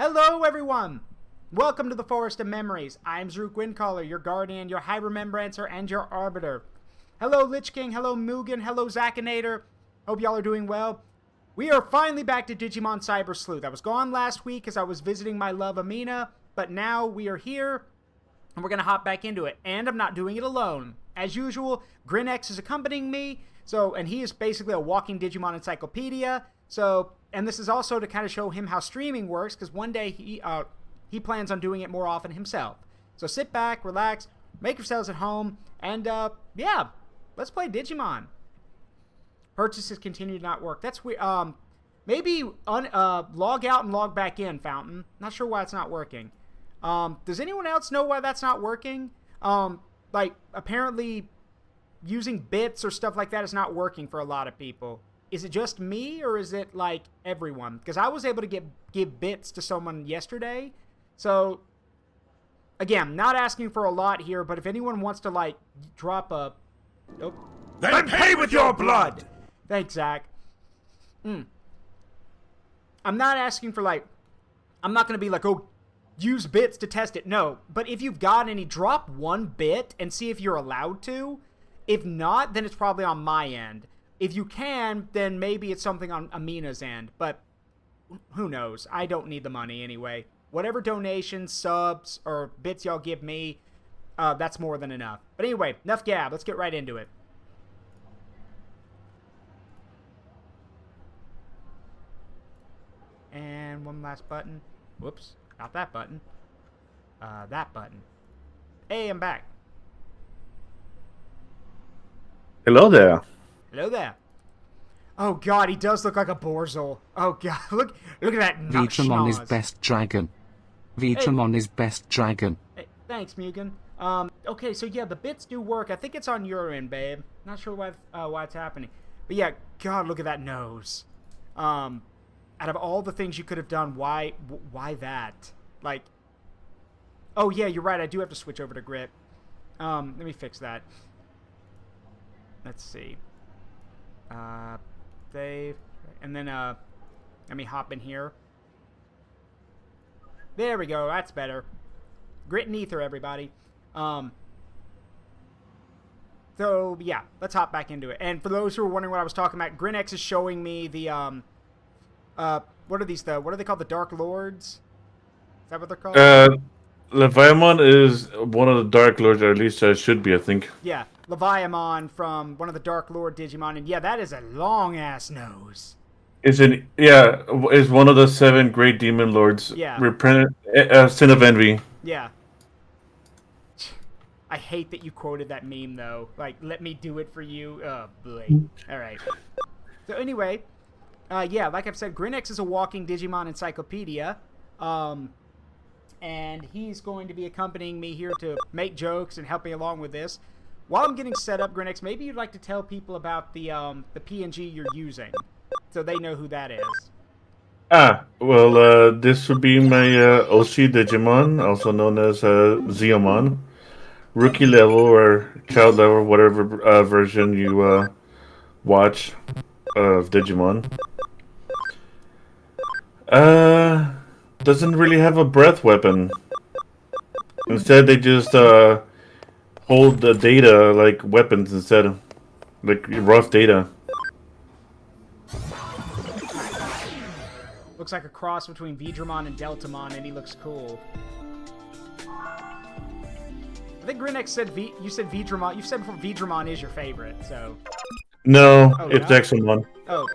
Hello, everyone! Welcome to the Forest of Memories. I'm Zrook Windcaller, your guardian, your high remembrancer, and your arbiter. Hello, Lich King. Hello, Mugen. Hello, Zakinator. Hope y'all are doing well. We are finally back to Digimon CyberSleuth. I was gone last week as I was visiting my love Amina, but now we are here, and we're going to hop back into it. And I'm not doing it alone. As usual, Grinex is accompanying me, and he is basically a walking Digimon encyclopedia. And this is also to kind of show him how streaming works, because one day he plans on doing it more often himself. So sit back, relax, make yourselves at home, and yeah, let's play Digimon. Purchases continue to not work. That's weird. Maybe log out and log back in, Fountain. Not sure why it's not working. Does anyone else know why that's not working? Like, apparently using bits or stuff like that is not working for a lot of people. Is it just me, or is it, like, everyone? Because I was able to give bits to someone yesterday. So, again, not asking for a lot here, but if anyone wants to, like, drop a... Oh. Then pay with your blood! Thanks, Zach. I'm not asking for, like... I'm not going to be like, oh, use bits to test it. No, but if you've got any, drop one bit and see if you're allowed to. If not, then it's probably on my end. If you can, then maybe it's something on Amina's end, but who knows? I don't need the money anyway. Whatever donations, subs, or bits y'all give me, that's more than enough. But anyway, enough gab. Let's get right into it. And one last button. Whoops, not that button. That button. Hey, I'm back. Hello there. Hello there. Oh god, he does look like a Borzel. Oh god, look at that Vtuber is best dragon. Vtuber is best dragon. Hey, thanks, Mugen. Okay, so yeah, the bits do work. I think it's on your end, babe. Not sure why it's happening. But yeah, god, look at that nose. Out of all the things you could have done, why that? Like, oh yeah, you're right, I do have to switch over to grip. Let me fix that. Let's see. Save. And then, let me hop in here. There we go. That's better. Grit and ether, everybody. So, yeah. Let's hop back into it. And for those who are wondering what I was talking about, Grinex is showing me the, what are these, what are they called? The Dark Lords? Is that what they're called? Leviamon is one of the Dark Lords, or at least should be, I think. Yeah, Leviamon from one of the Dark Lord Digimon, and yeah, that is a long-ass nose. Is one of the 7 Great Demon Lords. Yeah. Sin of Envy. Yeah. I hate that you quoted that meme, though. Like, let me do it for you. Oh, boy. Alright. So, anyway, yeah, like I've said, Grinex is a walking Digimon encyclopedia. And he's going to be accompanying me here to make jokes and help me along with this. While I'm getting set up, Grinex, maybe you'd like to tell people about the PNG you're using, so they know who that is. Well, this would be my OC Digimon, also known as Zeomon. Rookie level or child level, whatever version you watch of Digimon. Doesn't really have a breath weapon. Instead, they just hold the data like weapons instead of like rough data. Looks like a cross between Vdramon and Deltamon, and he looks cool. I think Grinex said you said Vdramon. You've said before Vdramon is your favorite, so. No, oh, it's no? Exomon. Oh.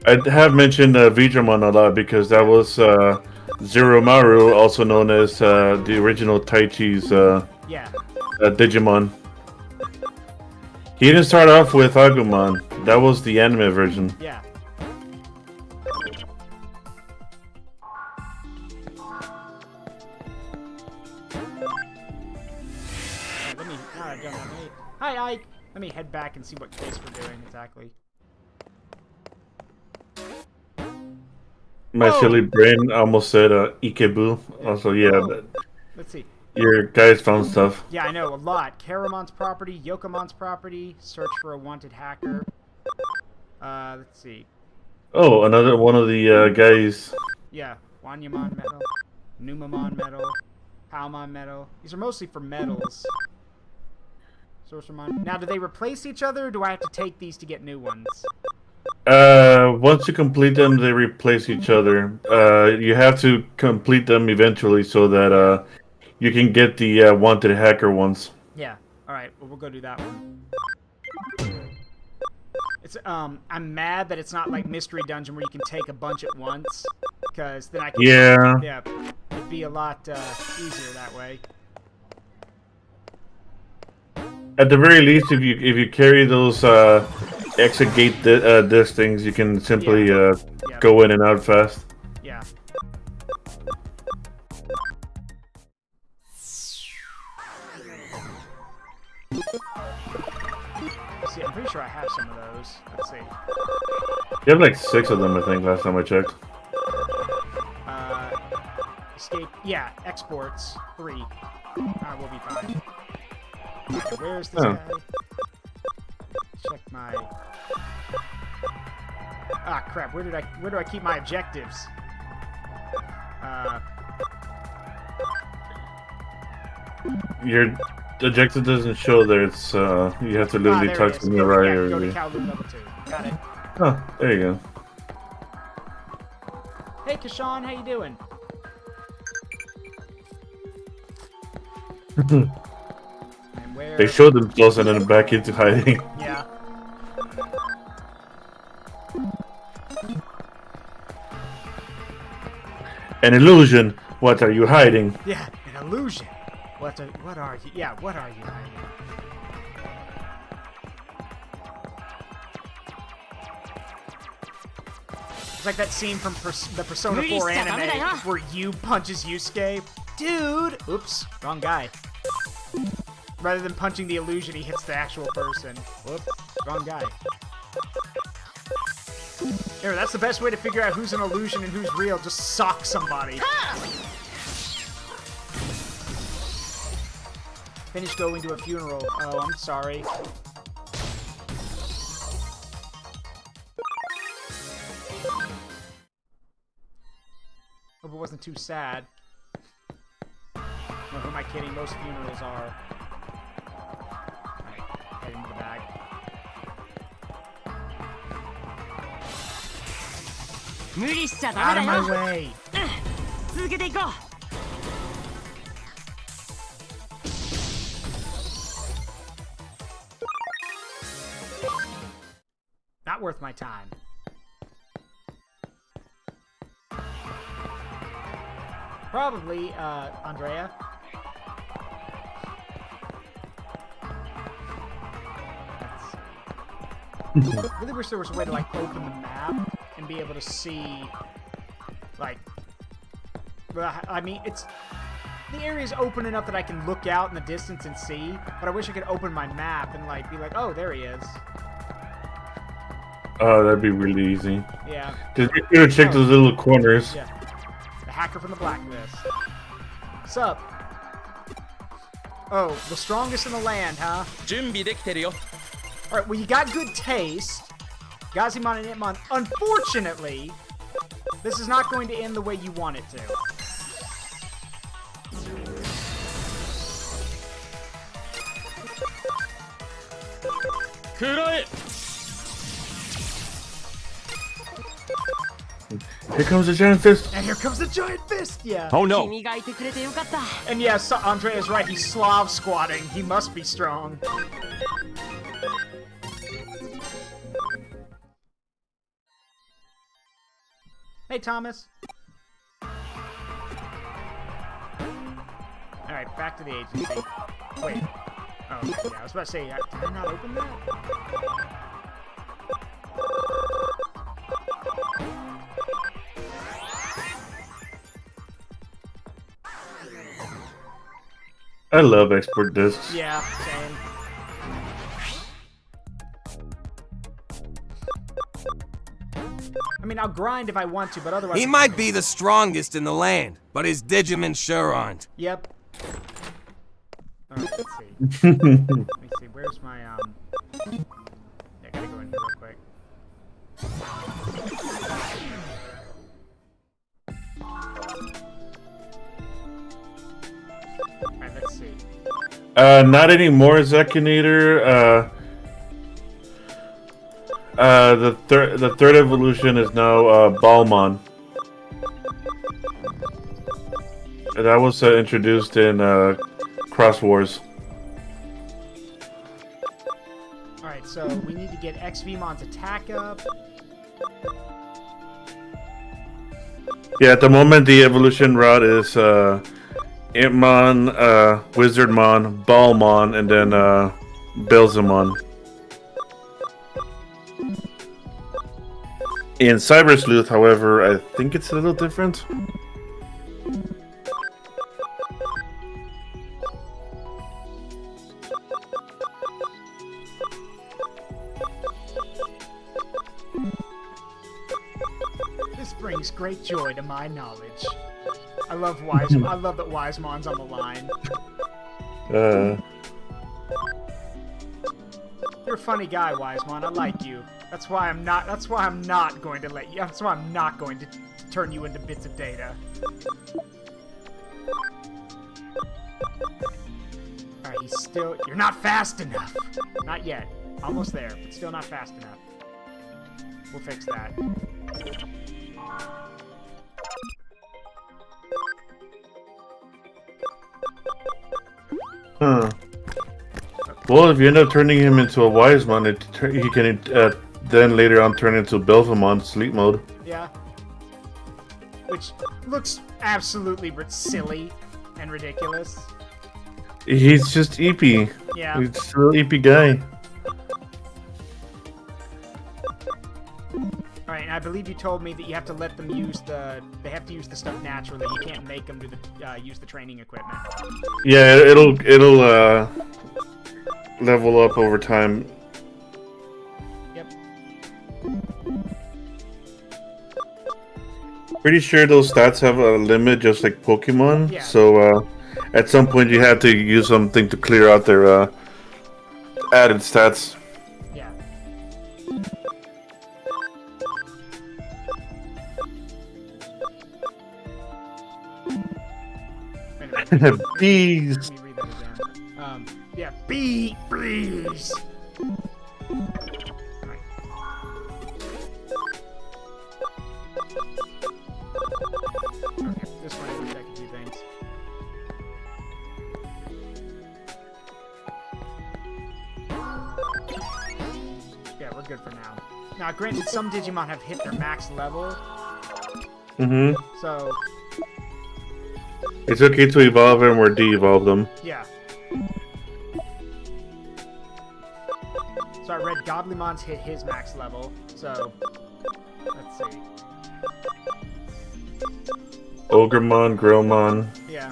I have mentioned Vdramon a lot because that was Zeromaru, also known as the original Taichi's Digimon. He didn't start off with Agumon. That was the anime version. Yeah. Hi, Ike. Let me head back and see what case we're doing exactly. My silly brain almost said Ikebu. Also, yeah. Let's see. Your guys found stuff. Yeah, I know, a lot. Karamon's property, Yokomon's property, search for a wanted hacker. Let's see. Oh, another one of the guys. Yeah, Wanyamon medal, Numamon medal, Palmon medal. These are mostly for medals. Sorcerermon. Now, do they replace each other, or do I have to take these to get new ones? Once you complete them, they replace each other. You have to complete them eventually so that you can get the wanted hacker ones. Yeah. All right. Well, we'll go do that one. It's I'm mad that it's not like Mystery Dungeon where you can take a bunch at once, because then I can. Yeah. It'd be a lot easier that way. At the very least, if you carry those exit gate disc things, you can simply go in and out fast. Yeah. See, I'm pretty sure I have some of those. Let's see. You have like 6 of them, I think, last time I checked. Escape. Yeah, exports 3. Alright, we'll be fine. Right, where's this guy? Check my. Ah, crap. Where do I keep my objectives? Your objective doesn't show there. It's you have to literally touch on the right. Yeah, go to Kowloon level 2. Got it. Oh, there you go. Hey, Kashawn, how you doing? And where? They showed themselves and then back into hiding. Yeah. An illusion. What are you hiding? Yeah, an illusion. What are you? Yeah, what are you hiding? It's like that scene from the Persona 4 anime where Yu punches Yusuke. Dude! Oops, wrong guy. Rather than punching the illusion, he hits the actual person. Whoops, wrong guy. There, that's the best way to figure out who's an illusion and who's real. Just sock somebody. Finish going to a funeral. Oh, I'm sorry. Hope it wasn't too sad. No, who am I kidding? Most funerals are. Alright, head into the bag. Out of my way! Not worth my time. Probably, Andrea. Let's see. I really wish there was a way to, like, open the map and be able to see, like... I mean, it's... The area's open enough that I can look out in the distance and see, but I wish I could open my map and, like, be like, oh, there he is. Oh, that'd be really easy. Yeah. Just be sure to check those little corners. Yeah. The hacker from the blacklist. Sup? Oh, the strongest in the land, huh? Alright, well, you got good taste. Gazimon and Itmon. Unfortunately, this is not going to end the way you want it to. Here comes the giant fist. And here comes the giant fist, yeah. Oh no. And yes, Andrea's right, he's Slav squatting. He must be strong. Hey, Thomas. Alright, back to the agency. Wait. Oh, okay, yeah, I was about to say, did I not open that? I love export discs. Yeah, same. I mean, I'll grind if I want to, but otherwise... He might be the strongest in the land, but his Digimon sure aren't. Yep. Alright, let's see. Let me see, where's my, Yeah, I gotta go in here real quick. Not anymore, Zakinator. The third evolution is now Balmon. That was introduced in Cross Wars. Alright, so we need to get XVmon's attack up. Yeah, at the moment the evolution route is Impmon, Wizardmon, Balmon, and then Belzamon. In CyberSleuth, however, I think it's a little different. This brings great joy to my knowledge. I love that Wisemon's on the line. You're a funny guy, Wisemon. I like you. That's why I'm not going to let you. That's why I'm not going to turn you into bits of data. Alright, he's still... You're not fast enough! Not yet. Almost there, but still not fast enough. We'll fix that. Huh. Well, if you end up turning him into a Wisemon, he can then later on turn into Belvamon Sleep Mode. Yeah. Which looks absolutely silly and ridiculous. He's just EP. Yeah. He's a little EP guy. Alright, and I believe you told me that you have to let them use the... They have to use the stuff naturally. You can't make them do the, use the training equipment. Yeah, it'll level up over time. Yep. Pretty sure those stats have a limit, just like Pokemon. Yeah. So at some point you have to use something to clear out their added stats. Yeah. Anyway, Bees. let me read that again. Yeah, bees. Alright. Okay, this one I wish I could do things. Yeah, we're good for now. Now, granted, some Digimon have hit their max level, Mm-hmm. so It's okay to evolve them or de-evolve them. yeah. So I read Goblimon's hit his max level, so let's see. Ogremon, Grillmon. Yeah.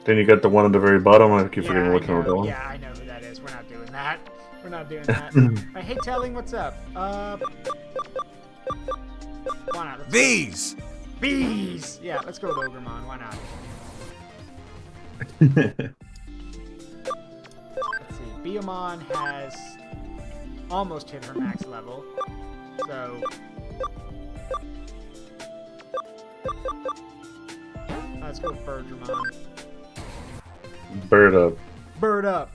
Then you got the one at the very bottom. I keep forgetting Yeah, which one we're going. Yeah, I know who that is. We're not doing that. We're not doing that. I hate telling what's up. Why not? Let's These! Bees! Yeah, let's go with Ogremon. Why not? Let's see. Biyomon has almost hit her max level. So... let's go with Birdramon. Bird up. Bird up!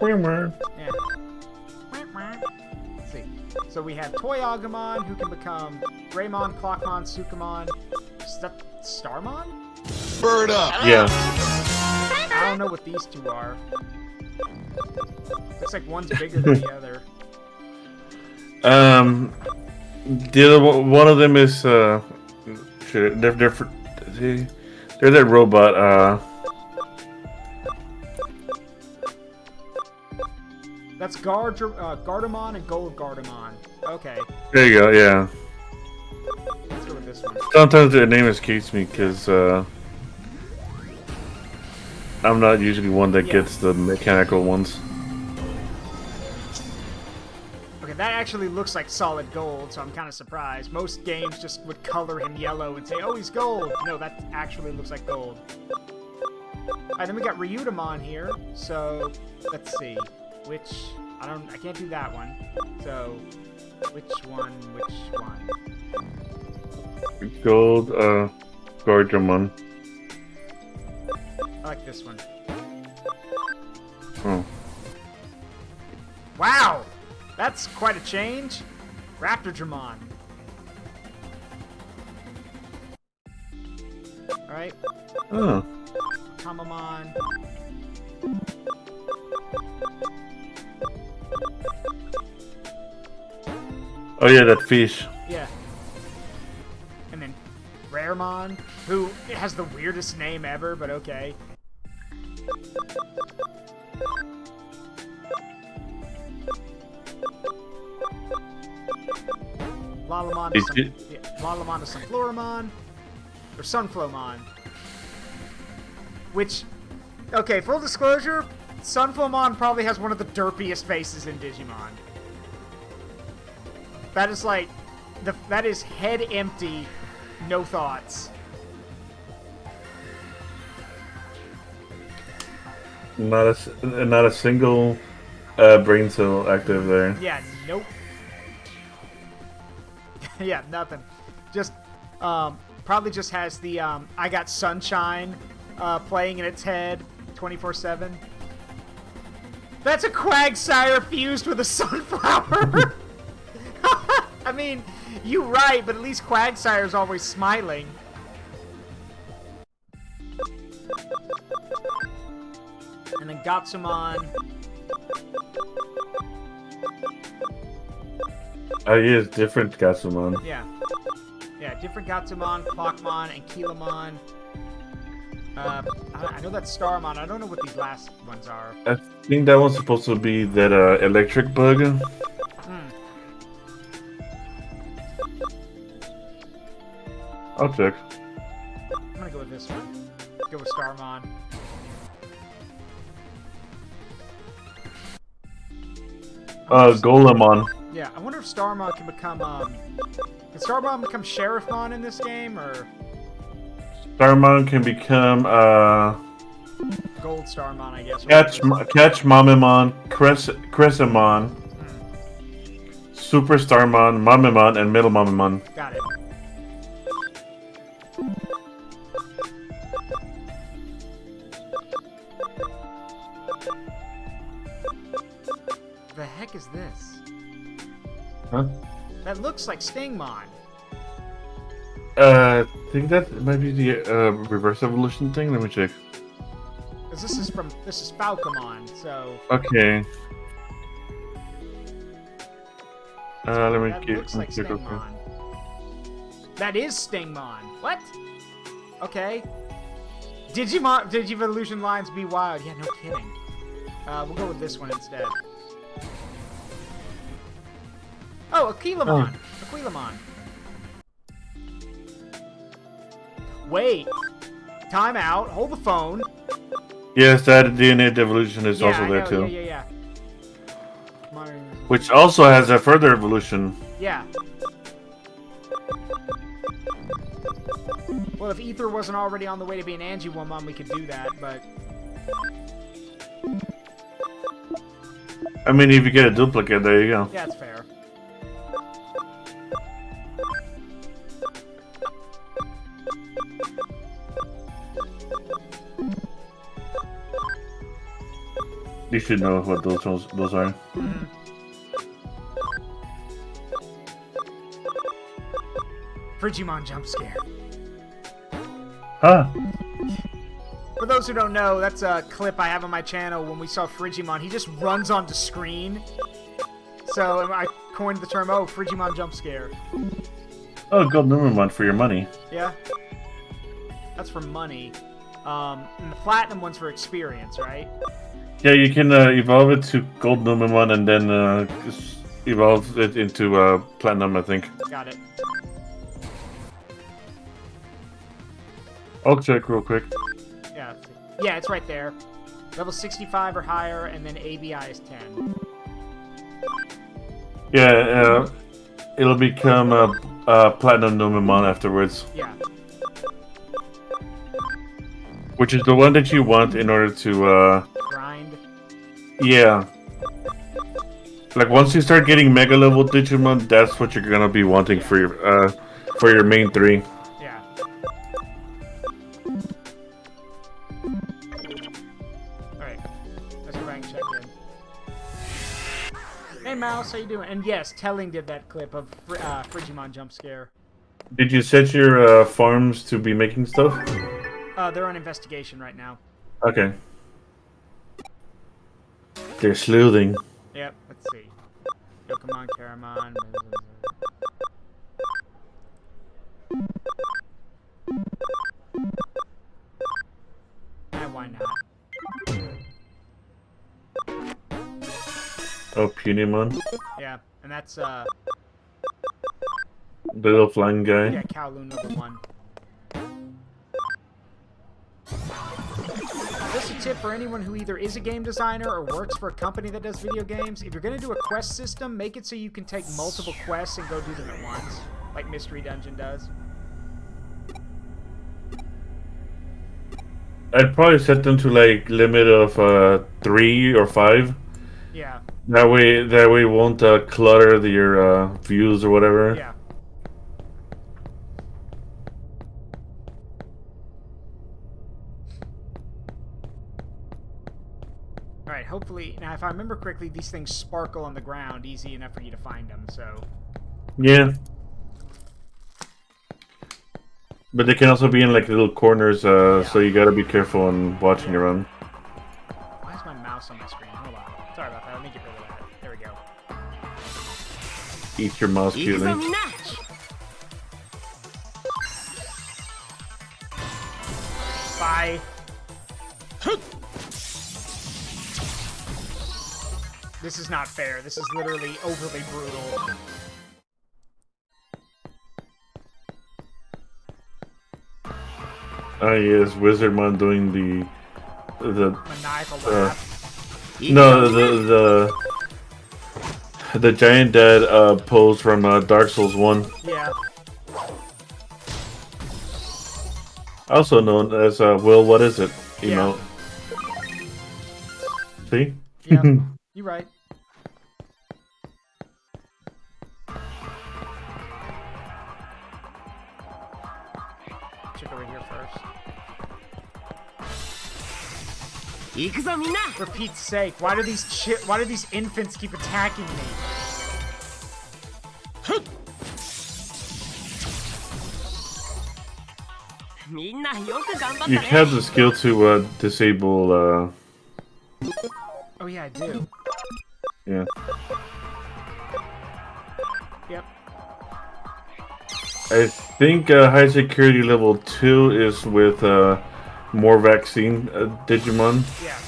Wimmer. Yeah. Let's see. So we have Toy Agumon, who can become Greymon, Clockmon, Sukamon, Starmon? Bird up! Yeah. I don't know what these two are. Looks like one's bigger than the other. The other one of them is they're that robot. That's Gardamon and Gold Gardamon. Okay, There you go. Yeah. let's go with this one. Sometimes their name escapes me because I'm not usually one that gets the mechanical ones. Okay, that actually looks like solid gold, so I'm kind of surprised. Most games just would color him yellow and say, oh, he's gold. No, that actually looks like gold. Alright, then we got Ryutamon here, so let's see. Which, I can't do that one. So, which one? Gold, Guardiamon. I like this one. Oh. Wow! That's quite a change. Raptordramon. Alright. Oh. Tamamon. Oh yeah, that fish. Yeah. And then Raremon, who has the weirdest name ever, but okay. Lalamon is Lalamon is Sunfloramon. Or Sunflowmon. Which, okay, full disclosure, Sunflowmon probably has one of the derpiest faces in Digimon. That is like, that is head empty, no thoughts. Not a single brain cell active there. Yeah, nope. Yeah, nothing. Just, probably just has the, I Got Sunshine, playing in its head 24/7. That's a Quagsire fused with a sunflower! I mean, you're right, but at least Quagsire's always smiling. And then Gatsumon. Oh, he is different Gatsumon. Yeah. Yeah, different Gatsumon, Clockmon, and Keelamon. I know that's Starmon. I don't know what these last ones are. I think that one's supposed to be that electric bug. I'll check. I'm gonna go with this one. Go with Starmon. Golemon. Yeah, I wonder if Starmon can become, can Starmon become Sheriffmon in this game, or? Starmon can become, Gold Starmon, I guess. Catch Mamamon, Crescimon, Super Starmon, Mamamon, and Middle Mamamon. Got it. The heck is this? Huh? That looks like Stingmon. I think that might be the reverse evolution thing. Let me check. Cause this is Falcomon, so. Okay. Let me that get. looks like Stingmon. That is Stingmon. What? Okay. Digivolution lines be wild. Yeah, no kidding. We'll go with this one instead. Oh, Aquilamon. Aquilamon. Wait. Time out. Hold the phone. Yes, that DNA evolution is also there too. Yeah. Which also has a further evolution. Yeah. Well, if Ether wasn't already on the way to be an Angie-Woman, we could do that, but... I mean, if you get a duplicate, there you go. Yeah, that's fair. You should know what those are. Mm-hmm. Frigimon jump scare. Huh? For those who don't know, that's a clip I have on my channel when we saw Frigimon. He just runs onto screen. So I coined the term, oh, Frigimon jump scare. Oh, gold Numemon for your money. Yeah. That's for money. And the platinum one's for experience, right? Yeah, you can evolve it to gold Numemon and then just evolve it into platinum, I think. Got it. I'll check real quick. Yeah, it's right there. Level 65 or higher, and then ABI is 10. Yeah, it'll become a platinum Numemon afterwards. Yeah. Which is the one that you want in order to Grind. Yeah. Like once you start getting mega level Digimon, that's what you're gonna be wanting for for your main 3. Yeah. Alright. Let's go back and check in. Hey, Mouse, how you doing? And yes, Telling did that clip of Frigimon jump scare. Did you set your farms to be making stuff? They're on investigation right now. Okay. They're sleuthing. Yep, let's see. Yokomon, Karamon. Why not? Oh, Punimon. Yeah, and that's The little flying guy. yeah, Kowloon #1. Just a tip for anyone who either is a game designer or works for a company that does video games: if you're gonna do a quest system, make it so you can take multiple quests and go do them at once, like Mystery Dungeon does. I'd probably set them to like limit of 3 or 5. Yeah. That way it won't clutter your views or whatever. Yeah. Alright, hopefully, now if I remember correctly, these things sparkle on the ground, easy enough for you to find them, so... Yeah. But they can also be in like little corners, so you gotta be careful on watching your own. Why is my mouse on my screen? Hold on. Sorry about that, let me get rid of that. There we go. Eat your mouse cutely. Bye. This is not fair. This is literally overly brutal. Ah, yes, Wizardmon doing the maniacal laugh. No, the giant dad pose from Dark Souls 1. Yeah. Also known as Will, what is it? You know. See? Yeah, you're right. Check over here first. For Pete's sake, why do these infants keep attacking me? You have the skill to disable. Oh yeah, I do. Yeah. Yep. I think high security level 2 is with more vaccine Digimon. Yeah.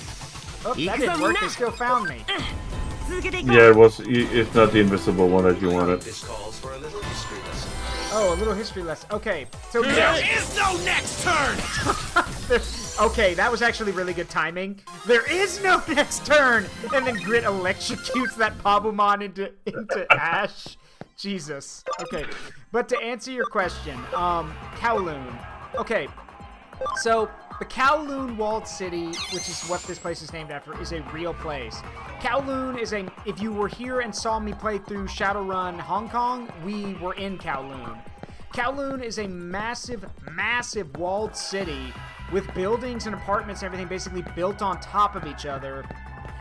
Oh, that didn't work. They still found me. Yeah, it's not the invisible one that you wanted. This calls for a little history lesson. Oh, a little history lesson. Okay, so There is no next turn! okay, that was actually really good timing. There is no next turn! And then Grit electrocutes that Pabumon into ash. Jesus. Okay, but to answer your question, Kowloon. Okay, so the Kowloon Walled City, which is what this place is named after, is a real place. Kowloon is if you were here and saw me play through Shadowrun Hong Kong, we were in Kowloon. Kowloon is a massive, massive walled city with buildings and apartments and everything basically built on top of each other.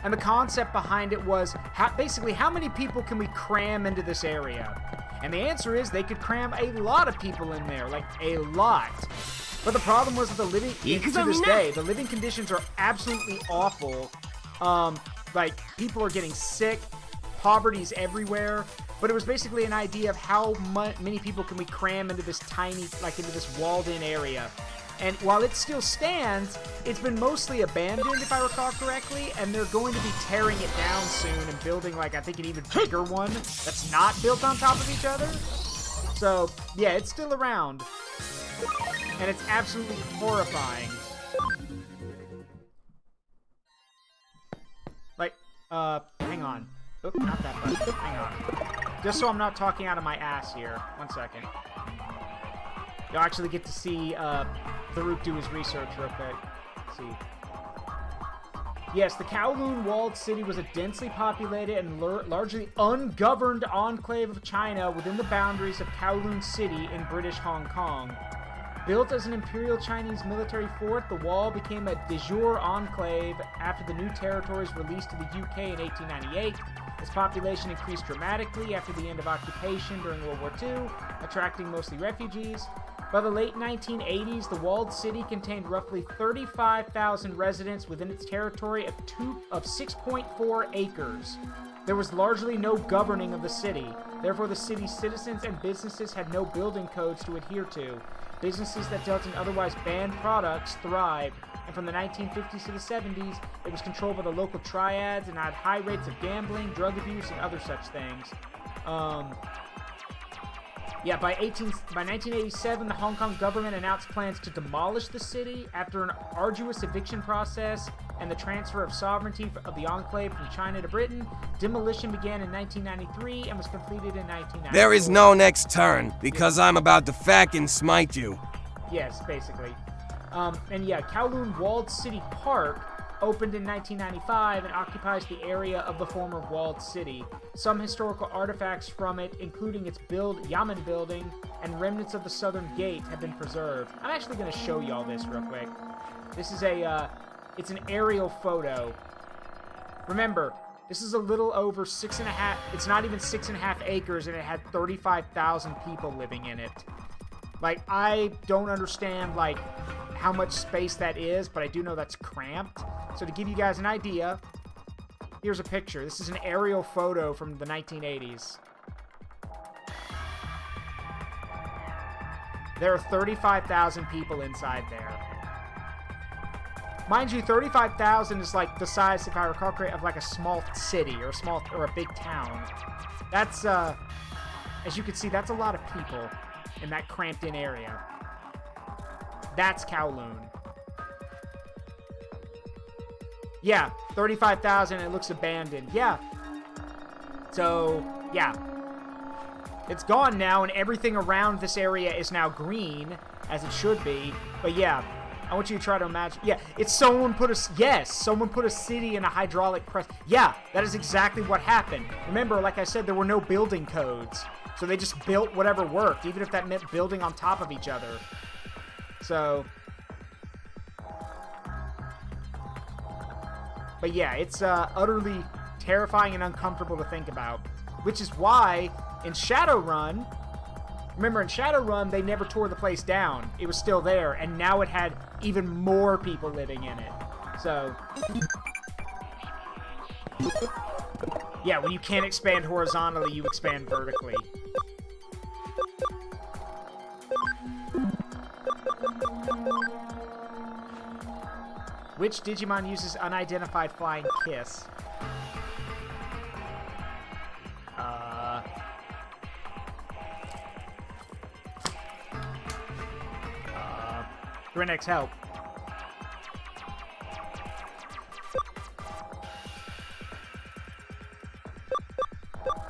And the concept behind it was, basically, how many people can we cram into this area? And the answer is they could cram a lot of people in there, like a lot. But the problem was that to this day, the living conditions are absolutely awful. Like, people are getting sick, poverty's everywhere. But it was basically an idea of how many people can we cram into this tiny, like into this walled-in area. And while it still stands, it's been mostly abandoned, if I recall correctly, and they're going to be tearing it down soon and building, like, I think an even bigger one that's not built on top of each other. So, yeah, it's still around. And it's absolutely horrifying. Like, hang on. Oop, not that button. Hang on. Just so I'm not talking out of my ass here. 1 second. You'll actually get to see Farouk do his research real quick. Let's see. Yes, the Kowloon walled city was a densely populated and largely ungoverned enclave of China within the boundaries of Kowloon City in British Hong Kong. Built as an Imperial Chinese military fort, the wall became a de jure enclave after the new territories released to the UK in 1898. Its population increased dramatically after the end of occupation during World War II, attracting mostly refugees. By the late 1980s, the walled city contained roughly 35,000 residents within its territory of 6.4 acres. There was largely no governing of the city. Therefore, the city's citizens and businesses had no building codes to adhere to. Businesses that dealt in otherwise banned products thrived, and from the 1950s to the 70s, it was controlled by the local triads and had high rates of gambling, drug abuse, and other such things. By 1987, the Hong Kong government announced plans to demolish the city after an arduous eviction process and the transfer of sovereignty of the enclave from China to Britain. Demolition began in 1993 and was completed in 1994. There is no next turn, because I'm about to fucking smite you. Yes, basically. Kowloon Walled City Park opened in 1995 and occupies the area of the former walled city. Some historical artifacts from it, including its Yamen building and remnants of the southern gate, have been preserved. I'm actually going to show you all this real quick. This is it's an aerial photo. Remember, this is a little over 6.5, it's not even 6.5 acres, and it had 35,000 people living in it. Like, I don't understand, like, how much space that is, but I do know that's cramped. So to give you guys an idea, here's a picture. This is an aerial photo from the 1980s. There are 35,000 people inside there. Mind you, 35,000 is like the size, if I recall correctly, of like a small city or a big town. That's, as you can see, that's a lot of people in that cramped-in area. That's Kowloon. Yeah, 35,000, it looks abandoned. Yeah. So, yeah. It's gone now, and everything around this area is now green, as it should be. But yeah, I want you to try to imagine. Yeah, it's someone put a city in a hydraulic press. Yeah, that is exactly what happened. Remember, like I said, there were no building codes. So they just built whatever worked, even if that meant building on top of each other. So, but yeah, it's utterly terrifying and uncomfortable to think about. Which is why in Shadowrun, remember in Shadowrun, they never tore the place down. It was still there, and now it had even more people living in it. So, yeah, when you can't expand horizontally, you expand vertically. Which Digimon uses unidentified flying kiss? Grinex, help.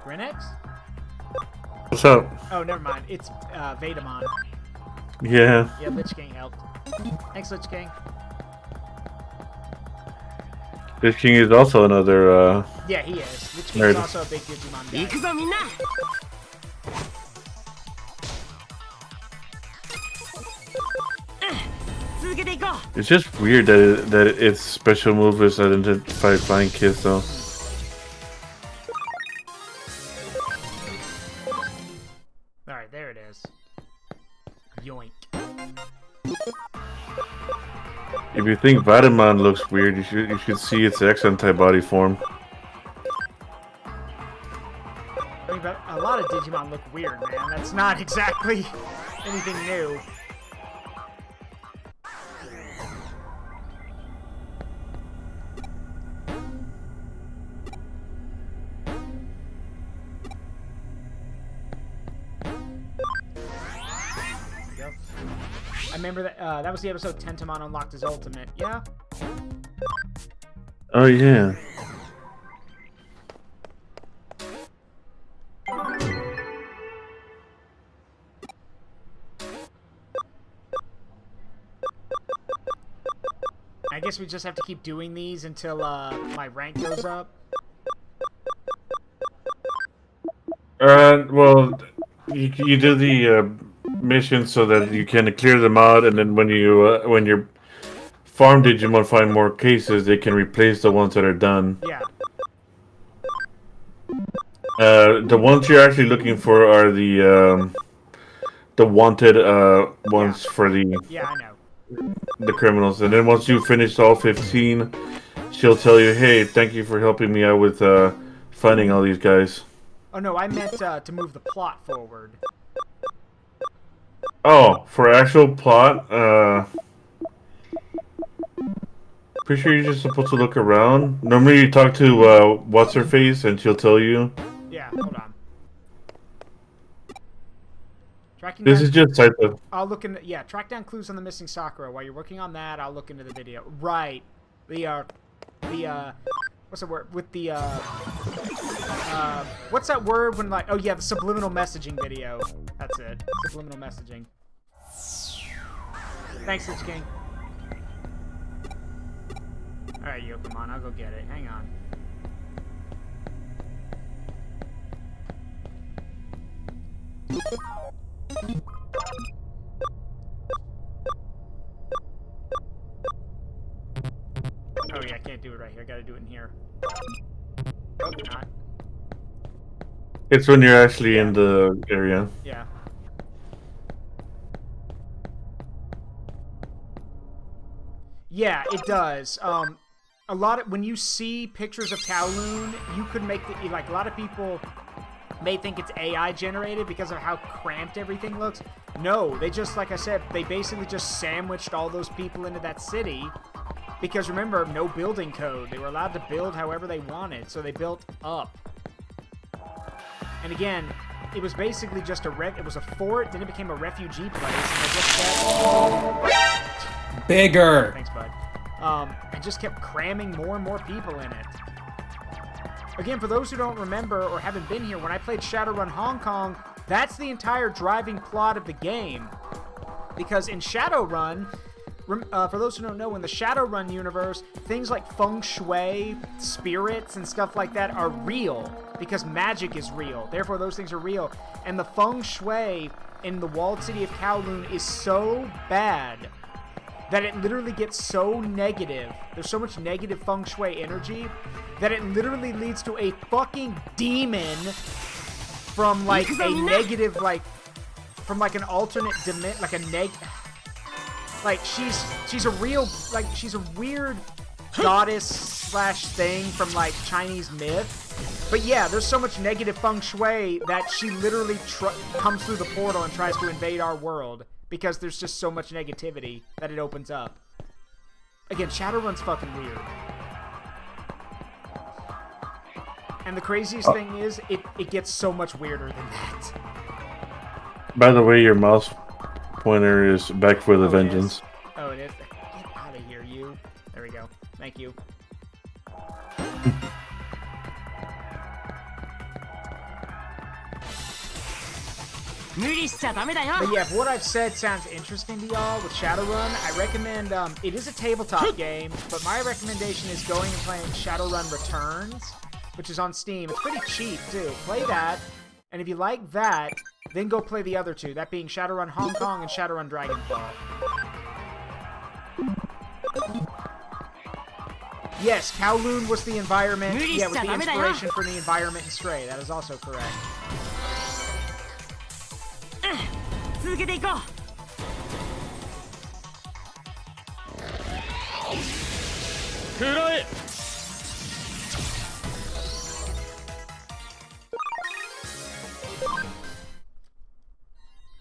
Grinex? What's up? Oh, never mind. It's Vtuber. Yeah. Yeah, Lich King helped. Thanks, Lich King. Lich King is also another, Yeah, he is. Lich King is also a big Digimon guy. It's just weird that its special move is identified flying kiss, though. Alright, there it is. Yoink. If you think Vatuman looks weird, you should see its X antibody form. I mean, but a lot of Digimon look weird, man. That's not exactly anything new. I remember that that was the episode Tentamon unlocked his ultimate. Yeah? Oh, yeah. I guess we just have to keep doing these until my rank goes up. Well, you do the mission so that you can clear them out, and then when your farm Digimon find more cases, they can replace the ones that are done. Yeah. The ones you're actually looking for are the wanted ones for the Yeah, I know. the criminals, and then once you finish all 15, she'll tell you, "Hey, thank you for helping me out with finding all these guys." Oh no, I meant to move the plot forward. Oh, for actual plot, pretty sure you're just supposed to look around. Normally, you talk to what's her face, and she'll tell you. Yeah, hold on. Tracking This down, is just type of. I'll look into, yeah, track down clues on the missing Sakura. While you're working on that, I'll look into the video. Right. What's the word? With the, what's that word when, like, oh yeah, the subliminal messaging video. That's it. Subliminal messaging. Thanks, Lich King. Alright, yo, come on, I'll go get it. Hang on. Oh yeah, I can't do it right here. I gotta do it in here. Oh, not. It's when you're actually in the area. Yeah. Yeah, it does. A lot of when you see pictures of Kowloon, you could make the, like, a lot of people may think it's AI generated because of how cramped everything looks. No, they just, like I said, they basically just sandwiched all those people into that city. Because remember, no building code. They were allowed to build however they wanted, so they built up. And again, it was basically just it was a fort, then it became a refugee place, and they just kept... Bigger! Thanks, bud. And just kept cramming more and more people in it. Again, for those who don't remember or haven't been here, when I played Shadowrun Hong Kong, that's the entire driving plot of the game. Because in Shadowrun... for those who don't know, in the Shadowrun universe, things like feng shui, spirits, and stuff like that are real, because magic is real. Therefore, those things are real. And the feng shui in the walled city of Kowloon is so bad that it literally gets so negative. There's so much negative feng shui energy that it literally leads to a fucking demon from, like, a negative, like, from, like, an alternate dimension, like a like, she's a real, like, she's a weird goddess slash thing from, like, Chinese myth. But yeah, there's so much negative feng shui that she literally comes through the portal and tries to invade our world. Because there's just so much negativity that it opens up. Again, Shadowrun's fucking weird. And the craziest thing is, it gets so much weirder than that. By the way, your mouse pointer is back for the vengeance. Oh, it is. Get out of here, you. There we go. Thank you. But yeah, if what I've said sounds interesting to y'all with Shadowrun, I recommend, it is a tabletop game, but my recommendation is going and playing Shadowrun Returns, which is on Steam. It's pretty cheap, too. Play that, and if you like that, then go play the other two, that being Shadowrun Hong Kong and Shadowrun Dragonfall. Yes, Kowloon was the environment, yeah, was the inspiration for the environment in Stray. That is also correct.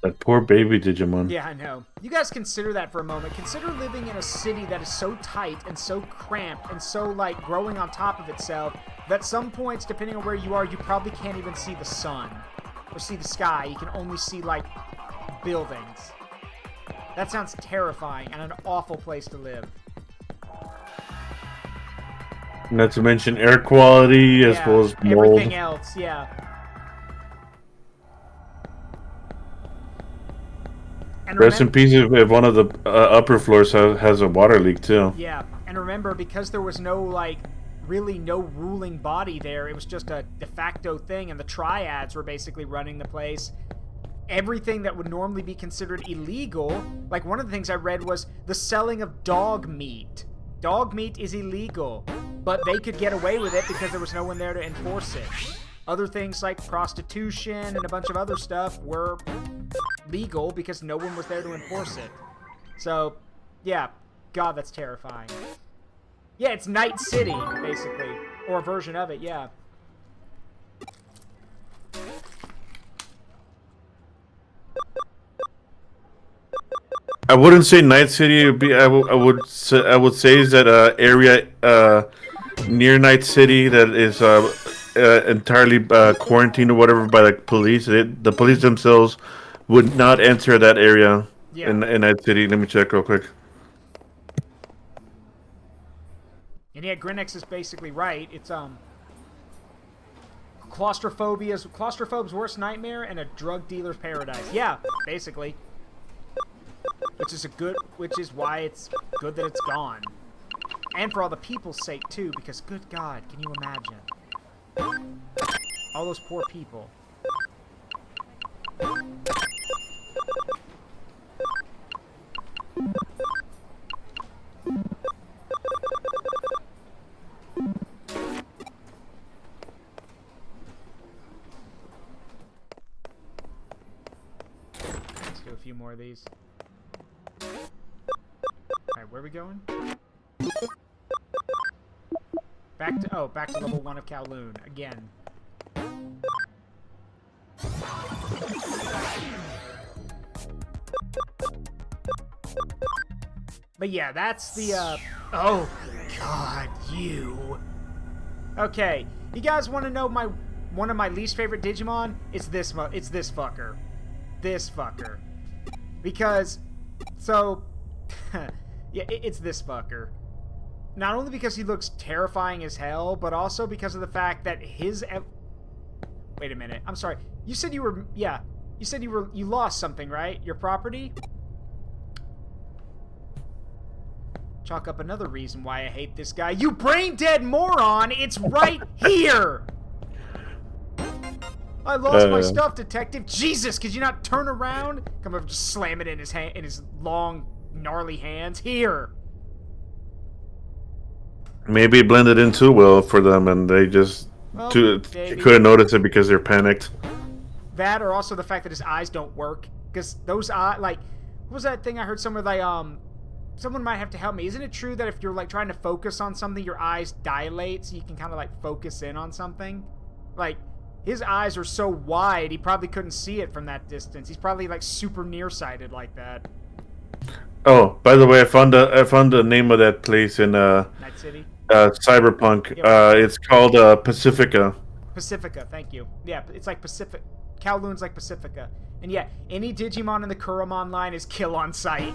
That poor baby Digimon. Yeah, I know. You guys consider that for a moment. Consider living in a city that is so tight and so cramped and so, like, growing on top of itself that some points, depending on where you are, you probably can't even see the sun or see the sky. You can only see, like, buildings. That sounds terrifying and an awful place to live. Not to mention air quality as well as mold. Everything else, yeah. And Rest in peace if one of the upper floors has a water leak too. Yeah, and And remember, because there was no, like, really no ruling body there, it was just a de facto thing, and the triads were basically running the place. Everything that would normally be considered illegal, like one of the things I read was the selling of dog meat. Dog meat is illegal, but they could get away with it because there was no one there to enforce it. Other things like prostitution and a bunch of other stuff were legal because no one was there to enforce it. So, yeah, God, that's terrifying. Yeah, it's Night City, basically. Or a version of it, yeah. I wouldn't say Night City. It'd be, I would say is that area near Night City that is entirely quarantined or whatever by the police. The police themselves would not enter that area in Night City. Let me check real quick. And yeah, Grinex is basically right. It's claustrophobe's worst nightmare and a drug dealer's paradise. Yeah, basically. Which is why it's good that it's gone. And for all the people's sake too, because good God, can you imagine? All those poor people. Let's do a few more of these. Alright, where are we going? Back to level 1 of Kowloon, again. But yeah, that's the, oh, God, you. Okay, you guys want to know one of my least favorite Digimon? It's this fucker. This fucker. Because, so... yeah, it's this fucker. Not only because he looks terrifying as hell, but also because of the fact that his... Wait a minute. I'm sorry. You said you were... Yeah. You said you lost something, right? Your property? Chalk up another reason why I hate this guy. You brain-dead moron! It's right here! I lost my stuff, detective. Jesus, could you not turn around? Come over, just slam it in his long... gnarly hands. Here. Maybe it blended in too well for them, and they just couldn't notice it because they're panicked. That, or also the fact that his eyes don't work, because those eyes, like, what was that thing I heard somewhere? Like, someone might have to help me. Isn't it true that if you're like trying to focus on something, your eyes dilate so you can kind of like focus in on something? Like, his eyes are so wide, he probably couldn't see it from that distance. He's probably like super nearsighted like that. Oh, by the way, I found the name of that place in Night City? Cyberpunk. Yep. It's called Pacifica. Pacifica, thank you. Yeah, it's like Pacific. Kowloon's like Pacifica. And yeah, any Digimon in the Kuramon line is kill on sight.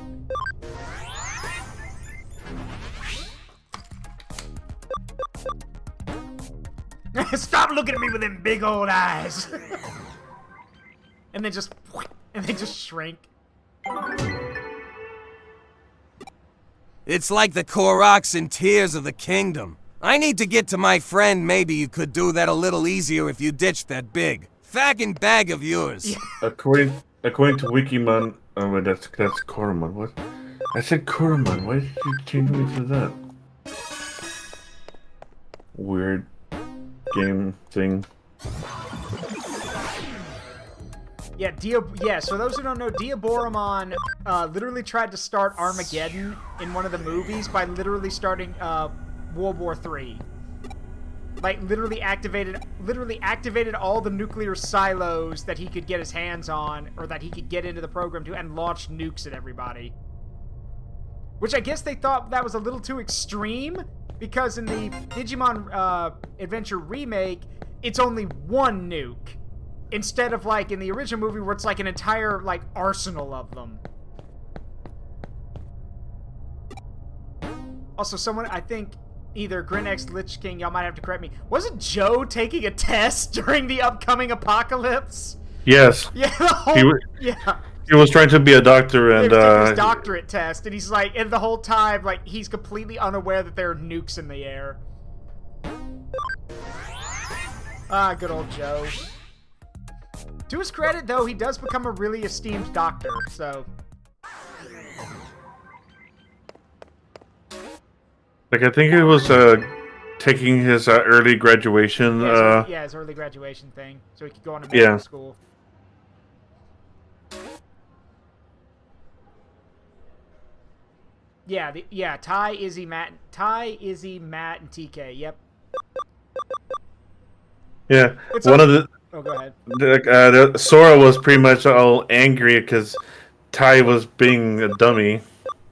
Stop looking at me with them big old eyes. and they just shrink. It's like the Koroks and Tears of the Kingdom. I need to get to my friend. Maybe you could do that a little easier if you ditched that big fagging bag of yours. According to Wikimon, oh wait, that's Koromon. What? I said Koromon. Why did you change me to that? Weird game thing. Yeah, so those who don't know, Diaboromon literally tried to start Armageddon in one of the movies by literally starting World War III. Like, literally activated all the nuclear silos that he could get his hands on, or that he could get into the program to, and launched nukes at everybody. Which I guess they thought that was a little too extreme, because in the Digimon Adventure remake, it's only one nuke. Instead of, like, in the original movie where it's, like, an entire, like, arsenal of them. Also, someone, I think, either Grinex, Lich King, y'all might have to correct me. Wasn't Joe taking a test during the upcoming apocalypse? Yes. Yeah, He was trying to be a doctor, and his doctorate test, and he's like, and the whole time, like, he's completely unaware that there are nukes in the air. Ah, good old Joe. To his credit, though, he does become a really esteemed doctor, so... Like, I think it was taking his early graduation. Yeah, his early graduation thing, so he could go on to medical school. Yeah, Ty, Izzy, Matt, and TK. Yep. Yeah, It's one of the. Oh, go ahead. Sora was pretty much all angry because Ty was being a dummy.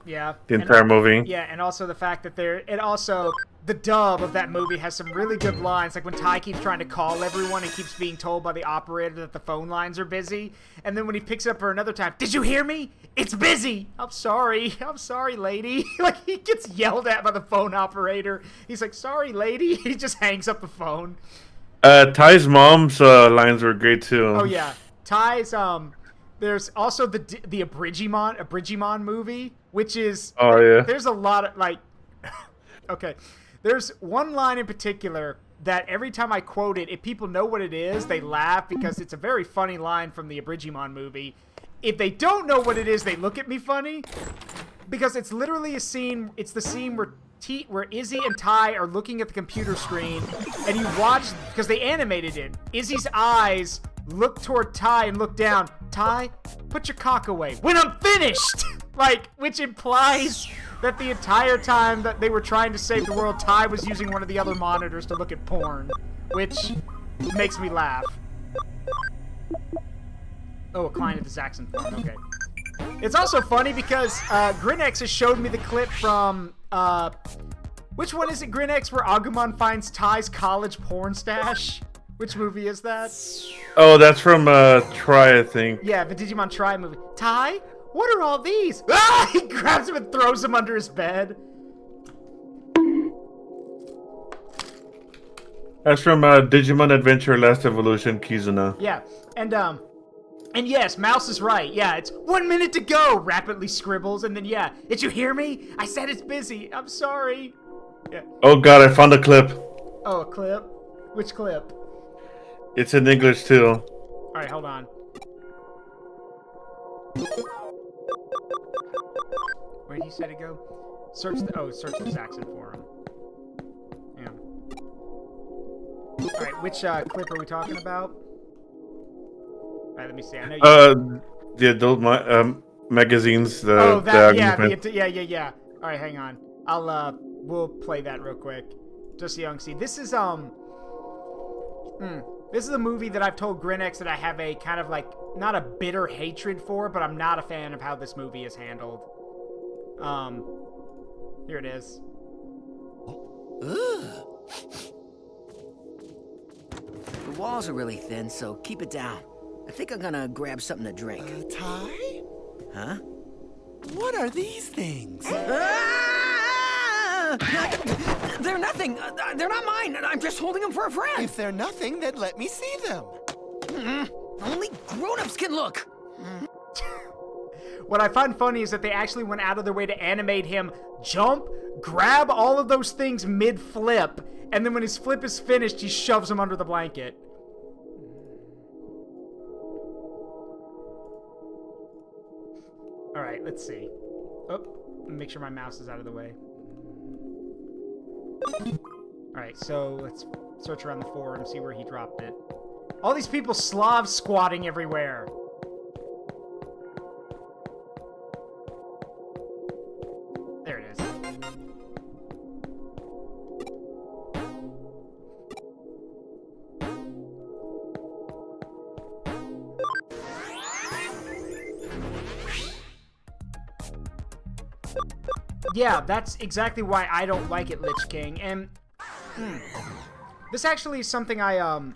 Yeah. The entire movie. Yeah, and also the fact that the dub of that movie has some really good lines, like when Ty keeps trying to call everyone and keeps being told by the operator that the phone lines are busy, and then when he picks up for another time, "Did you hear me? It's busy! I'm sorry, lady." Like, he gets yelled at by the phone operator. He's like, "Sorry, lady." He just hangs up the phone. Ty's mom's lines were great too. Oh yeah, Ty's there's also the Abridgimon movie, which is there's a lot of like okay, there's one line in particular that every time I quote it, if people know what it is, they laugh because it's a very funny line from the Abridgimon movie. If they don't know what it is, they look at me funny because it's literally a scene. It's the scene where Izzy and Ty are looking at the computer screen, and you watch, because they animated it, Izzy's eyes look toward Ty and look down. "Ty, put your cock away when I'm finished!" Like, which implies that the entire time that they were trying to save the world, Ty was using one of the other monitors to look at porn, which makes me laugh. Oh, a client at the Saxon form, okay. It's also funny because Grinex has showed me the clip from, which one is it, Grinex, where Agumon finds Ty's college porn stash? Which movie is that? Oh, that's from Try, I think. Yeah, the Digimon Try movie. "Ty, what are all these?" Ah! He grabs him and throws him under his bed. That's from Digimon Adventure Last Evolution, Kizuna. Yeah, and yes, Mouse is right. Yeah, it's 1 minute to go, rapidly scribbles, and then yeah, "Did you hear me? I said it's busy. I'm sorry." Yeah. Oh god, I found a clip. Oh, a clip? Which clip? It's in English too. Alright, hold on. Where did he say to go? Search the Saxon forum. Yeah. Alright, which clip are we talking about? Alright, let me see. I know you... The adult magazines. Yeah. Alright, hang on. We'll play that real quick. Just so you can see. This is, this is a movie that I've told Grinex that I have a kind of like, not a bitter hatred for, but I'm not a fan of how this movie is handled. Here it is. The walls are really thin, so keep it down. I think I'm gonna grab something to drink. Ty? Huh? What are these things? They're nothing. They're not mine. I'm just holding them for a friend. If they're nothing, then let me see them. Only grown-ups can look. What I find funny is that they actually went out of their way to animate him jump, grab all of those things mid-flip, and then when his flip is finished, he shoves them under the blanket. Alright, let's see. Oh, make sure my mouse is out of the way. Alright, so let's search around the forum, see where he dropped it. All these people Slav squatting everywhere. There it is. Yeah, that's exactly why I don't like it, Lich King. And this actually is something I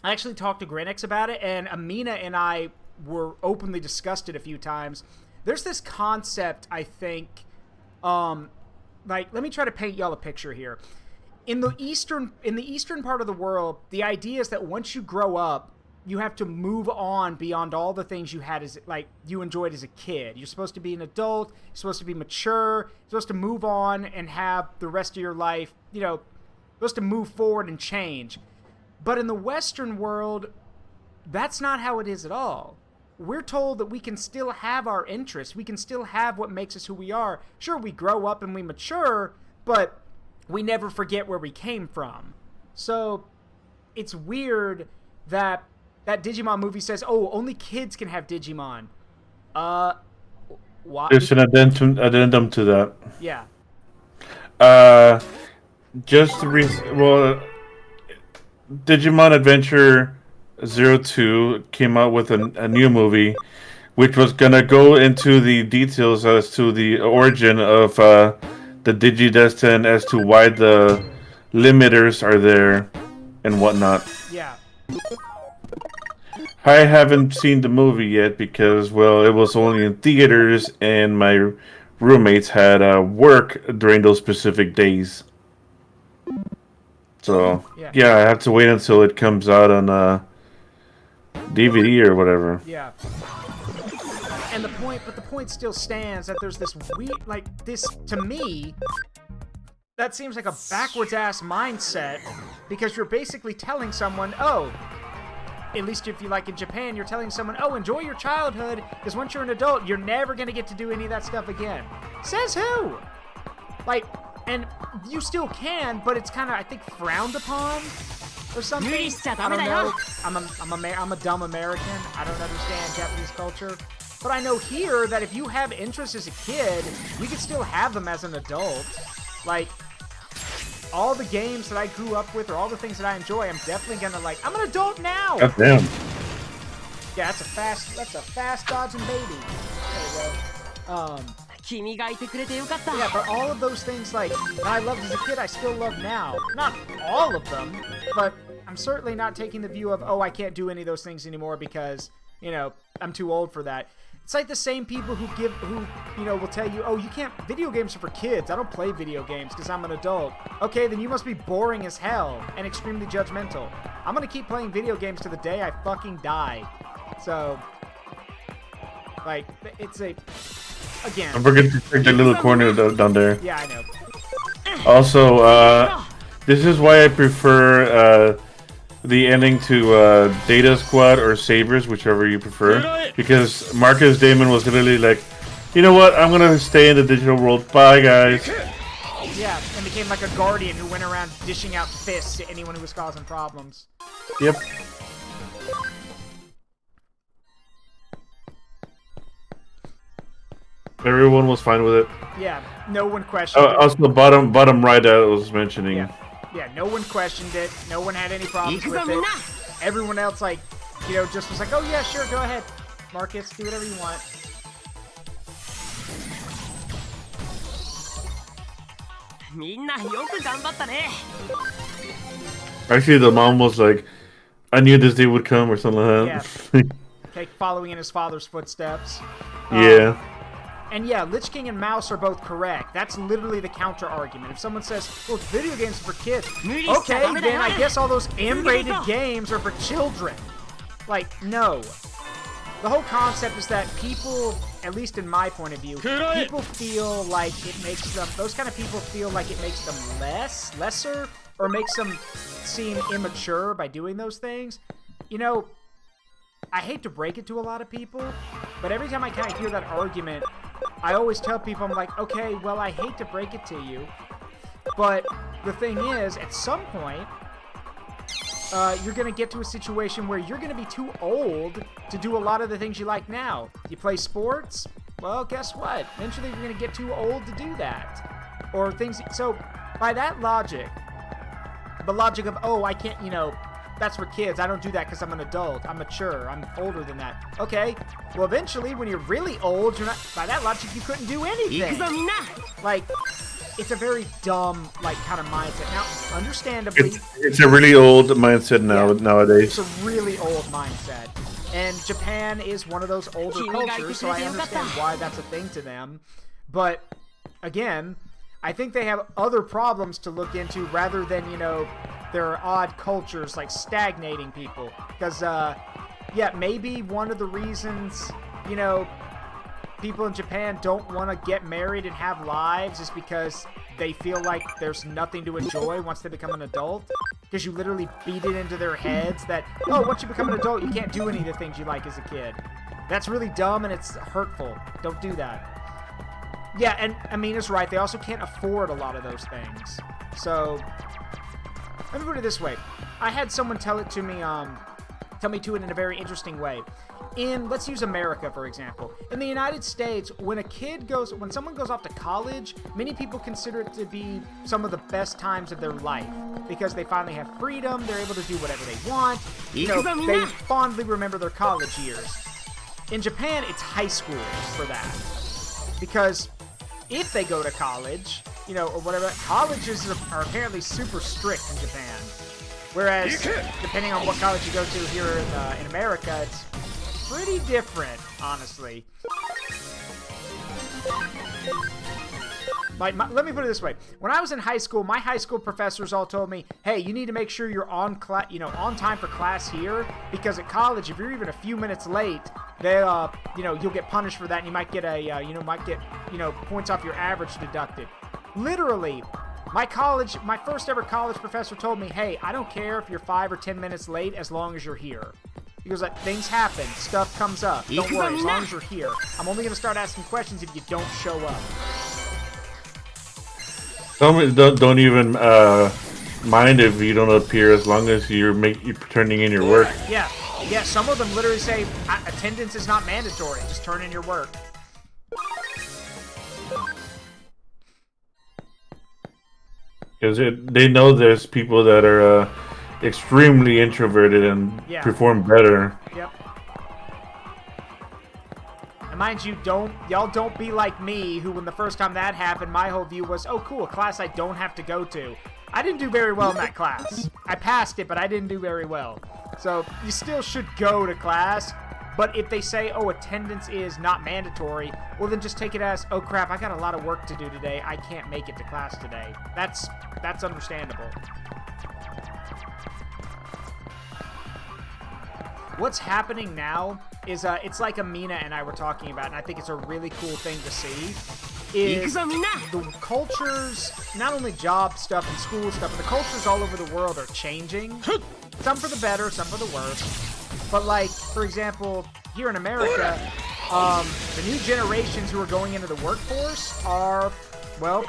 actually talked to Grinex about it, and Amina and I were openly discussed it a few times. There's this concept, I think, like, let me try to paint y'all a picture here. In the eastern part of the world, the idea is that once you grow up, you have to move on beyond all the things you had as like you enjoyed as a kid. You're supposed to be an adult. You're supposed to be mature. You're supposed to move on and have the rest of your life, you know, supposed to move forward and change. But in the Western world, that's not how it is at all. We're told that we can still have our interests. We can still have what makes us who we are. Sure, we grow up and we mature, but we never forget where we came from. So it's weird that that Digimon movie says, oh, only kids can have Digimon. Why? There's an addendum to that. Yeah. Digimon Adventure 02 came out with a new movie, which was gonna go into the details as to the origin of the Digidestin, as to why the limiters are there and whatnot. Yeah. I haven't seen the movie yet because, well, it was only in theaters and my roommates had work during those specific days. So, yeah, I have to wait until it comes out on DVD or whatever. Yeah. And the point still stands that there's this weird, like, this, to me, that seems like a backwards-ass mindset, because you're basically telling someone, oh, at least if you like in Japan, you're telling someone, oh, enjoy your childhood, because once you're an adult, you're never going to get to do any of that stuff again. Says who? Like, and you still can, but it's kind of, I think, frowned upon or something. I don't know. I'm a dumb American. I don't understand Japanese culture. But I know here that if you have interests as a kid, you can still have them as an adult. Like, all the games that I grew up with or all the things that I enjoy, I'm definitely gonna like. I'm an adult now. God damn. Yeah, that's a fast dodging baby. There you go. Yeah, but all of those things like that I loved as a kid, I still love now. Not all of them, but I'm certainly not taking the view of, oh, I can't do any of those things anymore because, you know, I'm too old for that. It's like the same people who you know, will tell you, oh, you can't, video games are for kids. I don't play video games because I'm an adult. Okay, then you must be boring as hell and extremely judgmental. I'm gonna keep playing video games to the day I fucking die. So, like, it's a, again. Don't forget to check that little corner down there. Yeah, I know. Also, this is why I prefer the ending to Data Squad or Sabers, whichever you prefer, because Marcus Damon was literally like, you know what, I'm gonna stay in the digital world, bye guys. Yeah, and became like a guardian who went around dishing out fists to anyone who was causing problems. Yep. Everyone was fine with it. Yeah, no one questioned it. Also, bottom right I was mentioning. Yeah, no one questioned it. No one had any problems with it. Everyone else, like, you know, just was like, oh yeah, sure, go ahead, Marcus, do whatever you want. Actually, the mom was like, I knew this day would come or something like that. Yeah. Like, following in his father's footsteps. Yeah. And yeah, Lich King and Mouse are both correct. That's literally the counter argument. If someone says, well, video games are for kids, okay, then I guess all those M-rated games are for children. Like, no. The whole concept is that people, at least in my point of view, people feel like it makes them, those kind of people feel like it makes them lesser, or makes them seem immature by doing those things. You know, I hate to break it to a lot of people, but every time I kind of hear that argument, I always tell people, I'm like, okay, well, I hate to break it to you, but the thing is, at some point, you're going to get to a situation where you're going to be too old to do a lot of the things you like now. You play sports? Well, guess what? Eventually you're going to get too old to do that. Or things, so by that logic, the logic of, oh, I can't, you know, that's for kids. I don't do that because I'm an adult. I'm mature. I'm older than that. Okay. Well, eventually, when you're really old, you're not. By that logic, you couldn't do anything. Like, it's a very dumb, like, kind of mindset. Now, understandably, it's a really old mindset nowadays. It's a really old mindset, and Japan is one of those older cultures, so I understand why that's a thing to them. But again, I think they have other problems to look into rather than, you know, there are odd cultures like stagnating people. Because, yeah, maybe one of the reasons, you know, people in Japan don't want to get married and have lives is because they feel like there's nothing to enjoy once they become an adult. Because you literally beat it into their heads that, oh, once you become an adult, you can't do any of the things you like as a kid. That's really dumb and it's hurtful. Don't do that. Yeah, and Amina's right. They also can't afford a lot of those things. So, let me put it this way. I had someone tell it to me, tell me to it in a very interesting way. Let's use America, for example. In the United States, when someone goes off to college, many people consider it to be some of the best times of their life because they finally have freedom, they're able to do whatever they want, you know, they fondly remember their college years. In Japan, it's high school for that. Because if they go to college, you know, or whatever, colleges are apparently super strict in Japan. Whereas, depending on what college you go to here in America, it's pretty different, honestly. Let me put it this way. When I was in high school, my high school professors all told me, hey, you need to make sure you're on time for class here, because at college, if you're even a few minutes late, you'll get punished for that, and you might get points off your average deducted. Literally, my first ever college professor told me, hey, I don't care if you're 5 or 10 minutes late as long as you're here. He goes like, things happen, stuff comes up. Don't worry, as long as you're here. I'm only going to start asking questions if you don't show up. Don't even mind if you don't appear as long as you're turning in your work. Yeah, some of them literally say, attendance is not mandatory, just turn in your work. Because they know there's people that are extremely introverted and perform better. Yep. And mind you, y'all don't be like me, who when the first time that happened, my whole view was, oh cool, a class I don't have to go to. I didn't do very well in that class. I passed it, but I didn't do very well. So you still should go to class, but if they say, oh, attendance is not mandatory, well then just take it as, oh crap, I got a lot of work to do today, I can't make it to class today. That's understandable. What's happening now is, it's like Amina and I were talking about, and I think it's a really cool thing to see, is the cultures, not only job stuff and school stuff, but the cultures all over the world are changing. Some for the better, some for the worse. But like, for example, here in America, the new generations who are going into the workforce are, well,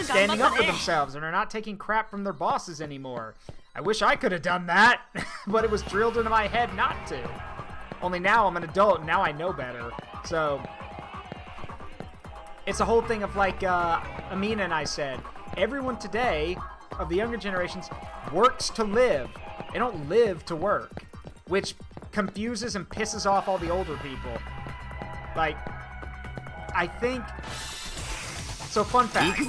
standing up for themselves and are not taking crap from their bosses anymore. I wish I could have done that, but it was drilled into my head not to. Only now I'm an adult, and now I know better. So, it's a whole thing of like Amina and I said, everyone today, of the younger generations, works to live. They don't live to work, which confuses and pisses off all the older people. Like, I think... So, fun fact.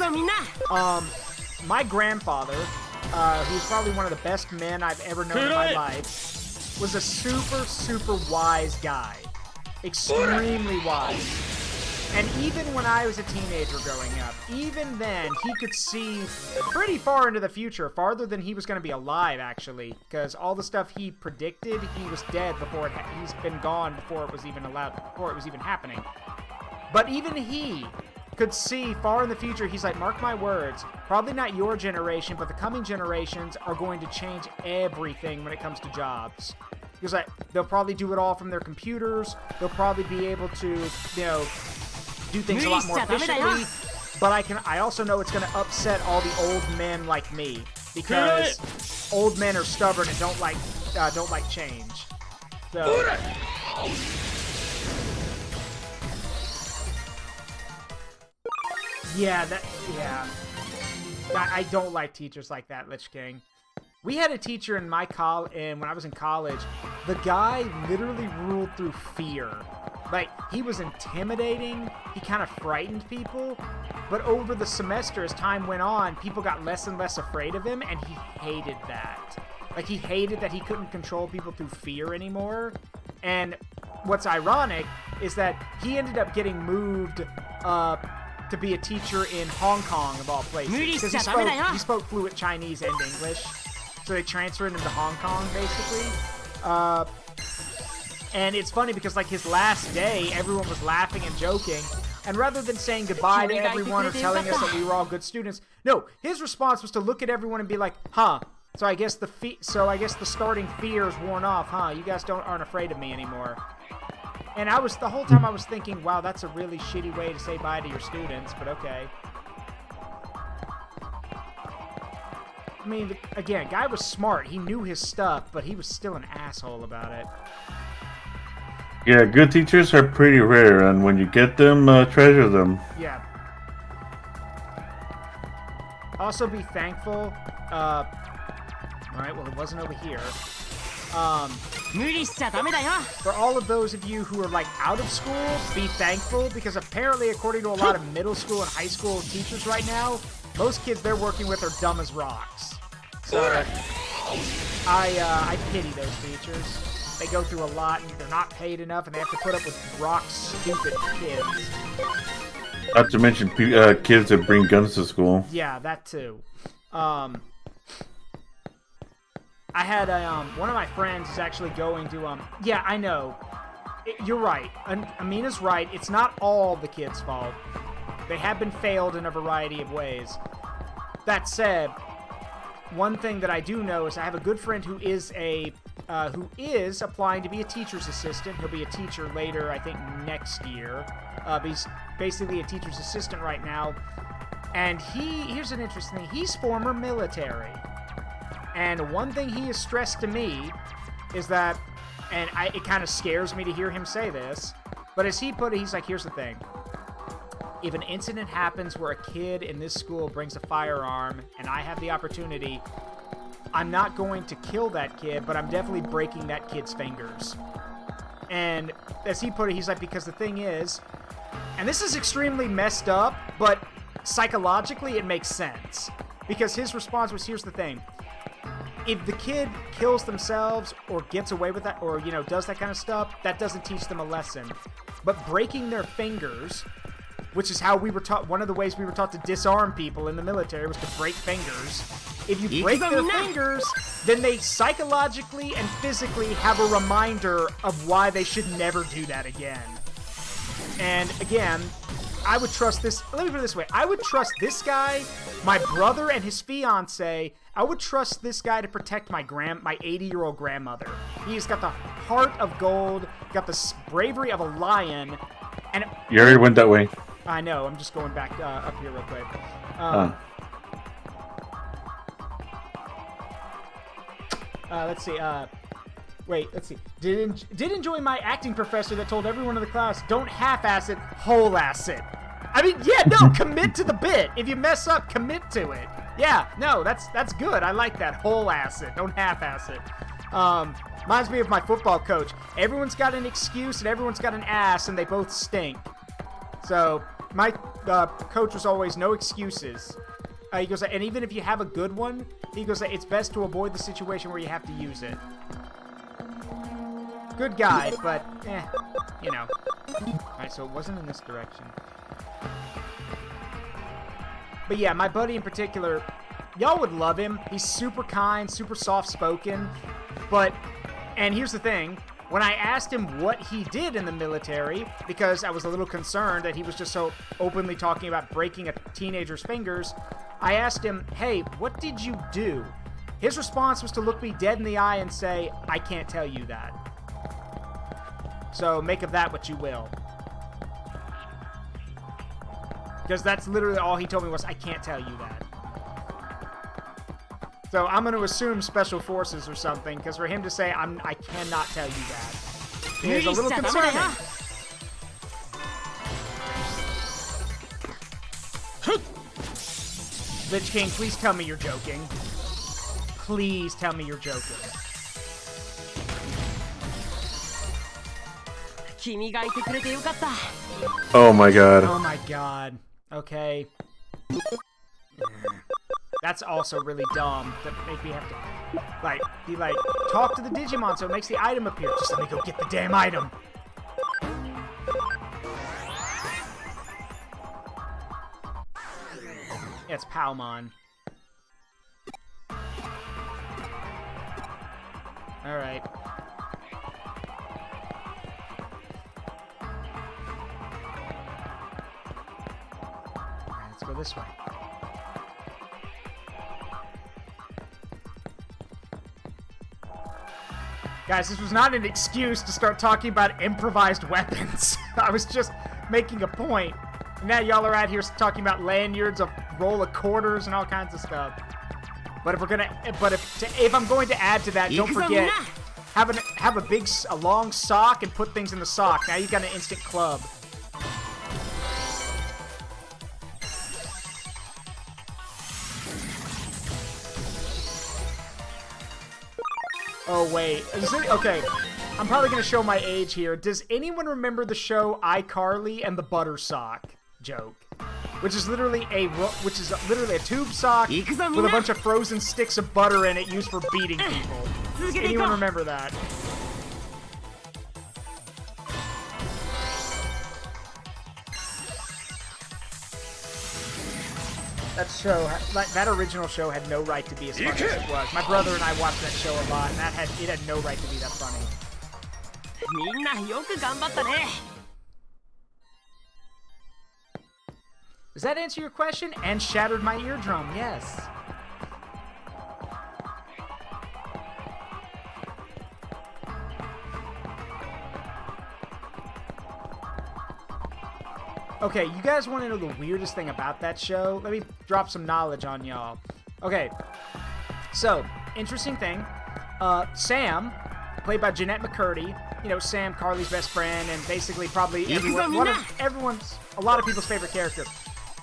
My grandfather, who's probably one of the best men I've ever known in my life, was a super, super wise guy. Extremely wise. And even when I was a teenager growing up, even then, he could see pretty far into the future, farther than he was going to be alive, actually. Because all the stuff he predicted, he was dead before he's been gone before it was even happening. But even he could see far in the future. He's like, mark my words, probably not your generation, but the coming generations are going to change everything when it comes to jobs. He was like, they'll probably do it all from their computers. They'll probably be able to, you know, do things a lot more efficiently. But I also know it's going to upset all the old men like me, because old men are stubborn and don't like change. So. Yeah, I don't like teachers like that, Lich King. We had a teacher in my when I was in college. The guy literally ruled through fear. Like, he was intimidating, he kind of frightened people, but over the semester, as time went on, people got less and less afraid of him, and he hated that. Like, he hated that he couldn't control people through fear anymore. And what's ironic is that he ended up getting moved to be a teacher in Hong Kong, of all places. Because he spoke fluent Chinese and English. So they transferred him to Hong Kong, basically. And it's funny because, like, his last day, everyone was laughing and joking. And rather than saying goodbye to everyone or telling us that we were all good students, no, his response was to look at everyone and be like, huh, so I guess the starting fear is worn off, huh? You guys aren't afraid of me anymore. And the whole time I was thinking, wow, that's a really shitty way to say bye to your students, but okay. I mean, again, guy was smart. He knew his stuff, but he was still an asshole about it. Yeah, good teachers are pretty rare, and when you get them, treasure them. Yeah. Also be thankful. Alright, well, it wasn't over here. For all of those of you who are, like, out of school, be thankful, because apparently, according to a lot of middle school and high school teachers right now, most kids they're working with are dumb as rocks. So, I pity those teachers. They go through a lot, and they're not paid enough, and they have to put up with rock-stupid kids. Not to mention kids that bring guns to school. Yeah, that too. I had one of my friends is actually going to, yeah, I know. You're right. Amina's right. It's not all the kids' fault. They have been failed in a variety of ways. That said, one thing that I do know is I have a good friend who is applying to be a teacher's assistant. He'll be a teacher later, I think next year. He's basically a teacher's assistant right now. And here's an interesting thing. He's former military. And one thing he has stressed to me is that, and it kind of scares me to hear him say this, but as he put it, he's like, here's the thing. If an incident happens where a kid in this school brings a firearm and I have the opportunity, I'm not going to kill that kid, but I'm definitely breaking that kid's fingers. And as he put it, he's like, because the thing is, and this is extremely messed up, but psychologically it makes sense. Because his response was, here's the thing. If the kid kills themselves or gets away with that or, you know, does that kind of stuff, that doesn't teach them a lesson. But breaking their fingers, which is how we were taught, one of the ways we were taught to disarm people in the military was to break fingers. If you break their fingers, then they psychologically and physically have a reminder of why they should never do that again. And again, I would trust this, let me put it this way, I would trust this guy, my brother and his fiance, I would trust this guy to protect my 80-year-old grandmother. He's got the heart of gold, got the bravery of a lion, and... You already went that way. I know, I'm just going back up here real quick. Let's see, let's see. Did enjoy my acting professor that told everyone in the class, don't half-ass it, whole-ass it. I mean, yeah, no, commit to the bit. If you mess up, commit to it. Yeah, no, that's good. I like that. Whole-ass it, don't half-ass it. Reminds me of my football coach. Everyone's got an excuse and everyone's got an ass, and they both stink. So, my coach was always no excuses. He goes, and even if you have a good one, he goes, it's best to avoid the situation where you have to use it. Good guy, but, you know. Alright, so it wasn't in this direction. But yeah, my buddy in particular, y'all would love him. He's super kind, super soft-spoken, but, and here's the thing, when I asked him what he did in the military, because I was a little concerned that he was just so openly talking about breaking a teenager's fingers, I asked him, hey, what did you do? His response was to look me dead in the eye and say, I can't tell you that. So make of that what you will. Because that's literally all he told me was, I can't tell you that. So I'm going to assume Special Forces or something, because for him to say, I cannot tell you that is a little concerning. Lich King, please tell me you're joking. Please tell me you're joking. Oh my god. Oh my god. Okay. That's also really dumb. That make me have to, be like, talk to the Digimon so it makes the item appear. Just let me go get the damn item. Yeah, it's Palmon. All right. Let's go this way. Guys, this was not an excuse to start talking about improvised weapons. I was just making a point. And now y'all are out here talking about lanyards, a roll of quarters, and all kinds of stuff. But if I'm going to add to that, don't forget, have a long sock and put things in the sock. Now you've got an instant club. Oh, wait. Okay, I'm probably going to show my age here. Does anyone remember the show iCarly and the butter sock joke? Which is literally a tube sock with a bunch of frozen sticks of butter in it used for beating people. Does anyone remember that? That original show had no right to be as funny as it was. My brother and I watched that show a lot, and it had no right to be that funny. Does that answer your question? And shattered my eardrum, yes. Okay, you guys want to know the weirdest thing about that show? Let me drop some knowledge on y'all. Okay, so, interesting thing. Sam, played by Jeanette McCurdy, you know, Sam, Carly's best friend, and basically probably a lot of people's favorite character.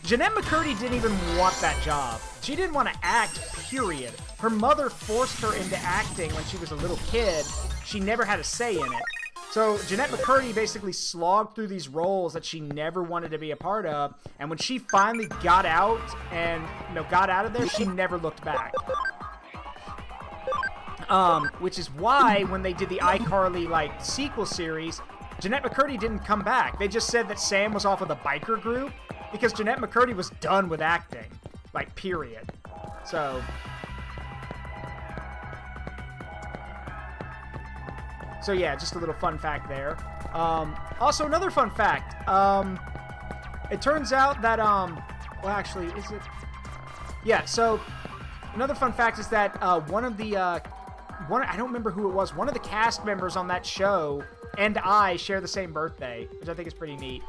Jeanette McCurdy didn't even want that job. She didn't want to act, period. Her mother forced her into acting when she was a little kid. She never had a say in it. So Jeanette McCurdy basically slogged through these roles that she never wanted to be a part of, and when she finally got out and got out of there, she never looked back. Which is why when they did the iCarly sequel series, Jeanette McCurdy didn't come back. They just said that Sam was off with a biker group because Jeanette McCurdy was done with acting, period. So yeah, just a little fun fact there. Also, another fun fact. It turns out that, well, actually, is it? Yeah, so another fun fact is that I don't remember who it was, one of the cast members on that show and I share the same birthday, which I think is pretty neat.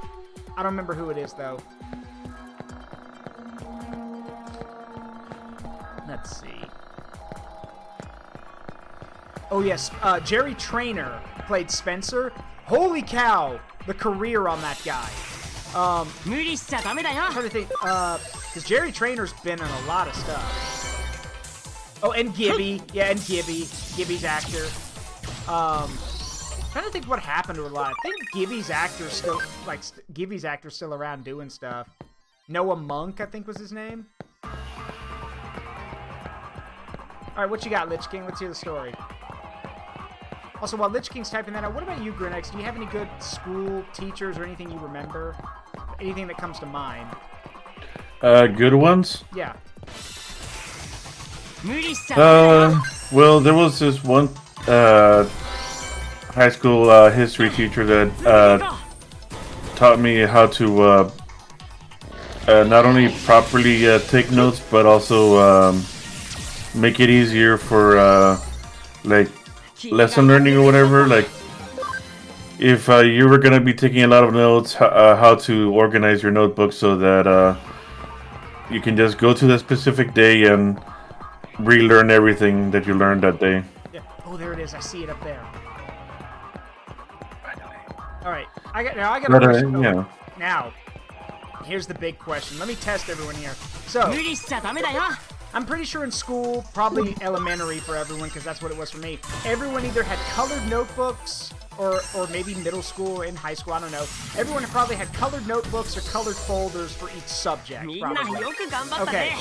I don't remember who it is, though. Let's see. Oh, yes. Jerry Traynor played Spencer. Holy cow, the career on that guy. I'm trying to think, because Jerry Traynor's been in a lot of stuff. Oh, and Gibby. Yeah, and Gibby. Gibby's actor. Trying to think what happened to a lot. I think Gibby's actor's still around doing stuff. Noah Monk, I think was his name. Alright, what you got, Lich King? Let's hear the story. Also, while Lich King's typing that out, what about you, Grinex? Do you have any good school teachers or anything you remember? Anything that comes to mind? Good ones? Yeah. Well, there was this one high school history teacher that taught me how to not only properly take notes, but also make it easier for lesson learning or whatever. If you were going to be taking a lot of notes, how to organize your notebook so that you can just go to the specific day and relearn everything that you learned that day. Yeah. Oh, there it is. I see it up there. All right. I got a question. Yeah. Now, here's the big question. Let me test everyone here. So, I'm pretty sure in school, probably elementary for everyone, because that's what it was for me, everyone either had colored notebooks, or maybe middle school and high school, I don't know. Everyone probably had colored notebooks or colored folders for each subject, probably. Okay.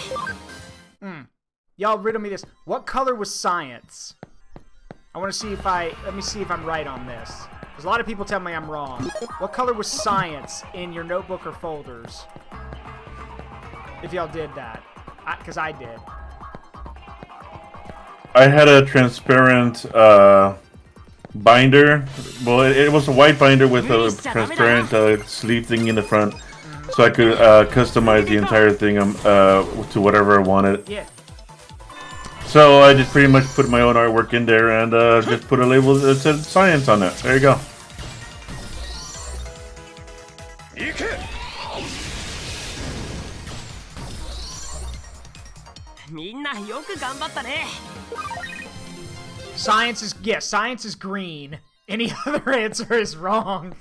Y'all riddle me this. What color was science? Let me see if I'm right on this. Because a lot of people tell me I'm wrong. What color was science in your notebook or folders? If y'all did that. Because I did. I had a transparent binder. Well, it was a white binder with a transparent sleeve thing in the front, so I could customize the entire thing to whatever I wanted. Yeah. So I just pretty much put my own artwork in there and just put a label that said science on it. There you go. Science is green. Any other answer is wrong.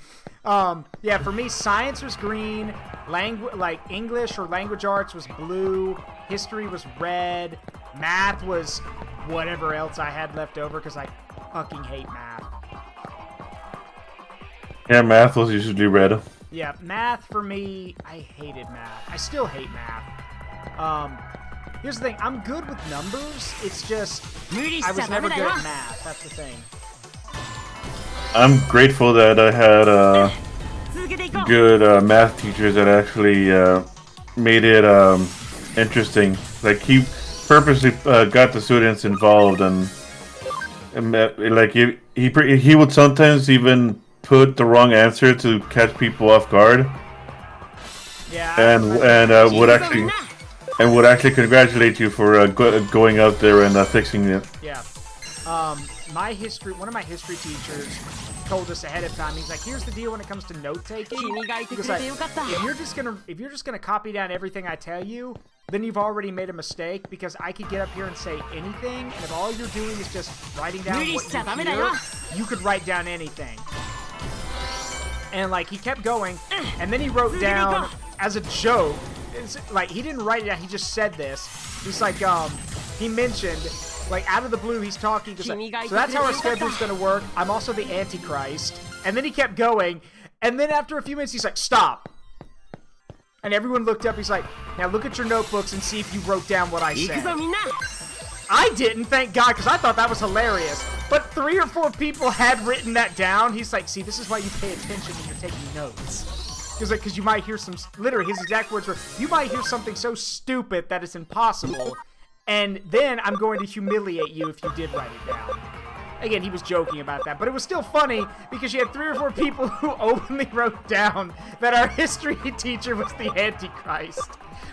Yeah, for me, science was green. Like English or language arts was blue. History was red. Math was whatever else I had left over because I fucking hate math. Yeah, math was usually red. Yeah, math for me, I hated math. I still hate math. Here's the thing, I'm good with numbers. It's just I was never good at math. That's the thing. I'm grateful that I had good math teachers that actually made it interesting. Like he purposely got the students involved, and like he would sometimes even put the wrong answer to catch people off guard. Yeah. And would actually congratulate you for going out there and fixing it. Yeah. One of my history teachers told us ahead of time. He's like, "Here's the deal when it comes to note taking. He's like, if you're just gonna copy down everything I tell you, then you've already made a mistake because I could get up here and say anything, and if all you're doing is just writing down what you hear, you could write down anything." And like he kept going, and then he wrote down as a joke. Like he didn't write it down. He just said this. He's like, he mentioned. Like, out of the blue, he's talking. So that's how our schedule's gonna work. I'm also the Antichrist. And then he kept going. And then after a few minutes, he's like, stop. And everyone looked up. He's like, now look at your notebooks and see if you wrote down what I said. I didn't, thank God, because I thought that was hilarious. But 3 or 4 people had written that down. He's like, see, this is why you pay attention when you're taking notes. Because you might hear literally, his exact words were, you might hear something so stupid that it's impossible. And then I'm going to humiliate you if you did write it down. Again, he was joking about that, but it was still funny because you had 3 or 4 people who openly wrote down that our history teacher was the Antichrist.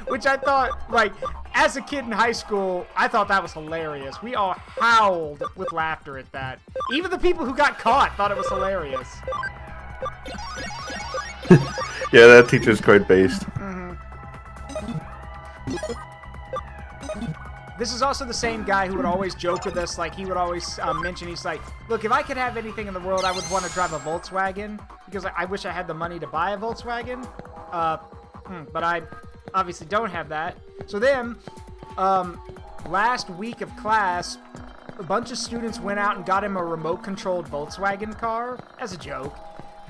Which I thought, like, as a kid in high school, I thought that was hilarious. We all howled with laughter at that. Even the people who got caught thought it was hilarious. Yeah, that teacher's quite based. This is also the same guy who would always joke with us. Like, he would always mention, he's like, look, if I could have anything in the world, I would want to drive a Volkswagen. Because I wish I had the money to buy a Volkswagen. But I obviously don't have that. So then, last week of class, a bunch of students went out and got him a remote-controlled Volkswagen car as a joke.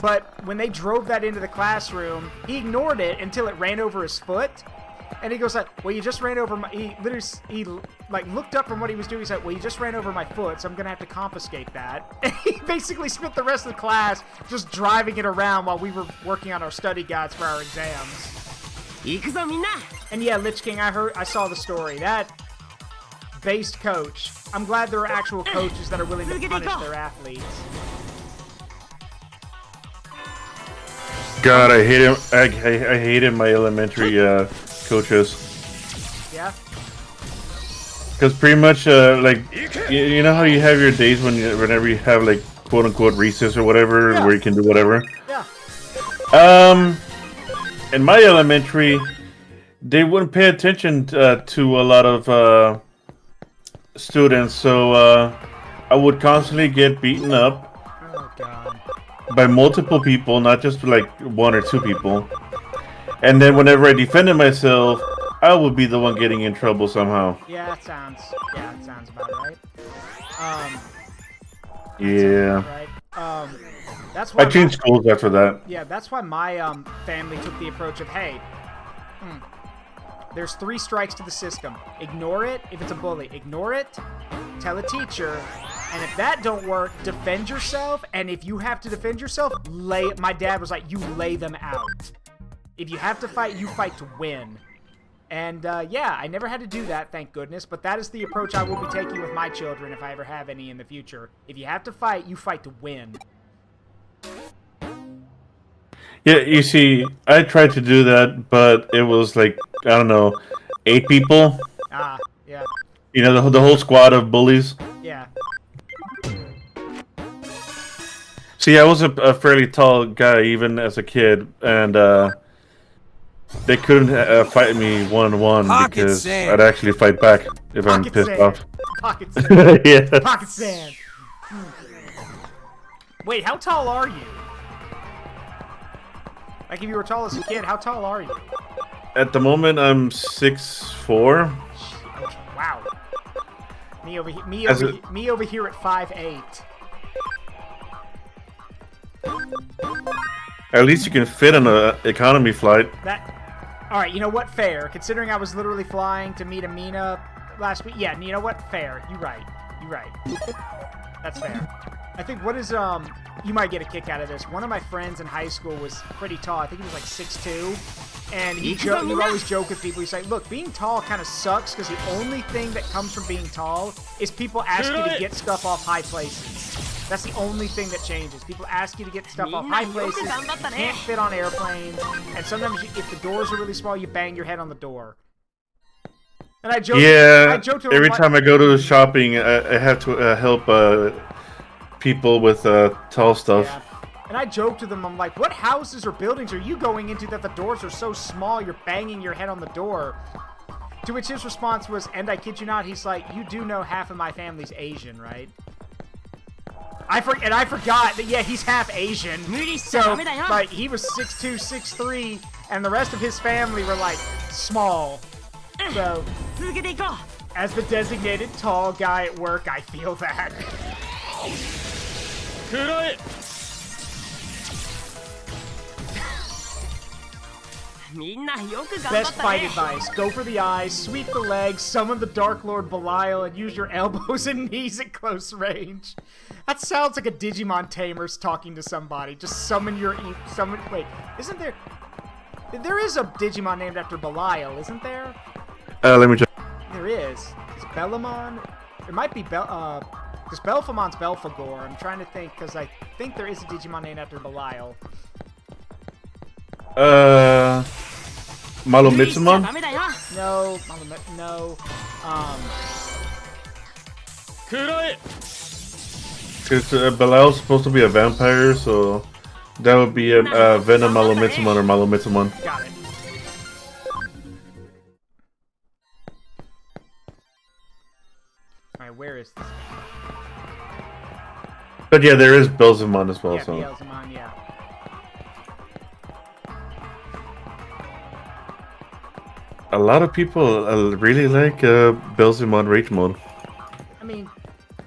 But when they drove that into the classroom, he ignored it until it ran over his foot. And he goes like, well, you just ran over my... He like looked up from what he was doing. He said, well, you just ran over my foot, so I'm gonna have to confiscate that. And he basically spent the rest of the class just driving it around while we were working on our study guides for our exams. And yeah, Lich King, I saw the story. That based coach. I'm glad there are actual coaches that are willing to punish their athletes. God, I hate him. I hated my elementary coaches. Yeah? Because pretty much, like, you know how you have your days whenever you have, like, quote-unquote recess or whatever, where you can do whatever? Yeah. In my elementary, they wouldn't pay attention to a lot of students, so I would constantly get beaten up. Oh, God. By multiple people, not just like 1 or 2 people. And then whenever I defended myself, I would be the one getting in trouble somehow. Yeah, that sounds about right. Yeah. Right. That's why I changed schools after that. Yeah, that's why my family took the approach of, hey, there's 3 strikes to the system. Ignore it if it's a bully. Ignore it. Tell a teacher. And if that don't work, defend yourself. And if you have to defend yourself, my dad was like, you lay them out. If you have to fight, you fight to win. And yeah, I never had to do that, thank goodness. But that is the approach I will be taking with my children if I ever have any in the future. If you have to fight, you fight to win. Yeah, you see, I tried to do that, but it was like, I don't know, 8 people. Ah, yeah. You know, the whole squad of bullies. Yeah. See, I was a fairly tall guy even as a kid, and they couldn't fight me 1-on-1 because sand. I'd actually fight back if I'm Pocket pissed sand. off. Pocket sand. Yeah. Pocket sand. Wait, how tall are you? Like, if you were tall as a kid, how tall are you? At the moment, I'm 6'4". Okay, wow. Me over here at 5'8". At least you can fit on an economy flight. All right, you know what? Fair. Considering I was literally flying to meet Amina last week. Yeah, you know what? Fair. You're right. You're right. That's fair. I think you might get a kick out of this. One of my friends in high school was pretty tall. I think he was like 6'2". And he would always joke with people. He's like, look, being tall kind of sucks because the only thing that comes from being tall is people ask you to get stuff off high places. That's the only thing that changes. People ask you to get stuff off high places. You can't fit on airplanes. And sometimes if the doors are really small, you bang your head on the door. And I joke. Yeah, to every time I go to shopping, I have to help people with tall stuff. Yeah. And I joked to them, I'm like, what houses or buildings are you going into that the doors are so small you're banging your head on the door? To which his response was, and I kid you not, he's like, you do know half of my family's Asian, right? I forgot that, yeah, he's half Asian. So, like, he was 6'2", 6'3", and the rest of his family were, like, small. So, as the designated tall guy at work, I feel that. Best fight advice. Go for the eyes, sweep the legs, summon the Dark Lord Belial, and use your elbows and knees at close range. That sounds like a Digimon tamer's talking to somebody. Just summon your... Wait, isn't there... There is a Digimon named after Belial, isn't there? Let me check. There is. Is Bellamon? It might be because Belphamon's Belphegor. I'm trying to think, because I think there is a Digimon named after Belial. Malomitsumon? No, no. Because Belial's supposed to be a vampire, so that would be a Venom Malomitsumon or Malomitsumon. Got it. Alright, where is this? But yeah, there is Belzamon as well. Yeah, so. Belzamon, yeah. A lot of people really like Belzamon Rage Mode. I mean,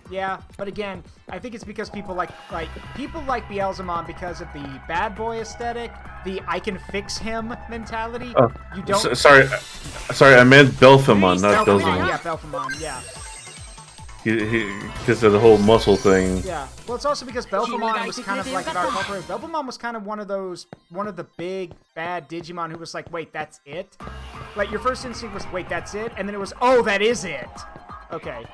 yeah, but again, I think it's because people like Beelzemon because of the bad boy aesthetic, the I can fix him mentality. You don't. Sorry, I meant Belphamon, not Belzamon. Yeah, Belphamon, yeah. Because of the whole muscle thing. Yeah. Well, it's also because Belphamon was kind of like an art culture. Belphamon was kind of one of the big bad Digimon who was like, wait, that's it? Like, your first instinct was, wait, that's it? And then it was, oh, that is it. Okay.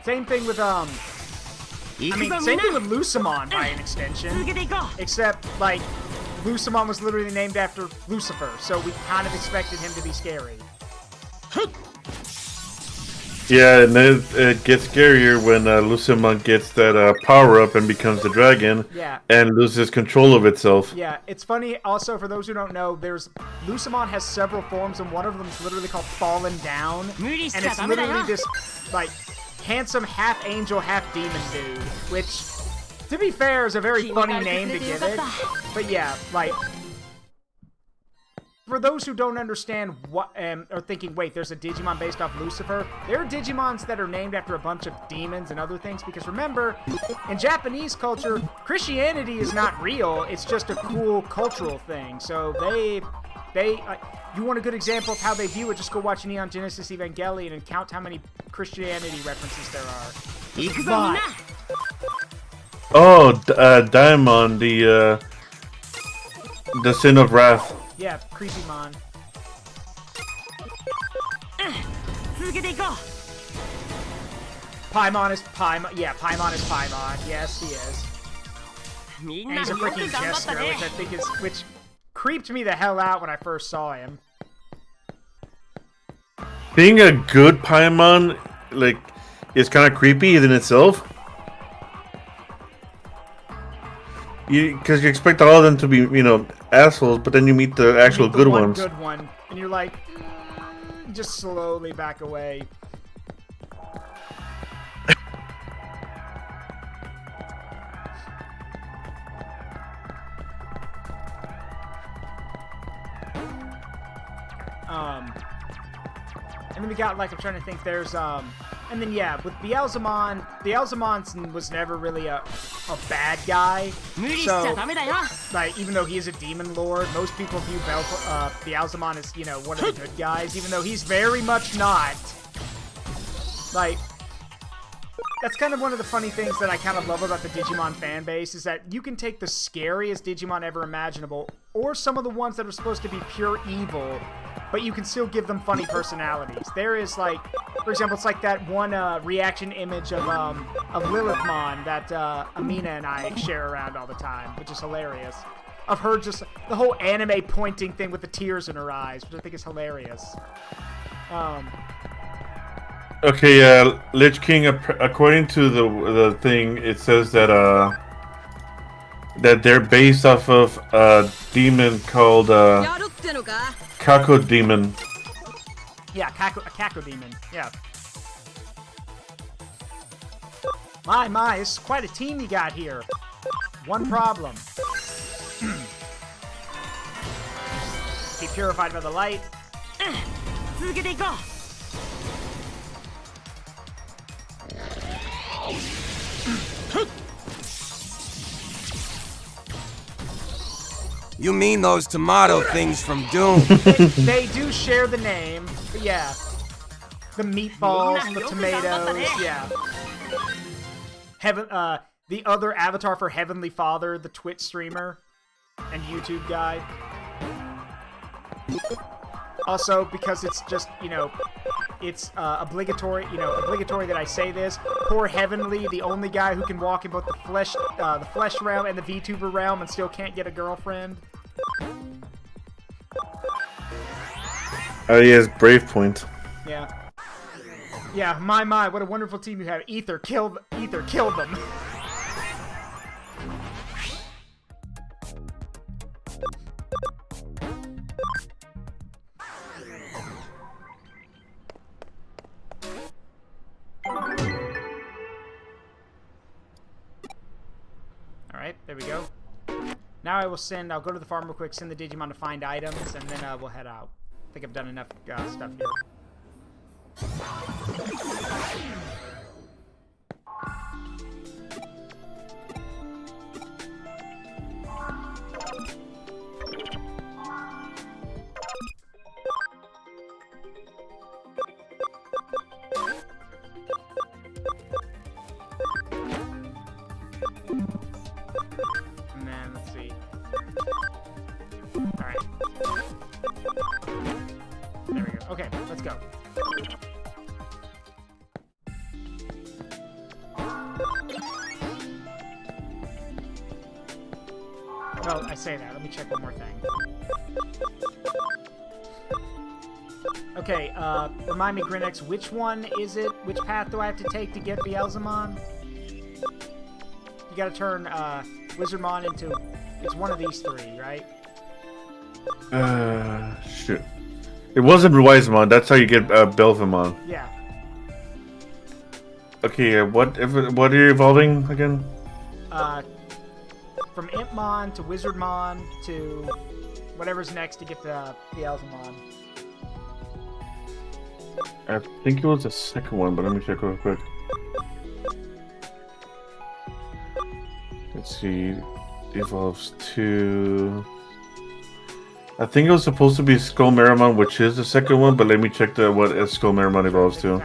Same thing with, same thing with Lucemon by an extension. Except, like, Lucemon was literally named after Lucifer, so we kind of expected him to be scary. Yeah, and then it gets scarier when Lucemon gets that power-up and becomes the dragon, and loses control of itself. Yeah, it's funny, also, for those who don't know, Lucemon has several forms, and one of them is literally called Fallen Down, and it's literally this, like, handsome half-angel, half-demon dude, which, to be fair, is a very funny name to give it, but yeah, like... For those who don't understand what, are thinking, wait, there's a Digimon based off Lucifer, there are Digimons that are named after a bunch of demons and other things, because remember, in Japanese culture, Christianity is not real, it's just a cool cultural thing, so you want a good example of how they view it, just go watch Neon Genesis Evangelion and count how many Christianity references there are. Oh, Daimon, the Sin of Wrath. Yeah, Creepymon. Paimon is Paimon. Yeah, Paimon is Paimon. Yes, he is. And he's a freaking jester, which I think is which creeped me the hell out when I first saw him. Being a good Paimon, like, is kind of creepy in itself. Because you expect all of them to be, you know, assholes, but then you meet the actual good ones. Good one, and you're like, just slowly back away. And then we got, like, I'm trying to think, there's, and then, yeah, with Beelzemon was never really a bad guy. So, like, even though he is a demon lord, most people view Beelzemon as, you know, one of the good guys, even though he's very much not. Like, that's kind of one of the funny things that I kind of love about the Digimon fan base, is that you can take the scariest Digimon ever imaginable, or some of the ones that are supposed to be pure evil, but you can still give them funny personalities. There is, like, for example, it's like that one reaction image of Lilithmon that Amina and I share around all the time, which is hilarious. Of her just, the whole anime pointing thing with the tears in her eyes, which I think is hilarious. Okay, Lich King, according to the thing, it says that that they're based off of a demon called Kako Demon. Yeah, a Kako Demon. Yeah. My, this is quite a team you got here. One problem. Be purified by the light. You mean those tomato things from Doom? They do share the name, but yeah. The meatballs, the tomatoes, yeah. The other avatar for Heavenly Father, the Twitch streamer and YouTube guy. Also, because it's just, you know, it's obligatory that I say this. Poor Heavenly, the only guy who can walk in both the flesh realm and the Vtuber realm and still can't get a girlfriend. Oh, he has Brave Point. Yeah. Yeah, my, what a wonderful team you have. Ether, kill them. Alright, there we go. Now I'll go to the farm real quick, send the Digimon to find items, and then we'll head out. I think I've done enough stuff here. And then, let's see. Alright. There we go. Okay, let's go. Well, I say that. Let me check one more thing. Okay, remind me, Grinex, which one is it? Which path do I have to take to get Beelzemon? You gotta turn, Wizardmon into... It's one of these three, right? Shit. It wasn't Wisemon. That's how you get Belvemon. Yeah. Okay, what are you evolving again? From Impmon to Wizardmon to whatever's next to get the Beelzemon. I think it was the second one, but let me check real quick. Let's see. Evolves to... I think it was supposed to be Skull Meramon, which is the second one, but let me check what Skull Meramon evolves to.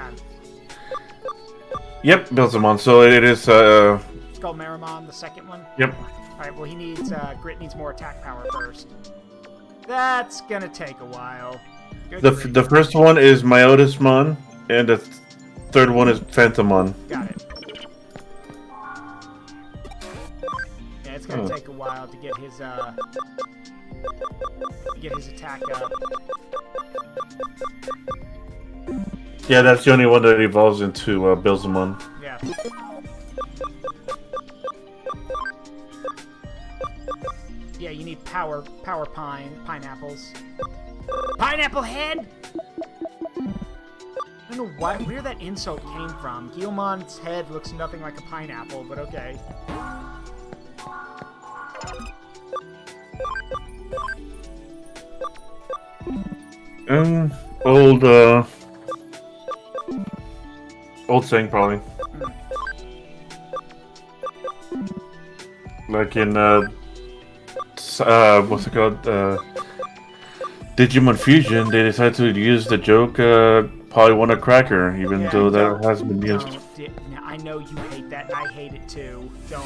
Yep, Beelzemon. So it is Skull Meramon, the second one? Yep. Alright, well he needs Grit needs more attack power first. That's gonna take a while. The first one is Myotismon, And the third one is Phantomon. Got it. Yeah, it's gonna take a while to get his attack up. Yeah, that's the only one that evolves into Billzamon. Yeah. Yeah, you need power pineapples. Pineapple head! I don't know where that insult came from. Guilmon's head looks nothing like a pineapple, but okay. Old saying probably. Like in what's it called? Digimon Fusion, they decided to use the joke probably want a cracker, even though that hasn't been used. I know you hate that, and I hate it too. You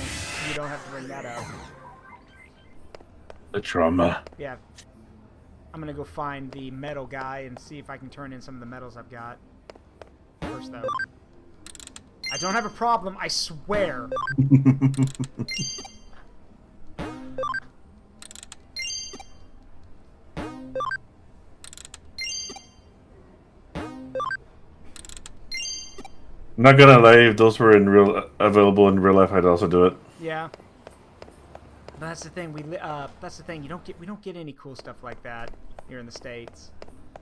don't have to bring that up. The trauma. Yeah. I'm gonna go find the metal guy and see if I can turn in some of the metals I've got. First, though. I don't have a problem, I swear. Not gonna lie, if those were available in real life, I'd also do it. Yeah. But that's the thing. We don't get any cool stuff like that here in the States.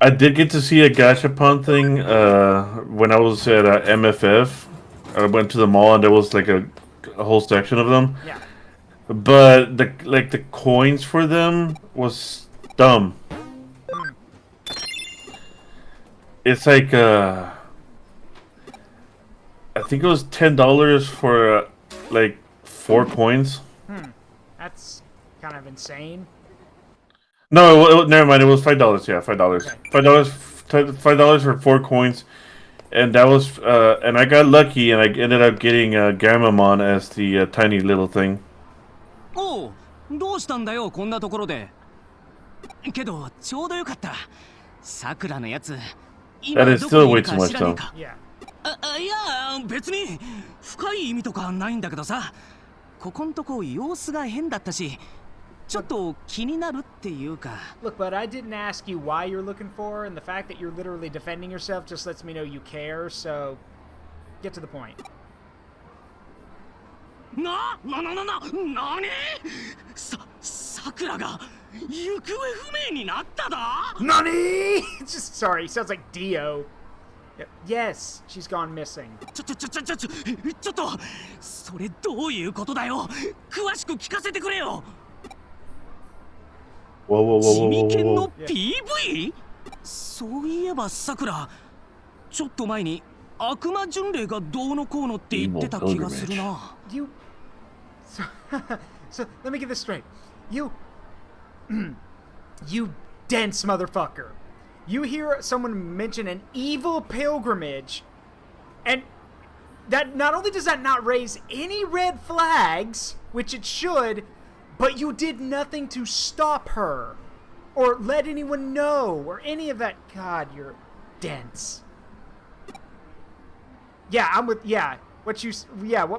I did get to see a gachapon thing when I was at MFF. I went to the mall and there was like a whole section of them. Yeah. But the coins for them was dumb. It's like I think it was $10 for like 4 coins. That's kind of insane. No, never mind. It was $5. Yeah, $5. Okay. $5 for 4 coins, and that was and I got lucky, and I ended up getting Gammamon as the tiny little thing. Oh, どうしたんだよこんなところで。けどちょうどよかった。さくらのやつ。That is still way too much though. Yeah. いや別に深い意味とかないんだけどさ。ここんとこ様子が変だったし。ちょっと気になるっていうか。Look, but I didn't ask you why you're looking for, and the fact that you're literally defending yourself just lets me know you care, so get to the point. なにさくらが行方不明になっただ Nani? Just sorry, sounds like Dio. Yes, she's gone missing. ちょっとそれどういうことだよ詳しく聞かせてくれよ 地味犬の PV? そういえばさくらちょっと前に悪魔巡礼がどうのこうのって言ってた気がするな So let me get this straight. You dense motherfucker. You hear someone mention an evil pilgrimage, and that not only does that not raise any red flags, which it should, but you did nothing to stop her or let anyone know or any of that. God, you're dense. Yeah, what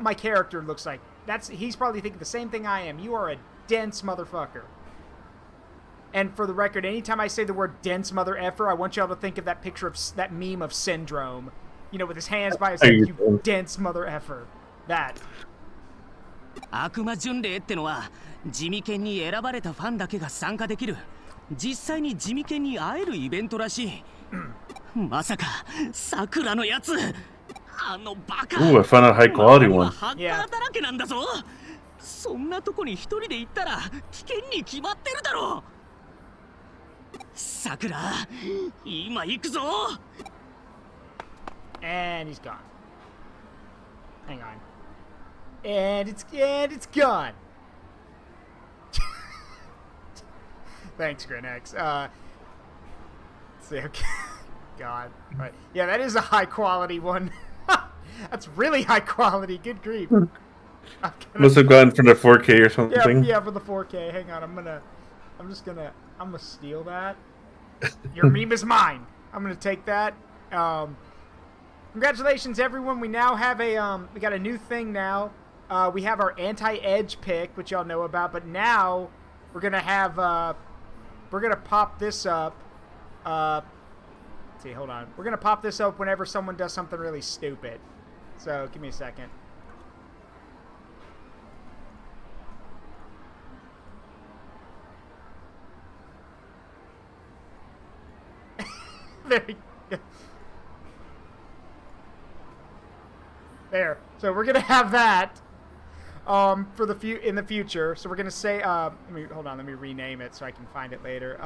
my character looks like. He's probably thinking the same thing I am. You are a dense motherfucker. And for the record, anytime I say the word dense mother effer, I want y'all to think of that picture of that meme of Syndrome. You know, with his hands by his head, you dense mother effer. That. 悪魔巡礼ってのは地味犬に選ばれたファンだけが参加できる実際に地味犬に会えるイベントらしいまさかさくらのやつあのバカ Ooh, I found a high quality one. ハッカーだらけなんだぞそんなとこに一人で行ったら危険に決まってるだろさくら今行くぞ And he's gone. Hang on. And it's gone. Thanks, Grinex. Let's see. Okay. God. All right. Yeah, that is a high quality one. That's really high quality. Good grief. Must have gotten from the 4K or something. Yeah, for the 4K. Hang on. I'm gonna steal that. Your meme is mine. I'm gonna take that. Congratulations, everyone. We now have we got a new thing now. We have our anti-edge pick, which y'all know about, but now we're going to have, we're going to pop this up. Let's see, hold on. We're going to pop this up whenever someone does something really stupid. So, give me a second. There we go. There. So we're gonna have that for the in the future. So we're gonna say hold on, let me rename it so I can find it later.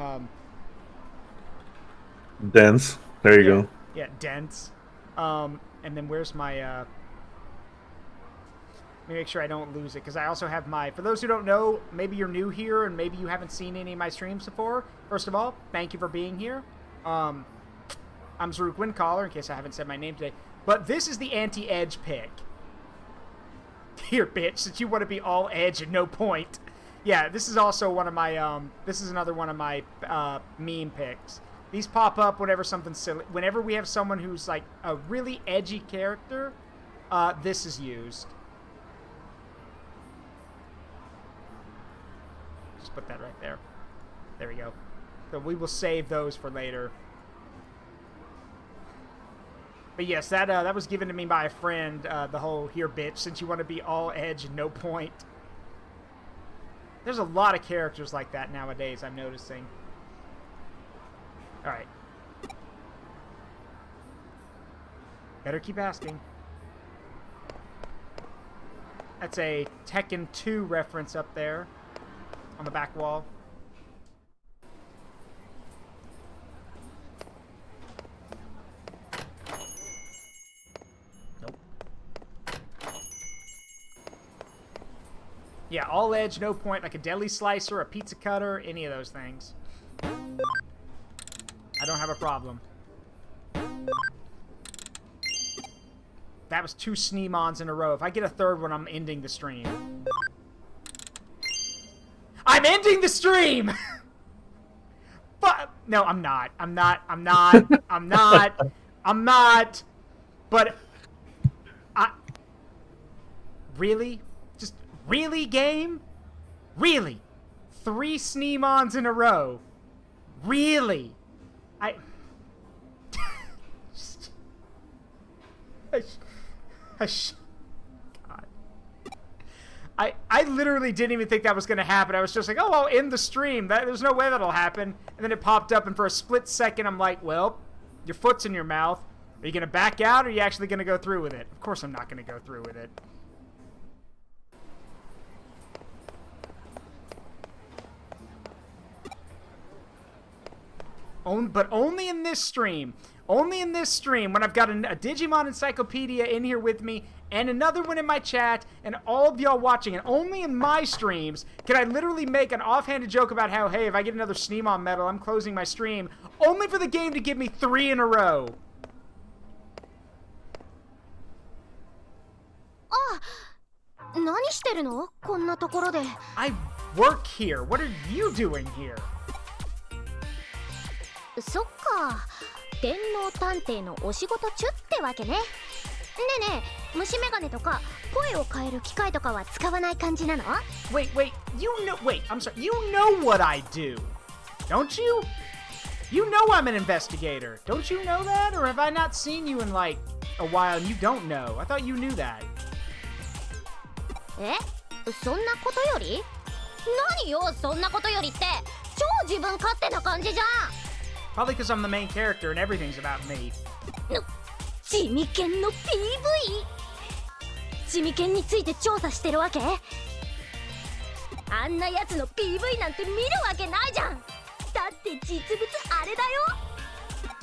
Dense. There you go. Yeah, dense. And then where's my let me make sure I don't lose it, because I also have my, for those who don't know, maybe you're new here and maybe you haven't seen any of my streams before. First of all, thank you for being here. I'm Zaruk Windcaller, in case I haven't said my name today. But this is the anti-edge pick. Here, bitch, since you want to be all edge and no point. Yeah, this is also one of my, this is another one of my meme picks. These pop up whenever something's silly. Whenever we have someone who's like a really edgy character, this is used. Just put that right there. There we go. So we will save those for later. But yes, that was given to me by a friend, the whole, here, bitch, since you want to be all edge and no point. There's a lot of characters like that nowadays, I'm noticing. Alright. Better keep asking. That's a Tekken 2 reference up there on the back wall. Yeah, all edge, no point, like a deli slicer, a pizza cutter, any of those things. I don't have a problem. That was 2 Sneemons in a row. If I get a third one, I'm ending the stream. I'm ending the stream! But no, I'm not. I'm not. I'm not. I'm not. I'm not. But really? Just really, game? Really? 3 Sneemons in a row? Really? God. I literally didn't even think that was going to happen. I was just like, oh, I'll end the stream. There's no way that'll happen. And then it popped up, and for a split second, I'm like, well, your foot's in your mouth. Are you going to back out, or are you actually going to go through with it? Of course I'm not going to go through with it. But only in this stream. Only in this stream, when I've got a Digimon Encyclopedia in here with me, and another one in my chat, and all of y'all watching, and only in my streams can I literally make an offhanded joke about how, hey, if I get another Sneemon medal, I'm closing my stream, only for the game to give me 3 in a row. I work here. What are you doing here? そっか、電脳探偵のお仕事中ってわけね。ねえねえ、虫眼鏡とか声を変える機械とかは使わない感じなの？ Wait, I'm sorry, you know what I do, don't you? You know I'm an investigator, don't you know that? Or have I not seen you in like a while and you don't know? I thought you knew that. え？そんなことより？何よ、そんなことよりって、超自分勝手な感じじゃん。Probably because I'm the main character and everything's about me. 地味犬の PV？ 地味犬について調査してるわけ？あんなやつの PV なんて見るわけないじゃん。だって実物あれだよ。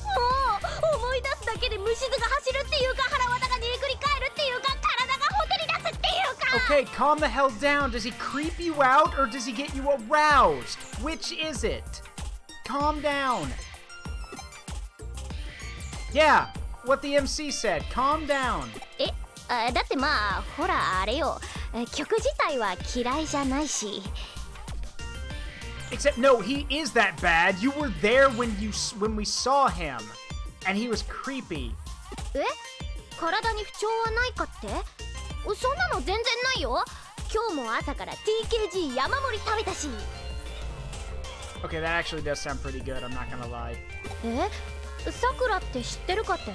もう思い出すだけで虫唾が走るっていうか、腹渡が煮えくり返るっていうか、体がほてり出すっていうか。Okay, calm the hell down. Does he creep you out or does he get you aroused? Which is it? Calm down. Yeah, what the MC said. Calm down. だってまあ、ほらあれよ。曲自体は嫌いじゃないし。Except no, he is that bad. You were there when we saw him, and he was creepy. 体に不調はないかって？そんなの全然ないよ。今日も朝から TKG 山盛り食べたし。 Okay, that actually does sound pretty good, I'm not gonna lie. さくらって知ってるかって？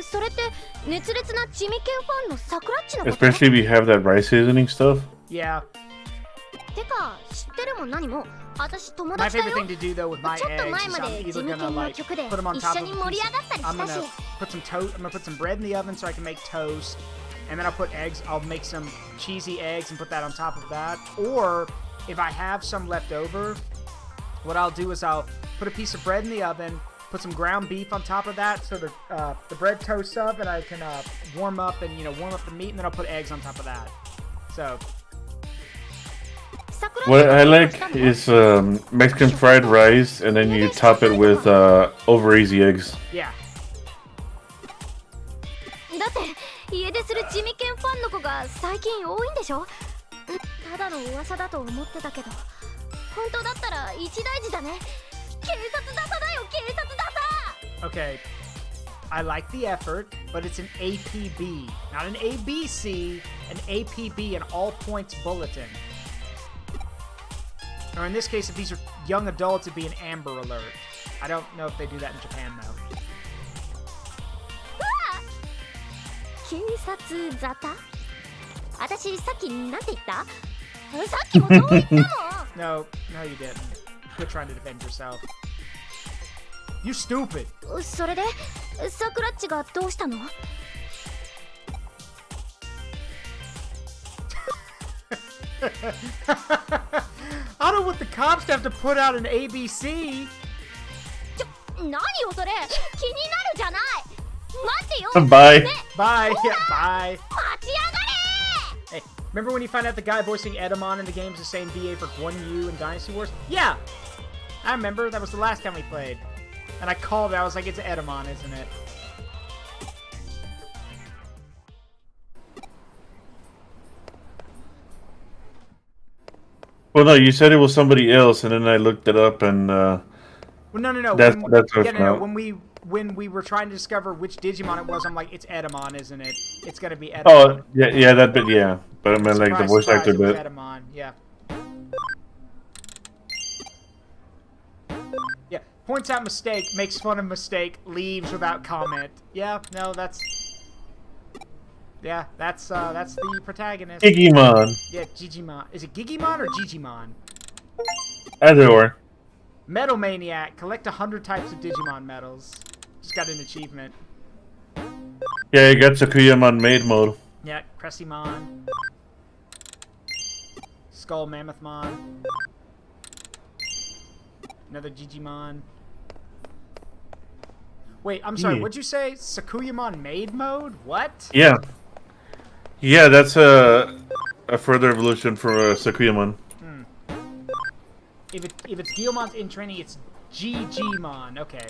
それって熱烈なジミケンファンのさくらっちのこと？ Especially if you have that rice seasoning stuff. Yeah. てか知ってるも何も私友 My 達だ favorite よ。 thing to do though with my ちょっと eggs 前 is ま I'm で either ジミケ gonna ンの like 曲で put them on 一 top 緒 of に a 盛り piece. 上がったり I'm したし。 gonna put some toast. I'm gonna put some bread in the oven so I can make toast, and then I'll put eggs. I'll make some cheesy eggs and put that on top of that. Or if I have some left over, what I'll do is I'll put a piece of bread in the oven, put some ground beef on top of that, so the bread toasts up, and I can warm up and warm up the meat, and then I'll put eggs on top of that. So. What I like is Mexican fried rice, and then you top it with over easy eggs. Yeah. だって家出するジミケンファンの子が最近多いんでしょ？ただの噂だと思ってたけど、本当だったら一大事だね。警察ださだよ、警察ださ。 Okay. I like the effort, but it's an APB, not an ABC, an APB, an all points bulletin. Or in this case, if these are young adults, it'd be an Amber Alert. I don't know if they do that in Japan, though. 警察沙汰？私さっきなんて言った？さっきもそう言ったもん。 No, you didn't. Quit trying to defend yourself. You stupid. それでさくらっちがどうしたの？ I don't want the cops to have to put out an ABC. 何よそれ？気になるじゃない。待ってよ。 Bye. Bye. Yeah, bye. 待ちやがれ！ Hey, remember when you find out the guy voicing Edamon in the game is the same VA for Guan Yu in Dynasty Wars? Yeah! I remember. That was the last time we played. And I called it. I was like, it's Edamon, isn't it? Well, no, you said it was somebody else, and then I looked it up, and Well, no. That's what it's no. about. When we were trying to discover which Digimon it was, I'm like, it's Edamon, isn't it? It's gonna be Edamon. oh yeah, that bit, yeah. But I meant like the voice Surprise, actor it was bit. Edamon, yeah. Yeah, points out mistake, makes fun of mistake, leaves without comment. Yeah, no, that's the protagonist. Digimon. Yeah, Digimon. Is it Gigimon or Digimon? Either or. Metal Maniac. Collect 100 types of Digimon medals. Just got an achievement. Yeah, you got Sakuyamon maid mode. Yeah, Cressymon. Skull Mammothmon. Another Digimon. Wait, I'm sorry, Yeah. what'd you say? Sakuyamon maid mode? What? Yeah. Yeah, that's a further evolution for Sakuyamon. If it's Guilmon's in training, it's GGmon. Okay.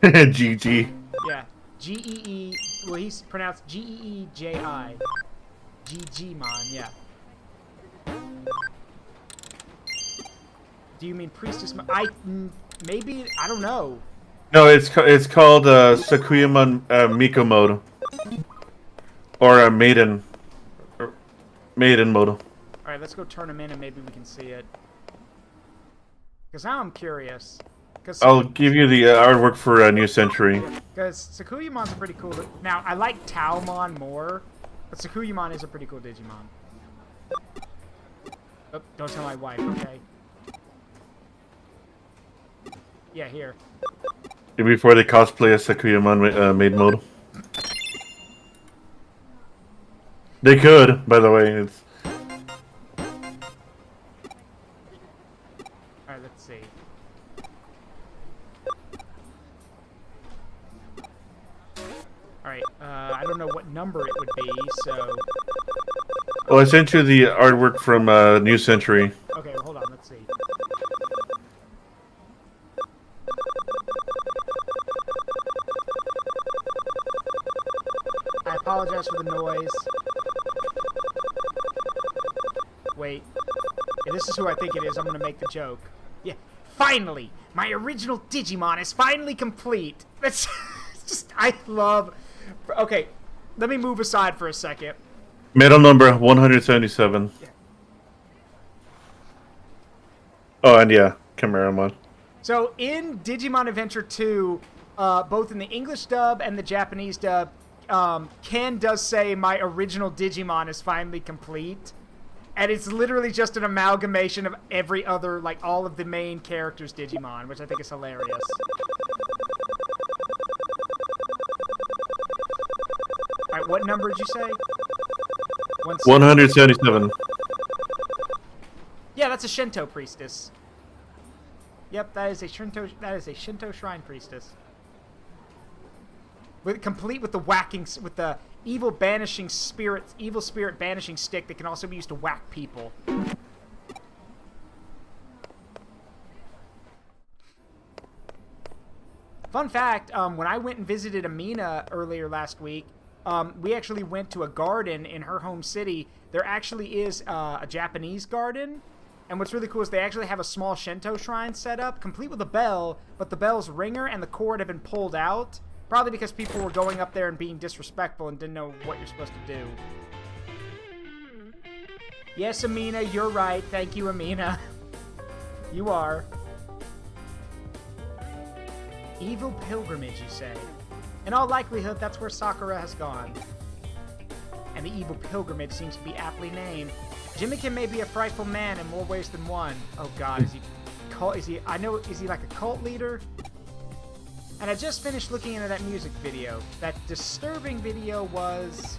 GG. Yeah. G-E-E... Well, he's pronounced G-E-E-J-I. GGmon, yeah. Do you mean Priestess... Maybe... I don't know. No, it's called Sakuyamon Miko mode. Or Maiden. Maiden mode. Alright, let's go turn him in and maybe we can see it. Because now I'm curious. I'll give you the artwork for New Century. Because Sakuyamon's a pretty cool... Now, I like Taomon more, but Sakuyamon is a pretty cool Digimon. Oh, don't tell my wife, okay? Yeah, here. Before they cosplay as Sakuyamon maid mode. They could, by the way. It's... Alright, let's see. Alright, I don't know what number it would be, so... Well, I sent you the artwork from New Century. Okay, well, hold on, let's see. I apologize for the noise. Wait. If this is who I think it is, I'm gonna make the joke. Yeah, finally! My original Digimon is finally complete! That's just, I love Okay, let me move aside for a second. Medal number 177. Yeah. Oh, and yeah, Chimeramon. So in Digimon Adventure 2, both in the English dub and the Japanese dub, Ken does say my original Digimon is finally complete. And it's literally just an amalgamation of every other, like, all of the main characters' Digimon, which I think is hilarious. Alright, what number did you say? 177. Yeah, that's a Shinto priestess. Yep, that is a Shinto shrine priestess. Complete with the whacking, with the evil spirit banishing stick that can also be used to whack people. Fun fact, when I went and visited Amina earlier last week, we actually went to a garden in her home city. There actually is a Japanese garden. And what's really cool is they actually have a small Shinto shrine set up, complete with a bell, but the bell's ringer and the cord have been pulled out. Probably because people were going up there and being disrespectful and didn't know what you're supposed to do. Yes, Amina, you're right. Thank you, Amina. You are. Evil pilgrimage, you say? In all likelihood, that's where Sakura has gone. And the evil pilgrimage seems to be aptly named. Jimikin may be a frightful man in more ways than one. Oh God, is he like a cult leader? And I just finished looking into that music video. That disturbing video was...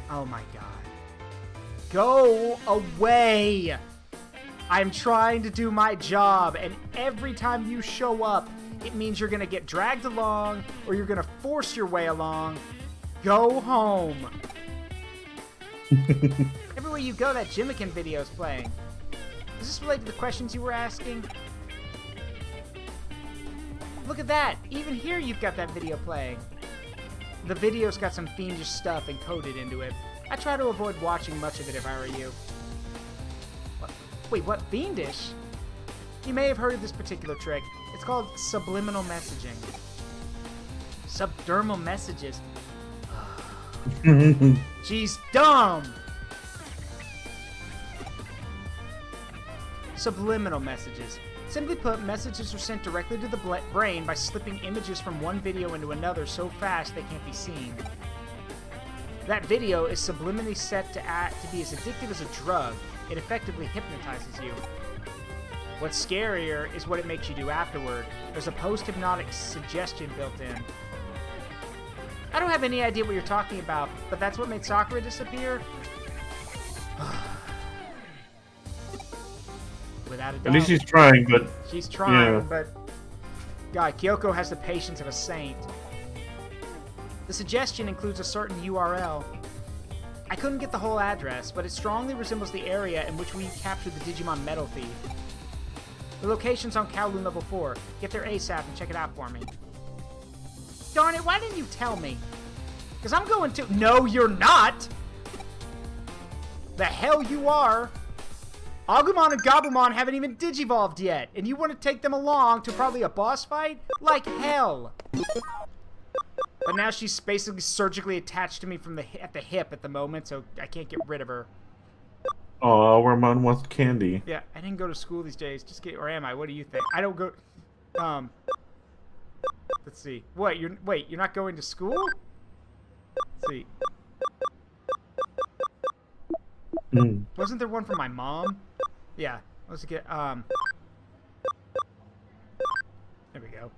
Oh my God. Go away! I'm trying to do my job, and every time you show up, it means you're gonna get dragged along, or you're gonna force your way along. Go home! Everywhere you go, that Jimikin video is playing. Is this related to the questions you were asking? Look at that! Even here you've got that video playing. The video's got some fiendish stuff encoded into it. I try to avoid watching much of it if I were you. What? Wait, what? Fiendish? You may have heard of this particular trick. It's called subliminal messaging. Subdermal messages. She's dumb! Subliminal messages. Simply put, messages are sent directly to the brain by slipping images from one video into another so fast they can't be seen. That video is subliminally set to be as addictive as a drug. It effectively hypnotizes you. What's scarier is what it makes you do afterward. There's a post-hypnotic suggestion built in. I don't have any idea what you're talking about, but that's what made Sakura disappear? Without a doubt. At least she's trying, but... She's trying, yeah. but... God, Kyoko has the patience of a saint. The suggestion includes a certain URL. I couldn't get the whole address, but it strongly resembles the area in which we captured the Digimon Metal Thief. The location's on Kowloon Level 4. Get there ASAP and check it out for me. Darn it, why didn't you tell me? Because I'm going to... No, you're not! The hell you are! Agumon and Gabumon haven't even digivolved yet, and you want to take them along to probably a boss fight? Like hell! But now she's basically surgically attached to me from at the hip at the moment, so I can't get rid of her. Oh, Ramon wants candy. Yeah, I didn't go to school these days. Just kidding. Or am I? What do you think? I don't go... Let's see. What? Wait, you're not going to school? Let's see. Wasn't there one for my mom? Yeah. Let's get, there we go.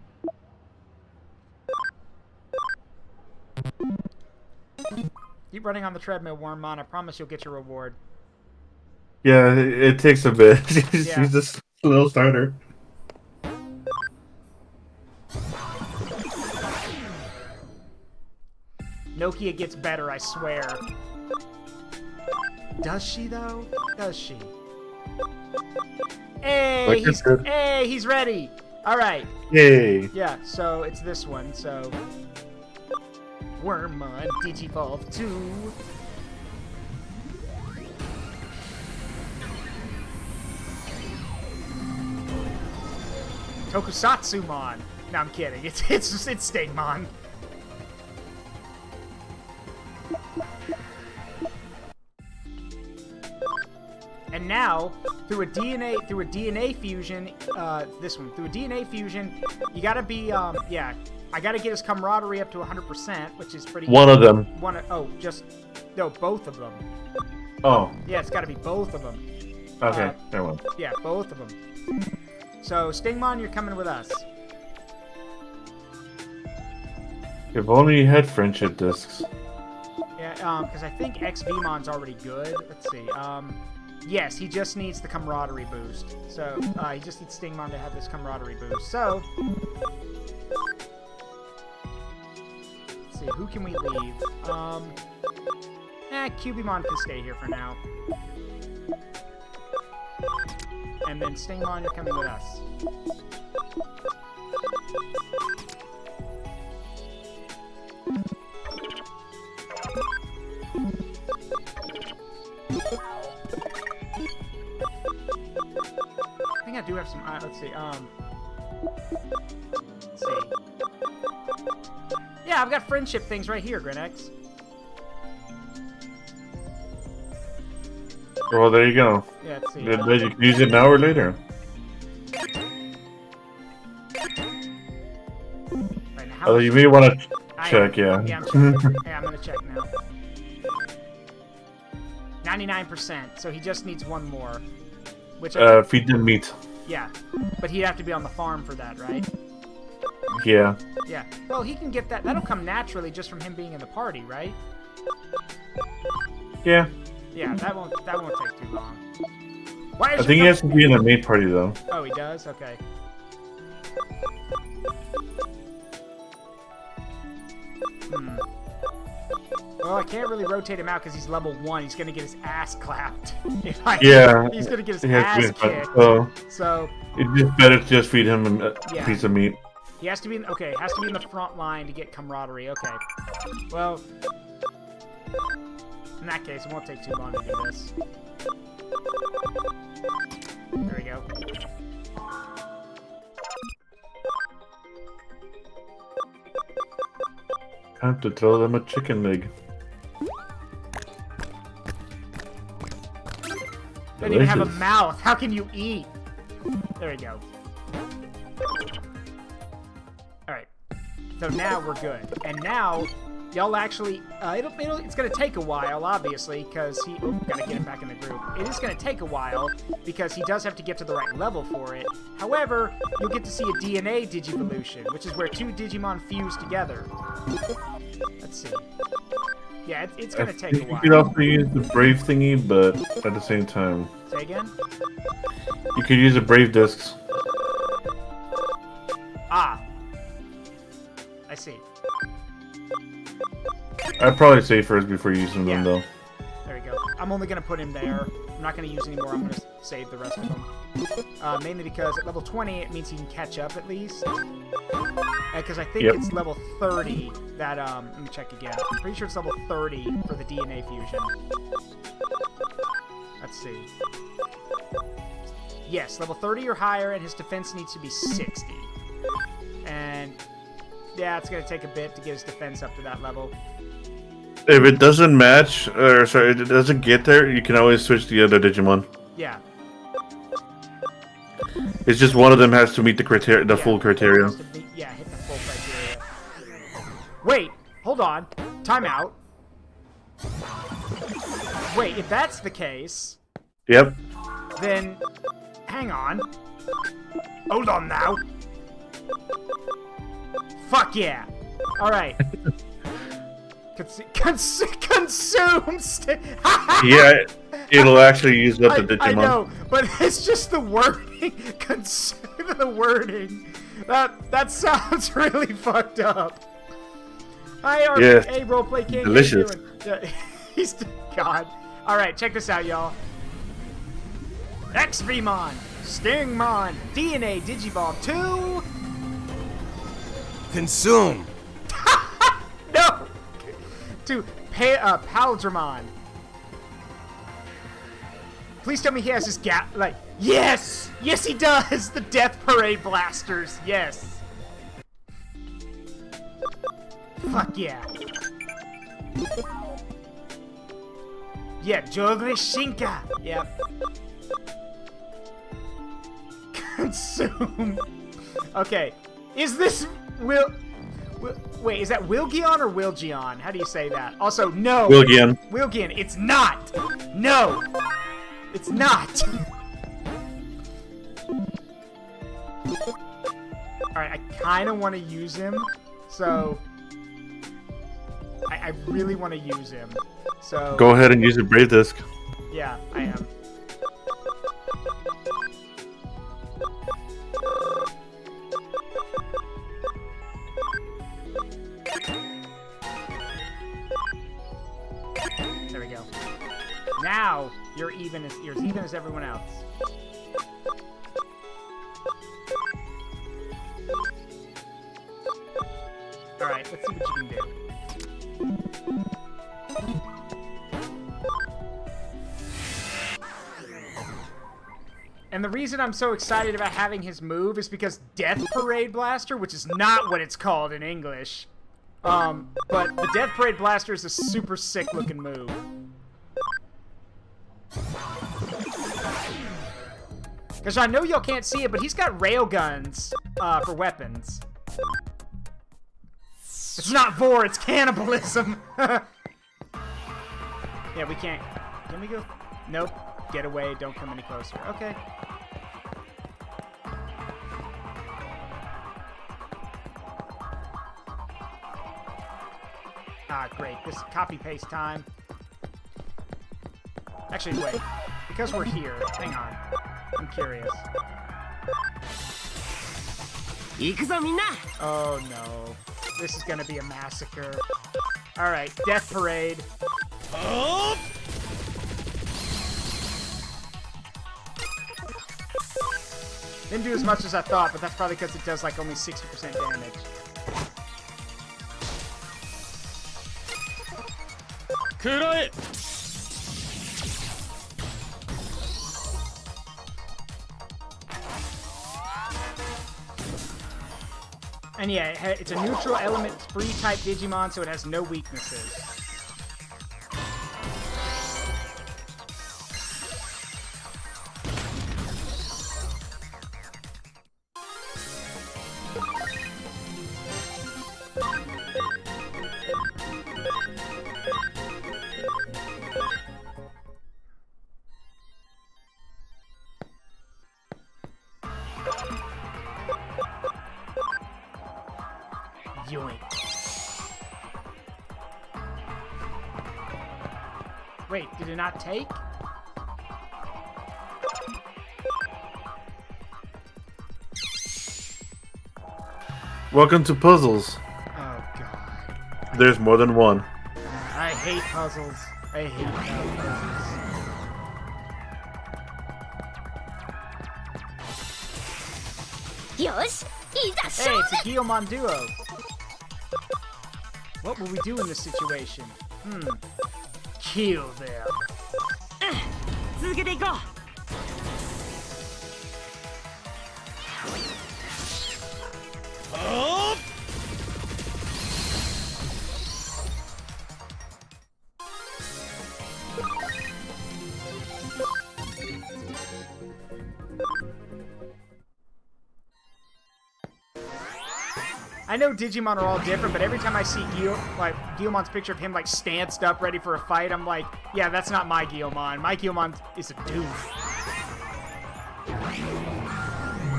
Keep running on the treadmill, Wormmon. I promise you'll get your reward. Yeah, it takes a bit. She's Yeah. just a little starter. Nokia gets better, I swear. Does she, though? Does she? Hey, he's ready. All right. Yay. Yeah, so it's this one. So Wormmon Digivolve 2. Tokusatsumon. No, I'm kidding. It's Stingmon. And now, through a DNA fusion, through a DNA fusion, you gotta be, yeah, I gotta get his camaraderie up to 100%, which is pretty. One of them. Both of them. Oh. Yeah, it's gotta be both of them. Okay, never mind. Yeah, both of them. So, Stingmon, you're coming with us. If only you had friendship discs. Yeah, because I think XVmon's already good. Let's see. Yes, he just needs the camaraderie boost. So, he just needs Stingmon to have this camaraderie boost. So, let's see, who can we leave? Cubimon can stay here for now. And then Stingmon, you're coming with us. I think I do have some. Let's see. Let's see. Yeah, I've got friendship things right here, Grinex. Well, there you go. Yeah, let's see. Did you use it now or later? Right, now, Oh, you may want to check, yeah. Yeah, I'm checking. Hey, I'm gonna check now. 99%. So he just needs one more. Which feed them meat. Yeah, but he'd have to be on the farm for that, right? Yeah. Yeah. Well, he can get that. That'll come naturally just from him being in the party, right? Yeah. Yeah, that won't take too long. Why is I think he has to be in the main party though. Oh, he does? Okay. Well, I can't really rotate him out because he's level 1. He's gonna get his ass clapped. He's gonna get his ass kicked. So it's just better to just feed him a piece of meat. He has to be has to be in the front line to get camaraderie. Okay. Well, in that case, it won't take too long to do this. There we go. Time to throw them a chicken leg. Doesn't even have a mouth. How can you eat? There we go. Alright. So now we're good. And now, y'all actually... it's going to take a while, obviously, because he... Oh, gotta get him back in the group. It is going to take a while, because he does have to get to the right level for it. However, you'll get to see a DNA Digivolution, which is where two Digimon fuse together. Let's see. Yeah, it's going to take a while. You could also use the Brave thingy, but at the same time... Say again? You could use the Brave discs. Ah. I see. I'd probably say first before using them, though. There we go. I'm only going to put him there. I'm not going to use any more. I'm going to save the rest of them. Mainly because at level 20, it means he can catch up at least. Because I think it's level 30 that, let me check again. I'm pretty sure it's level 30 for the DNA fusion. Let's see. Yes, level 30 or higher, and his defense needs to be 60. And, yeah, it's going to take a bit to get his defense up to that level. If it doesn't match, or sorry, it doesn't get there, you can always switch the other Digimon. Yeah. It's just one of them has to meet the full criteria. Hit the full criteria. Wait, hold on. Time out. Wait, if that's the case... Yep. Then, hang on. Hold on now. Fuck yeah. Alright. Consume Yeah, it'll actually use up the Digimon. I know, but it's just the wording. Consume the wording. That sounds really fucked up. Hi, RPA Roleplay King. Delicious. He's God. Alright, check this out, y'all. XVmon, Stingmon, DNA Digivolve 2. Consume. No. To Paldramon. Please tell me he has his yes! Yes he does! The Death Parade blasters, yes! Fuck yeah. Yeah, Jogre Shinka. Yep. Consume. Okay. Is this wait, is that Wilgion or Wilgion? How do you say that? Also, no. Wilgion. Wilgion. It's not. No. It's not. Alright, I kind of want to use him. So... I really want to use him. So... Go ahead and use your Brave Disc. Yeah, I am. There we go. Now you're as even as everyone else. Alright, let's see what you can do. And the reason I'm so excited about having his move is because Death Parade Blaster, which is not what it's called in English, but the Death Parade Blaster is a super sick looking move. Because I know y'all can't see it, but he's got railguns for weapons. It's not vor, it's cannibalism! Yeah, we can't... Can we go? Nope. Get away, don't come any closer. Okay. Ah, great. This is copy-paste time. Actually, wait. Because we're here, hang on. I'm curious. Oh, no. This is gonna be a massacre. Alright, Death Parade. Oh! Didn't do as much as I thought, but that's probably because it does like only 60% damage. Kurai! And yeah, it's a neutral element free type Digimon, so it has no weaknesses. Yoink. Wait, did it not take? Welcome to puzzles. Oh, God. There's more than one. I hate puzzles. I hate puzzles. Hey, it's a Guillemon duo. What will we do in this situation? Kill them. I know Digimon are all different, but every time I see Guillemon's picture of him like stanced up ready for a fight, I'm like, yeah, that's not my Guillemon. My Guillemon is a doof.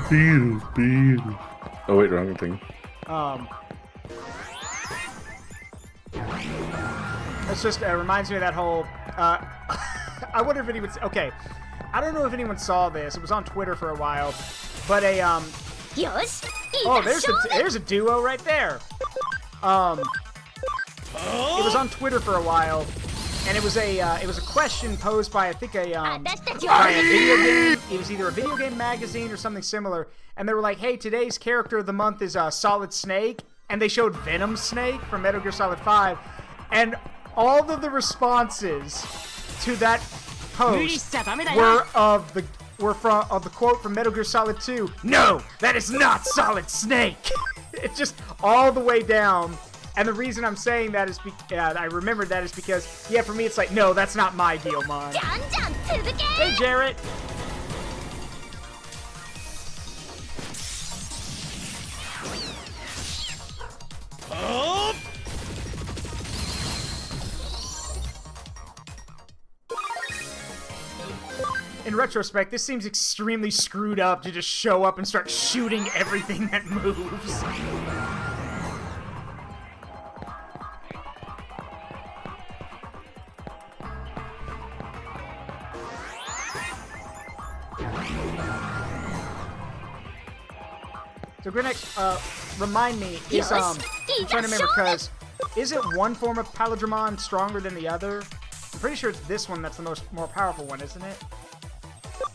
Beatles. Oh wait, wrong thing. It's just reminds me of that whole. I wonder if anyone. Okay, I don't know if anyone saw this. It was on Twitter for a while, but a Oh, there's a duo right there. It was on Twitter for a while, and it was a question posed by I think by a video game. It was either a video game magazine or something similar, and they were like, "Hey, today's character of the month is Solid Snake," and they showed Venom Snake from Metal Gear Solid 5, and all of the responses to that post were of the quote from Metal Gear Solid 2, "No, that is not Solid Snake!" It's just all the way down. And the reason I'm saying that is I remembered that is because, yeah, for me it's like, no, that's not my deal, man. Hey, Jarrett. In retrospect, this seems extremely screwed up to just show up and start shooting everything that moves. So Grinex, remind me, is I'm trying to remember, because is it one form of Paladramon stronger than the other? I'm pretty sure it's this one that's the more powerful one, isn't it?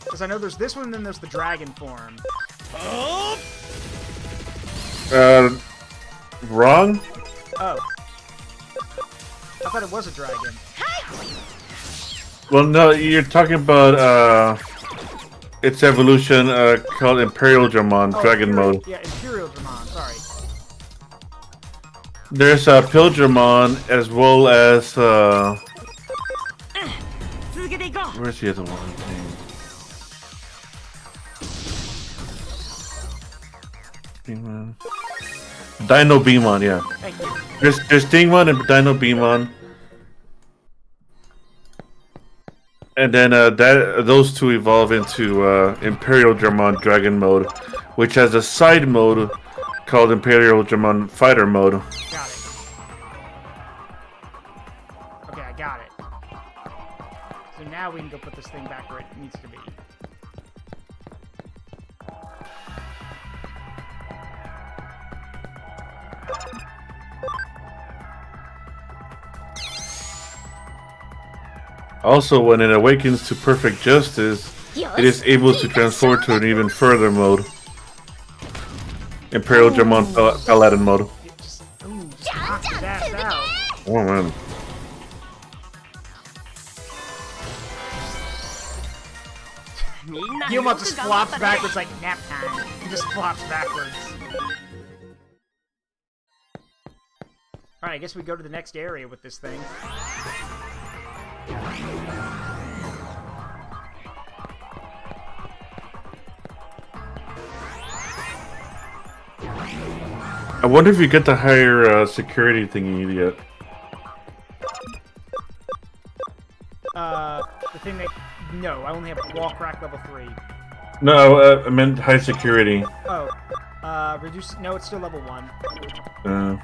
Because I know there's this one, and then there's the dragon form. Wrong? Oh. I thought it was a dragon. Well, no, you're talking about, its evolution, called Imperial Dramon, Dragon Mode. Yeah, Imperial Dramon, sorry. There's, Pilgrimon, as well as, where's the other one? Dino Beamon, yeah. Thank you. There's Dingmon and Dino Beamon. And then those two evolve into Imperial Dramon Dragon Mode, which has a side mode called Imperial Dramon Fighter Mode. Got it. Okay, I got it. So now we can go put this thing back where it needs to be. Also, when it awakens to perfect justice, it is able to transform to an even further mode. Imperial Dramon Paladin mode. Oh man. Guillemot just flops backwards like nap time. He just flops backwards. Alright, I guess we go to the next area with this thing. I wonder if you get the higher security thingy yet. The thing that... No, I only have wall crack level 3. No, I meant high security. Oh. Reduce... No, it's still level 1.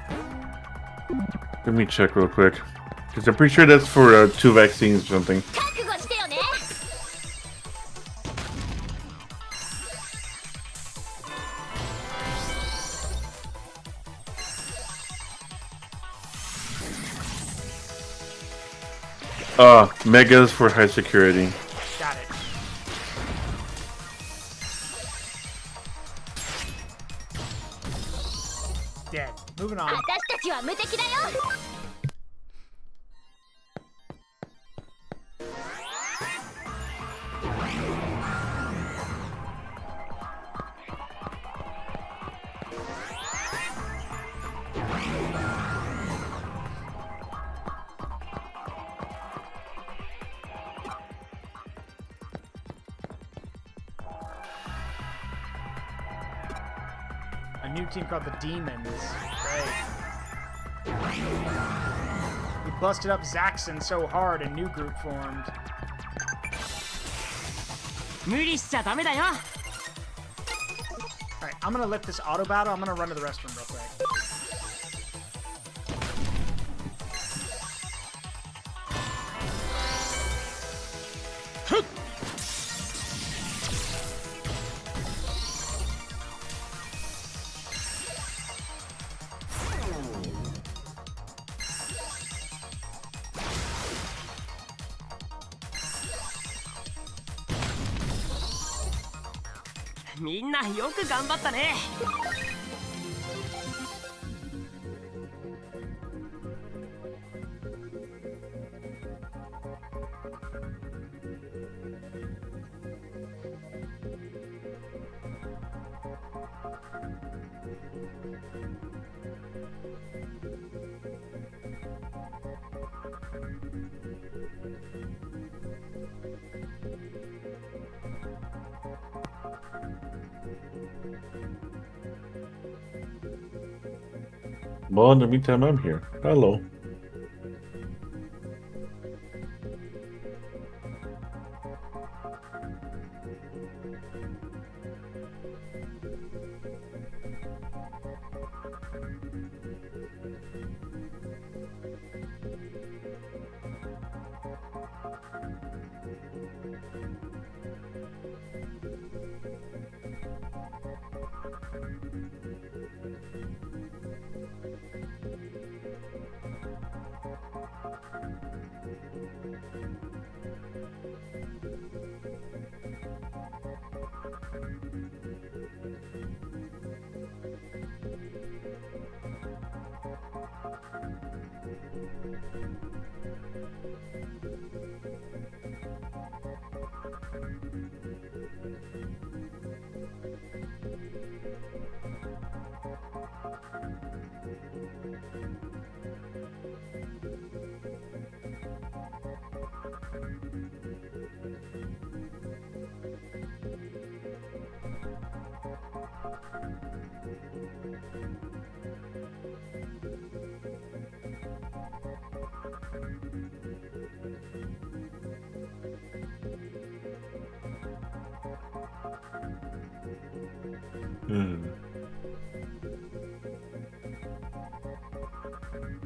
Let me check real quick. Because I'm pretty sure that's for 2 vaccines or something. Megas for high security. Got it. Dead. Moving on. A new team called the Demons. Great. We busted up Zaxxon so hard, a new group formed. Alright, I'm gonna let this auto battle. I'm gonna run to the restroom real quick. Well, in the meantime, I'm here. Hello.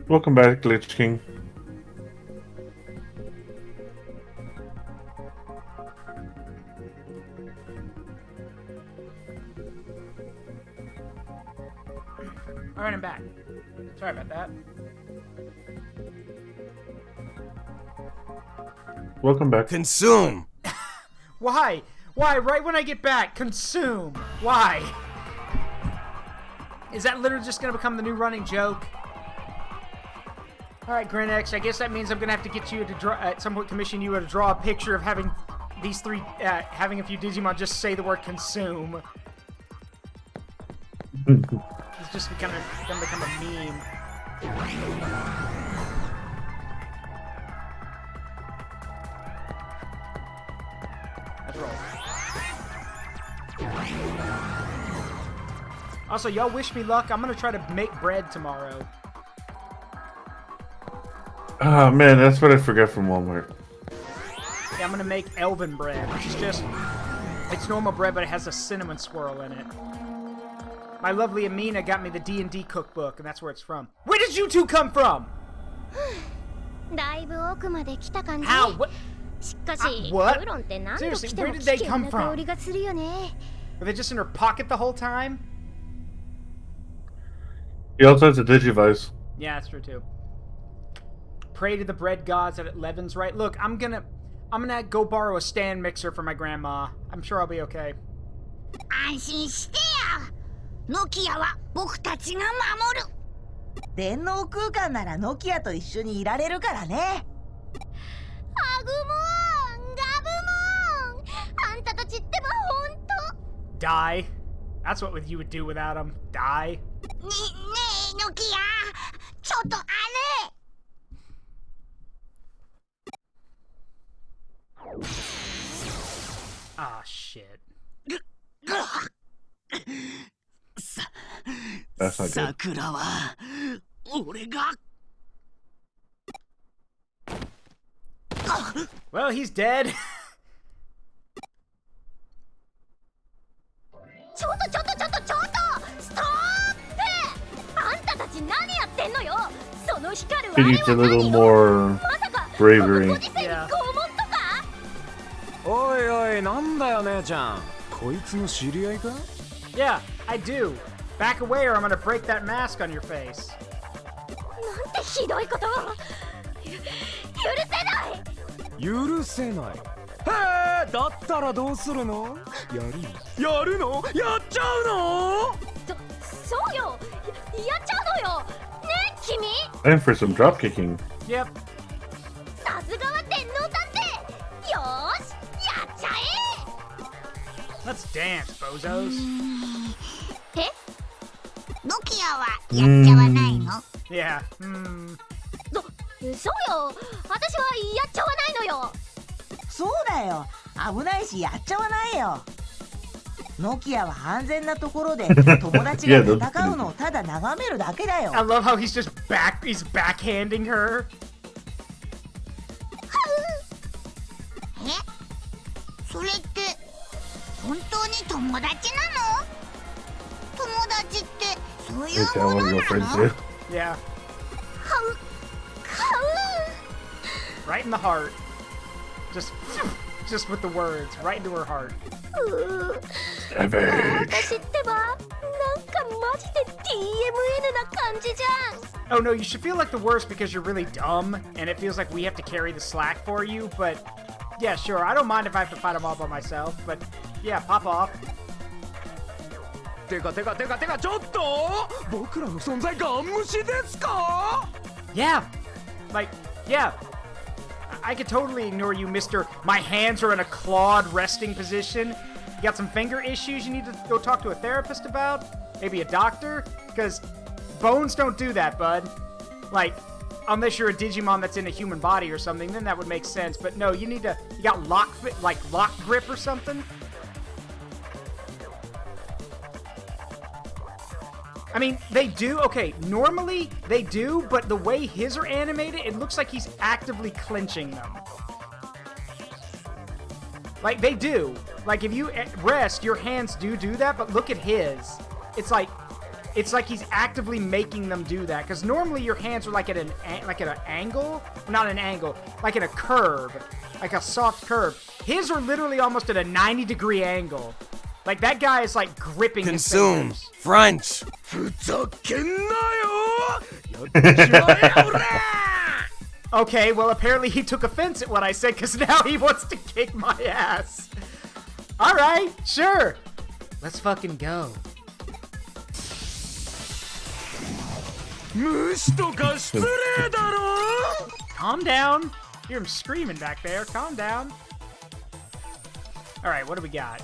Welcome back, Glitch King. Alright, I'm back. Sorry about that. Welcome back. Consume! Why? Why? Right when I get back, consume. Why? Is that literally just going to become the new running joke? Alright, Grinex, I guess that means I'm going to have to get you to draw, at some point commission you to draw a picture of having these three, having a few Digimon just say the word consume. It's just going to become a meme. Let's roll. Also, y'all wish me luck. I'm going to try to make bread tomorrow. Ah, man, that's what I forgot from Walmart. Yeah, I'm gonna make elven bread, which is just... It's normal bread, but it has a cinnamon swirl in it. My lovely Amina got me the D&D cookbook, and that's where it's from. Where did you two come from? How? What? What? Seriously, where did they come from? Were they just in her pocket the whole time? He also has a Digivice. Yeah, that's true too. Pray to the bread gods that it leavens right. Look, I'm gonna go borrow a stand mixer for my grandma. I'm sure I'll be okay. 安心してや。ノキアは僕たちが守る。電脳空間ならノキアと一緒にいられるからね。アグモン、ガブモン。あんたたちってば本当。Die. That's what you would do without him. Die. ねえノキア、ちょっとあれ。Ah, shit. That's not good. 桜は俺が Well, he's dead. ちょっとストップ。あんたたち何やってんのよ。その光るあ He れ needs a は何 little よ。 more まさか bravery. このご時世に拷問とか。おいおい、なんだよ姉ちゃん。こいつの知り合いか？ Yeah, I do. Back away or I'm gonna break that mask on your face. なんてひどいことを。許せない。許せない。へえ、だったらどうするの？やるの？やっちゃうの？そうよ。やっちゃうのよ。ねえ、君。 And for some drop kicking. Yep. さすがは電脳探偵。よーし、やっちゃえ。 Let's dance, bozos. え？ノキアはやっちゃわないの？ Yeah. そうよ。私はやっちゃわないのよ。そうだよ。危ないしやっちゃわないよ。ノキアは安全なところで友達が戦うのをただ眺めるだけだよ。I love how he's backhanding her. それって本当に友達なの？友達ってそういうものなの？ Yeah. Right in the heart. Just with the words, right into her heart. 私ってばなんかマジで DMN な感じじゃん。 Oh no, you should feel like the worst because you're really dumb and it feels like we have to carry the slack for you, but yeah, sure, I don't mind if I have to fight them all by myself, but yeah, pop off. てかちょっと僕らの存在ガン無視ですか？ Yeah, like, yeah. I could totally ignore you, Mr. My hands are in a clawed resting position. You got some finger issues you need to go talk to a therapist about? Maybe a doctor? Because bones don't do that, bud. Like, unless you're a Digimon that's in a human body or something, then that would make sense. But no, you got lock grip or something? I mean, they do, okay, normally they do, but the way his are animated, it looks like he's actively clenching them. Like, they do. Like, if you rest, your hands do that, but look at his. It's like he's actively making them do that, because normally your hands are like at an angle, not an angle, like at a curve, like a soft curve. His are literally almost at a 90-degree angle. Like, that guy is, like, gripping Consume. his fingers. French. Okay, well, apparently he took offense at what I said, because now he wants to kick my ass. Alright, sure. Let's fucking go. Calm down. Hear him screaming back there. Calm down. Alright, what do we got?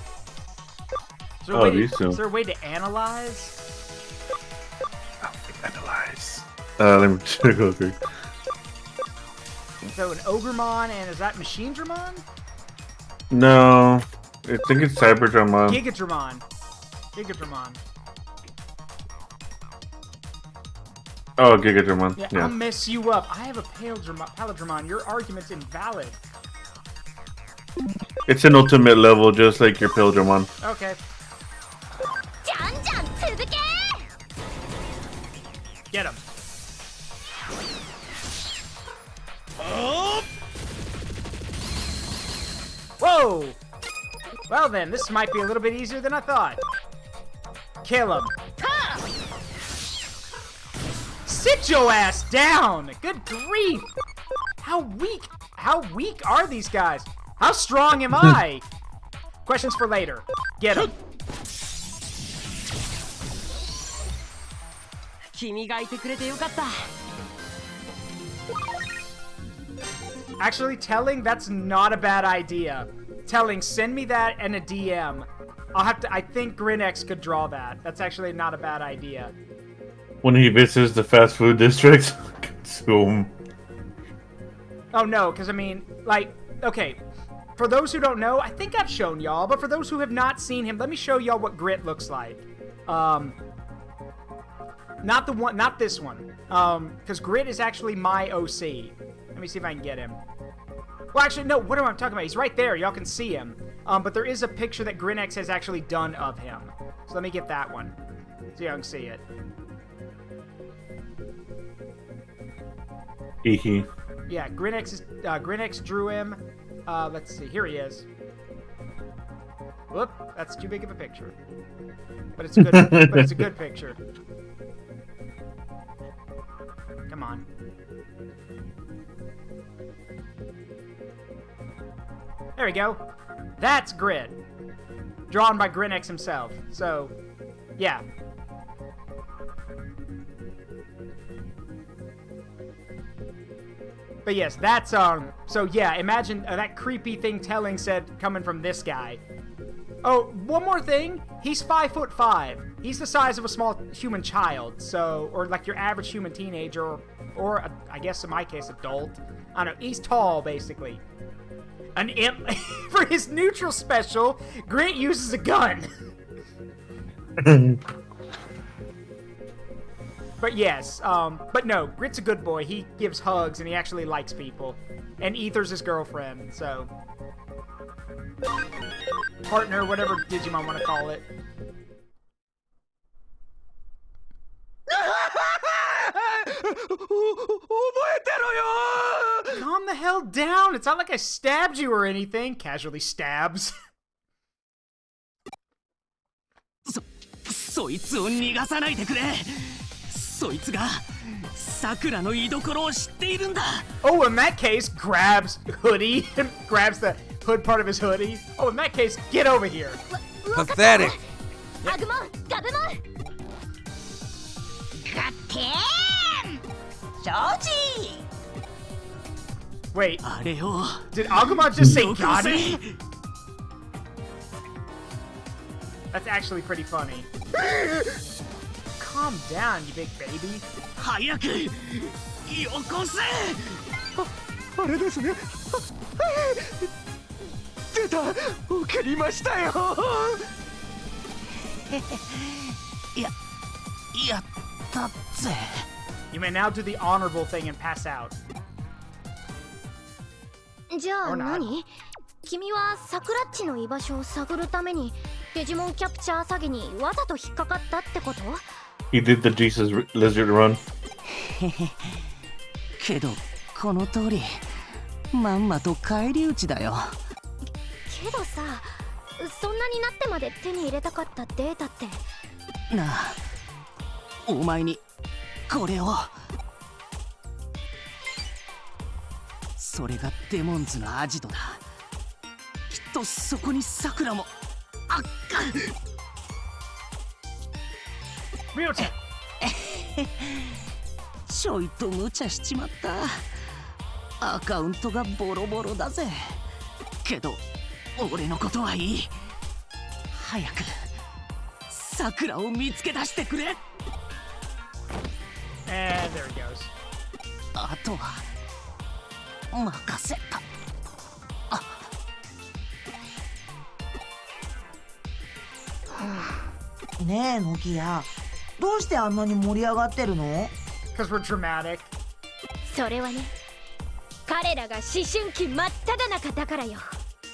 Is there a way to analyze? Analyze. Let me check real quick. So an Ogremon, and is that Machine Dramon? No, I think it's Cyberdramon. Gigadramon. Oh, Gigadramon. Yeah, Yeah. I'll mess you up. I have a Paladramon. Your argument's invalid. It's an ultimate level, just like your Pildramon. Okay. Get him. Whoa! Well then, this might be a little bit easier than I thought. Kill him. Sit your ass down! Good grief! How weak are these guys? How strong am I? Questions for later. Get him. Actually, telling, that's not a bad idea. Telling, send me that and a DM. I think Grinex could draw that. That's actually not a bad idea. When he visits the fast food district, consume. Oh no, because I mean, like, okay. For those who don't know, I think I've shown y'all, but for those who have not seen him, let me show y'all what Grit looks like. Not this one. Because Grit is actually my OC. Let me see if I can get him. Well, actually, no, what am I talking about? He's right there. Y'all can see him. But there is a picture that Grinex has actually done of him. So let me get that one. So y'all can see it. Hehe. Yeah, Grinex drew him. Let's see. Here he is. Whoop, that's too big of a picture. But it's a good. But it's a good picture. Come on. There we go. That's Grid. Drawn by Grinex himself. So, yeah. But yes, that's, so yeah, imagine that creepy thing telling said coming from this guy. Oh, one more thing. He's 5'5". He's the size of a small human child, so, or like your average human teenager, or I guess in my case, adult. I don't know. He's tall, basically. An imp. For his neutral special, Grant uses a gun. But yes, but no, Grit's a good boy. He gives hugs and he actually likes people. And Ether's his girlfriend, so... Partner, whatever Digimon want to call it. Calm the hell down. It's not like I stabbed you or anything. Casually stabs. そいつを逃がさないでくれ。そいつがさくらの居所を知っているんだ。Oh, in that case, grabs hoodie, grabs the hood part of his hoodie. Oh, in that case, get over here. Pathetic. Agumon, Gabumon. Gaten. Shoji. Wait, あれを did Agumon just say よこ got せ。 it? That's actually pretty funny. Calm down, you big baby. 早くよこせ。あれですね。出た。送りましたよ。やったぜ。 You may now do the honorable thing and pass out. じゃあ Or not. 何？君はサクラッチの居場所を探るためにデジモンキャプチャー詐欺にわざと引っかかったってこと？ He did the Jesus lizard run. けどこの通りまんまと返り討ちだよ。けどさ、そんなになってまで手に入れたかったデータって。なあ、お前にこれを。それがデモンズのアジトだ。きっとそこにさくらも。あっか。ミオちゃん。ちょいと無茶しちまった。アカウントがボロボロだぜ。けど俺のことはいい。早くさくらを見つけ出してくれ。And there he goes. あとは任せた。ねえノキヤ、どうしてあんなに盛り上がってるの？ Because we're dramatic. それはね、彼らが思春期真っ只中だからよ。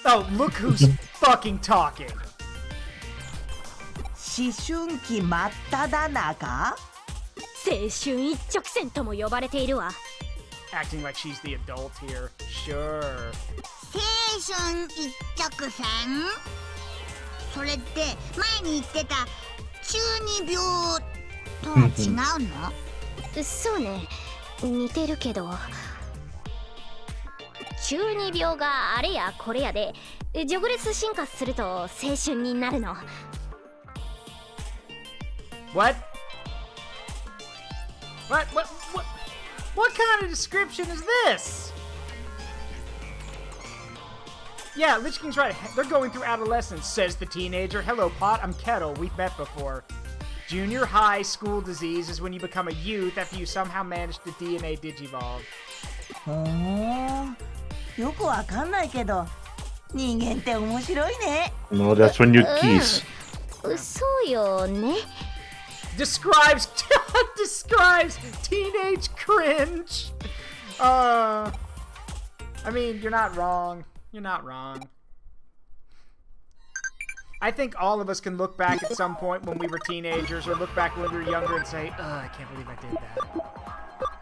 Oh, look who's fucking talking. 思春期真っ只中？青春一直線とも呼ばれているわ。Acting like she's the adult here. Sure. 青春一直線？それって前に言ってた中二病とは違うの？そうね、似てるけど中二病があれやこれやでジョグレス進化すると青春になるの。 What? What kind of description is this? Yeah, Lich King's right. They're going through adolescence, says the teenager. Hello, Pot. I'm Kettle. We've met before. Junior high school disease is when you become a youth after you somehow manage to DNA digivolve. よくわかんないけど、人間って面白いね。No, that's when you kiss. そうよね。Describes teenage cringe. I mean, you're not wrong. You're not wrong. I think all of us can look back at some point when we were teenagers or look back when we were younger and say, I can't believe I did that.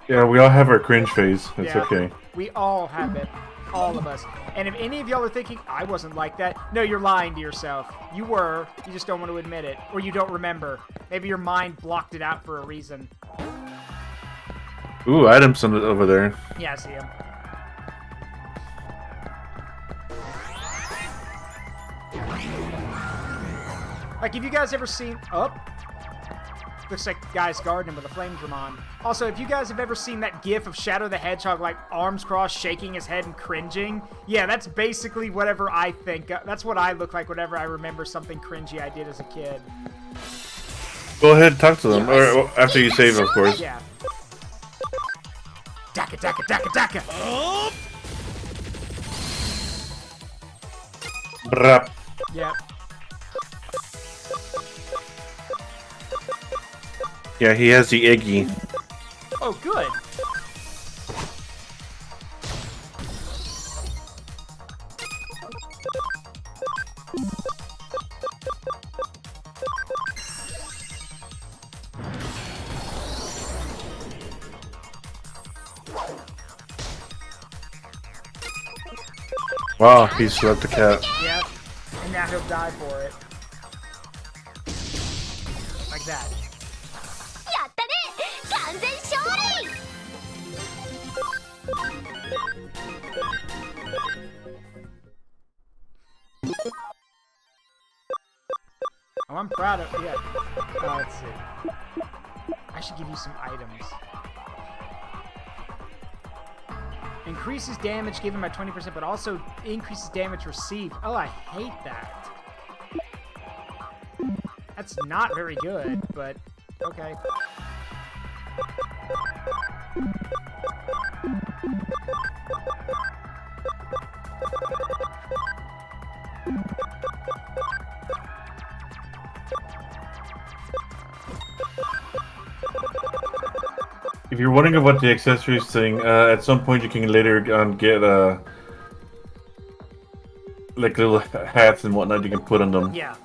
Yeah, we all have our cringe phase. It's Yeah, okay. We all have it. All of us. And if any of y'all are thinking, I wasn't like that, no, you're lying to yourself. You were. You just don't want to admit it. Or you don't remember. Maybe your mind blocked it out for a reason. Ooh, Adamson over there. Yeah, I see him. Like, have you guys ever seen... Oh. Looks like Guy's gardening with the flamedrum on. Also, if you guys have ever seen that gif of Shadow the Hedgehog, like, arms crossed, shaking his head and cringing, yeah, that's basically whatever I think. That's what I look like whenever I remember something cringy I did as a kid. Go ahead, talk to them. Or after you save, of course. Yeah. Daka, daka, daka, daka! Oh! Brap. Yep. Yeah, he has the Iggy. Oh, good. Wow, he slept the cat. Yep. And now he'll die for it. Like that. Oh, I'm proud of yeah. Let's see. I should give you some items. Increases damage given by 20%, but also increases damage received. Oh, I hate that. That's not very good, but okay. If you're wondering about the accessories thing, at some point you can later get like little hats and whatnot you can put on them. Yeah.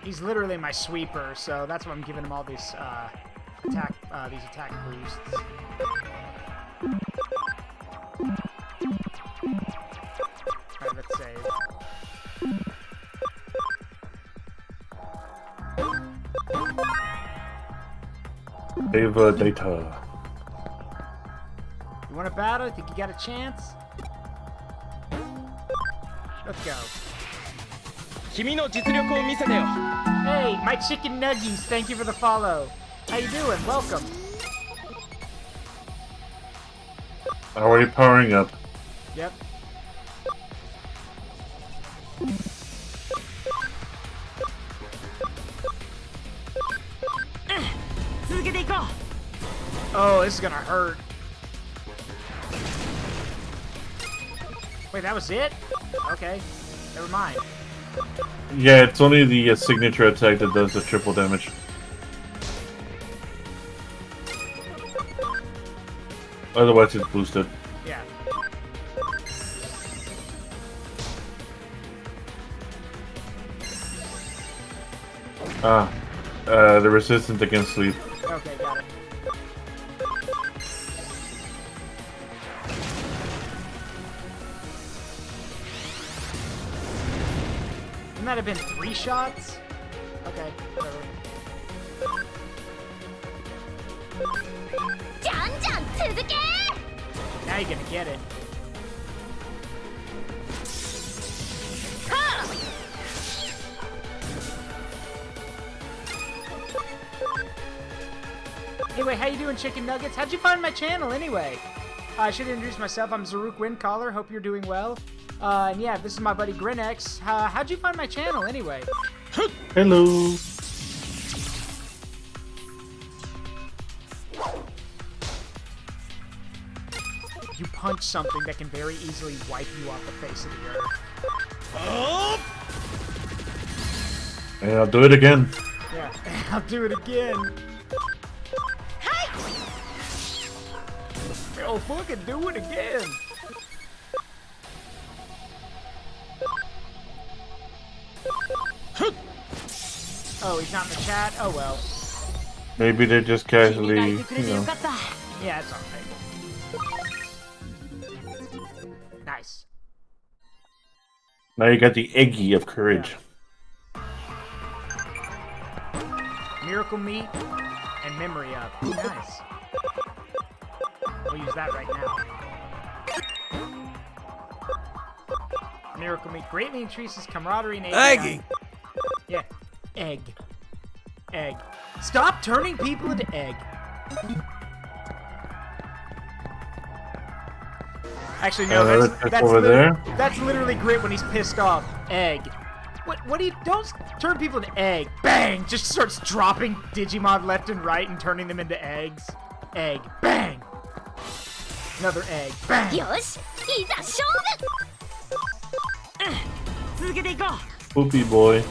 He's literally my sweeper, so that's why I'm giving him all these attack boosts. Alright, let's save. Save data. You want a battle? Think you got a chance? Let's go. Hey, my chicken nuggies, thank you for the follow. How you doing? Welcome. Already powering up. Yep. Oh, this is gonna hurt. Wait, that was it? Okay, never mind. Yeah, it's only the signature attack that does the triple damage. Otherwise, it's boosted. Yeah. The resistance against sleep. Okay, got it. Wouldn't that have been 3 shots? Okay, whatever. Now you're gonna get it. Anyway, how you doing, Chicken Nuggets? How'd you find my channel, anyway? I should introduce myself. I'm Zaruk Windcaller. Hope you're doing well. And yeah, this is my buddy Grinex. How'd you find my channel, anyway? Hello. You punch something that can very easily wipe you off the face of the earth. And I'll do it again. Yeah, I'll do it again. I'll fucking do it again. Oh, he's not in the chat? Oh well. Maybe they're just casually, you know. Yeah, it's alright. Nice. Now you got the Eggy of courage. Yeah. Miracle Meat and Memory Up. Ooh, nice. We'll use that right now. Miracle Meat greatly increases camaraderie and Eggy! Yeah. Egg. Egg. Stop turning people into egg. Actually, no, that's literally Grit when he's pissed off. Egg. What do you... Don't turn people into egg. Bang! Just starts dropping Digimon left and right and turning them into eggs. Egg. Bang! Another egg. Bang! よし、いざ勝負。続けていこう。 Poopy boy.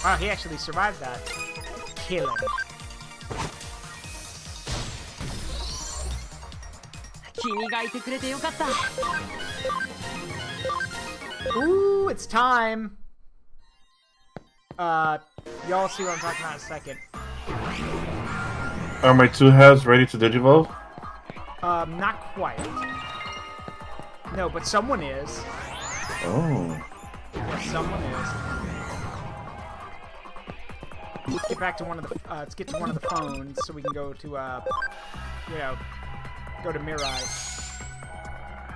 Wow, he actually survived that. Kill him. 君がいてくれてよかった。 Ooh, it's time. Y'all see what I'm talking about in a second. Are my 2 halves ready to digivolve? Not quite. No, but someone is. Oh. Yeah, someone is. Let's get back to one of the. Let's get to one of the phones so we can go to. You know, go to Mirai.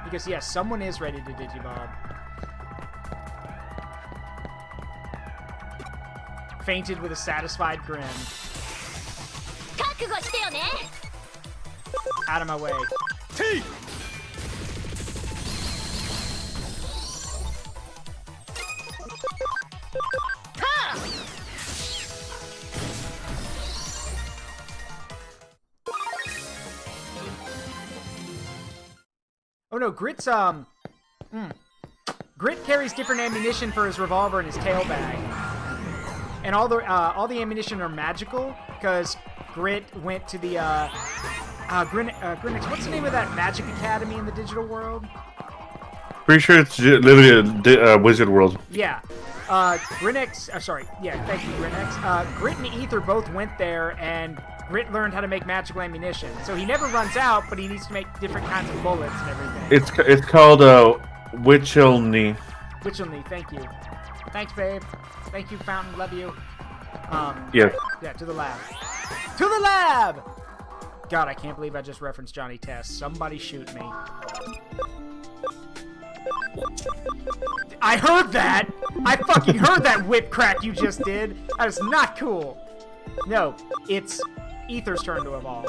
Because yeah, someone is ready to digivolve. Fainted with a satisfied grin. 覚悟してよね。 Out of my way. Oh no, Grit's Grit carries different ammunition for his revolver in his tail bag. And all the ammunition are magical because Grit went to the Grinex. What's the name of that magic academy in the digital world? Pretty sure it's literally a wizard world. Yeah. Grinex. Sorry. Yeah. Thank you, Grinex. Grit and Ether both went there, and Grit learned how to make magical ammunition. So he never runs out, but he needs to make different kinds of bullets and everything. It's called Witchelney. Witchelney. Thank you. Thanks, babe. Thank you, Fountain. Love you. Yeah. Yeah, to the lab. To the lab! God, I can't believe I just referenced Johnny Test. Somebody shoot me. I heard that! I fucking heard that whip crack you just did! That is not cool! No, it's Ether's turn to evolve.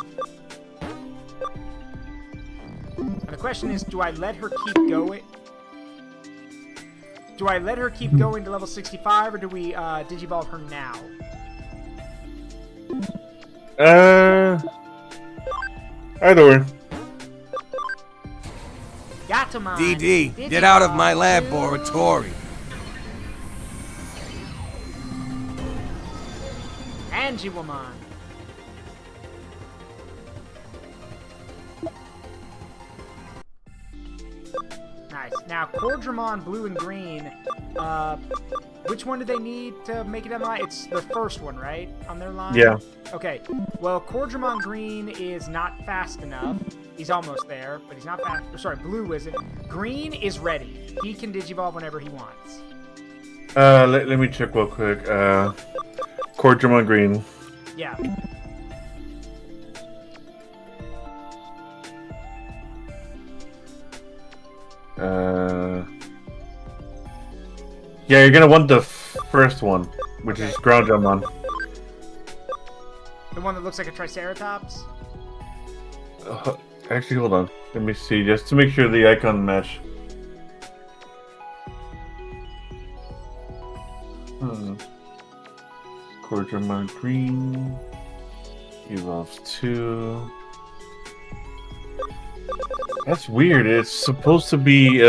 And the question is, do I let her keep going? Do I let her keep going to level 65, or do we digivolve her now? Either way. Gatomon. DD, get out of my laboratory. Angiwoman. Nice. Now, Cordramon, blue and green. Which one do they need to make it on the line? It's the first one, right? On their line? Yeah. Okay. Well, Cordramon green is not fast enough. He's almost there, but he's not fast. Sorry, blue isn't. Green is ready. He can digivolve whenever he wants. Let me check real quick. Cordramon green. Yeah. Yeah, you're gonna want the first one, which is Groundramon. The one that looks like a Triceratops? Actually, hold on. Let me see, just to make sure the icon match. Cordramon green. Evolves 2. That's weird. It's supposed to be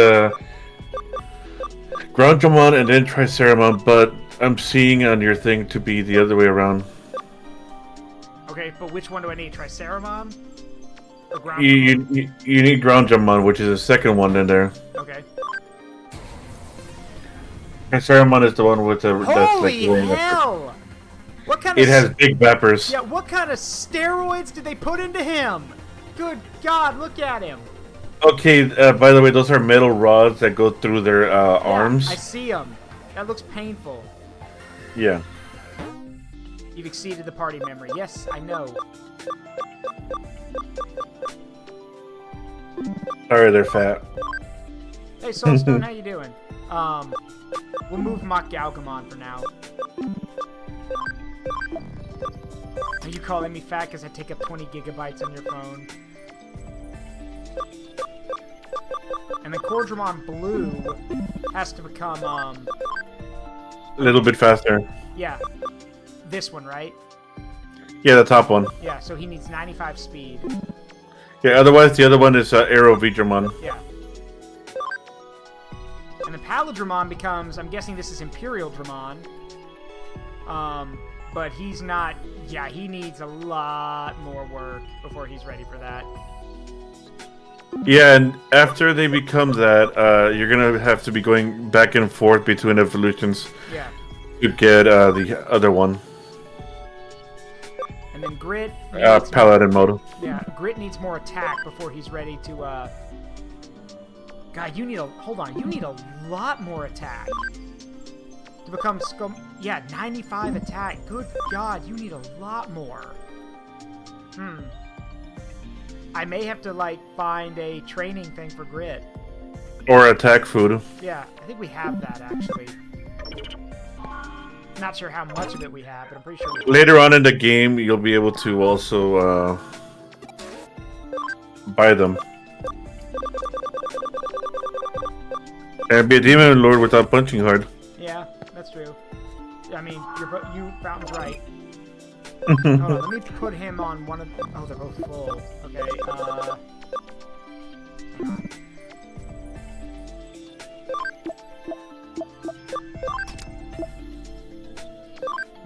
Groundramon and then Triceramon, but I'm seeing on your thing to be the other way around. Okay, but which one do I need? Triceramon? Or Groundramon? You need Groundramon, which is the second one in there. Okay. Triceramon is the one with the... Holy hell! What kind of... It has big vappers. Yeah, what kind of steroids did they put into him? Good God, look at him. Okay, by the way, those are metal rods that go through their arms. I see them. That looks painful. Yeah. You've exceeded the party memory. Yes, I know. Sorry, they're fat. Hey, Soulstone, how you doing? We'll move Mach Galgamon for now. Are you calling me fat because I take up 20 gigabytes on your phone? And then Cordramon Blue has to become, A little bit faster. Yeah. This one, right? Yeah, the top one. Yeah, so he needs 95 speed. Yeah, otherwise the other one is Aero Vtramon. Yeah. And then Paladramon becomes, I'm guessing this is Imperial Dramon. But he's not, yeah, he needs a lot more work before he's ready for that. Yeah, and after they become that, you're gonna have to be going back and forth between evolutions. Yeah. To get the other one. And then Grit. Paladin mode. Yeah, Grit needs more attack before he's ready to. God, you need hold on. You need a lot more attack to become Yeah, 95 attack. Good God, you need a lot more. I may have to like find a training thing for Grit. Or attack food. Yeah, I think we have that actually. Not sure how much of it we have, but I'm pretty sure we have. Later on in the game, you'll be able to also buy them. And be a demon lord without punching hard. Yeah, that's true. I mean, Fountain's right. Hold on, let me put him on one of. Oh, they're both full. Okay. Hang on.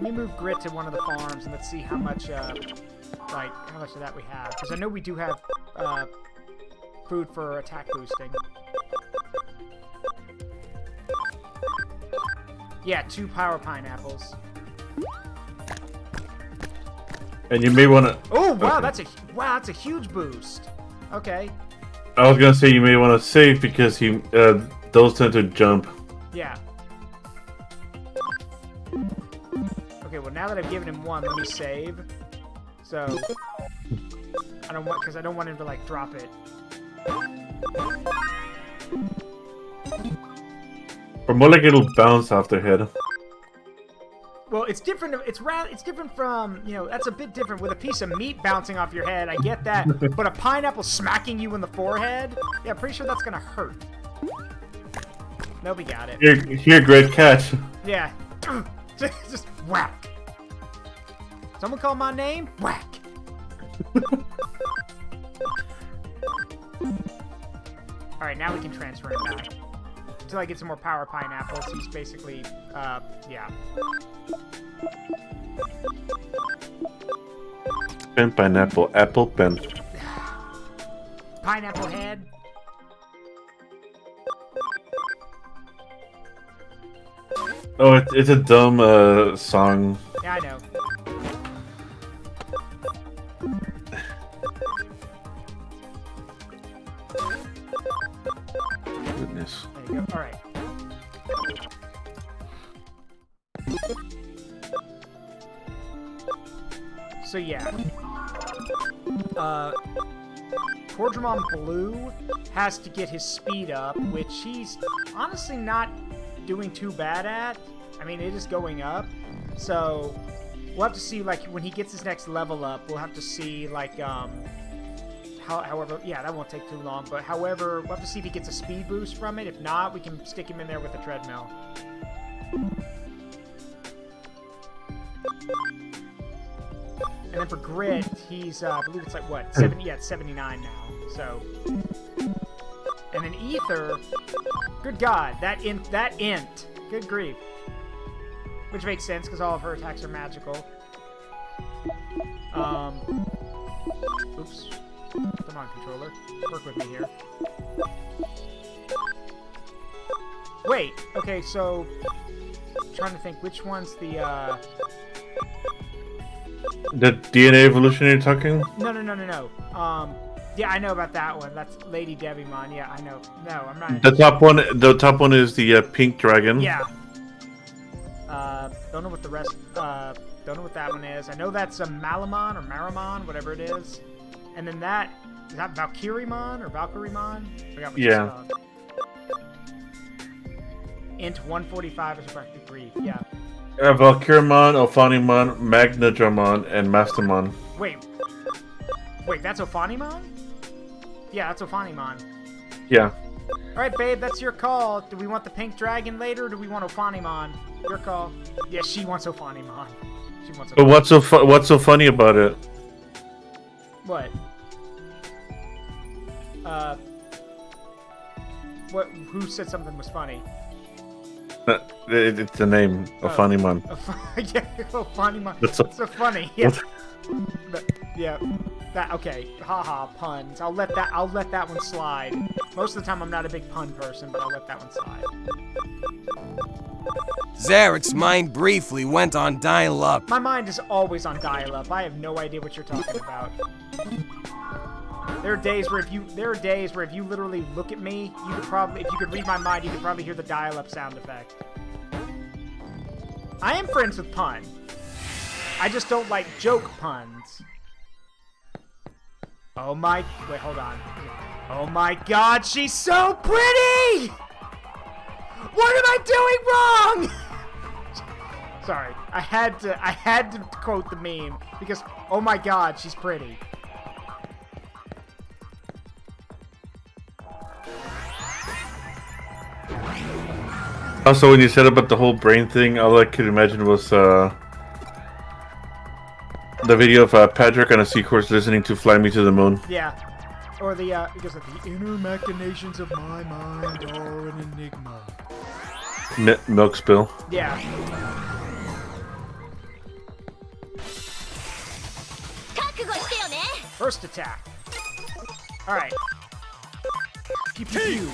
Let me move Grit to one of the farms and let's see how much, how much of that we have. Because I know we do have food for attack boosting. Yeah, 2 power pineapples. And you may want to. Oh wow, okay. That's a huge boost. Okay. I was gonna say you may want to save because those tend to jump. Yeah. Okay, well now that I've given him one, let me save. So I don't want him to like drop it. Or more like it'll bounce off their head. Well, it's different. It's different from, that's a bit different with a piece of meat bouncing off your head. I get that, but a pineapple smacking you in the forehead? Yeah, I'm pretty sure that's gonna hurt. Nobody got it. Here, great catch. Yeah, just whack. Someone call my name? Whack. All right, now we can transfer him back. Until I get some more power pineapples, he's basically, yeah. Pen, pineapple, apple, pen. Pineapple head. Oh, it's a dumb song. Yeah, I know. Goodness. There you go. All right. So yeah, Cordramon Blue has to get his speed up, which he's honestly not doing too bad at. I mean, it is going up, so we'll have to see, like, when he gets his next level up, we'll have to see, like, however, yeah, that won't take too long, but however, we'll have to see if he gets a speed boost from it. If not, we can stick him in there with a treadmill. And then for Grit, he's, I believe it's like, what, it's 79 now, so. And then Ether, good God, that int, good grief. Which makes sense, because all of her attacks are magical. Oops. Come on, controller. Work with me here. Wait, okay, so, I'm trying to think, which one's the, The DNA evolution you're talking? No. Yeah, I know about that one. That's Lady Devimon. Yeah, I know. No, I'm not. The top one is the pink dragon. Yeah. Don't know what the rest. Don't know what that one is. I know that's a Malamon or Maramon, whatever it is. And then is that Valkyriemon or Valkyriemon? I forgot what yeah. it's called. Int 145 is practically brief. Yeah. Valkyriemon, Ophanimon, Magnadramon, and Mastermon. Wait, that's Ophanimon? Yeah, that's Ophanimon. Yeah. Alright, babe, that's your call. Do we want the pink dragon later, or do we want Ophanimon? Your call. Yeah, she wants Ophanimon. She wants Ophanimon. But what's so funny about it? What? What? Who said something was funny? It's the name, Ophanimon. Yeah, Ophanimon. That's so funny. Yeah. Yeah. Okay. Haha, puns. I'll let that one slide. Most of the time I'm not a big pun person, but I'll let that one slide. Zarek's mind briefly went on dial-up. My mind is always on dial-up. I have no idea what you're talking about. There are days where if you literally look at me, you could probably, if you could read my mind, you could probably hear the dial-up sound effect. I am friends with pun. I just don't like joke puns. Oh my, wait, hold on. Oh my God, she's so pretty! What am I doing wrong? Sorry, I had to quote the meme because, oh my God, she's pretty. Also, when you said about the whole brain thing, all I could imagine was the video of Patrick on a seahorse listening to "Fly Me to the Moon." Yeah, or the because of the inner machinations of my mind are an enigma. Milk spill. Yeah. First attack. All right. Pew pew pew.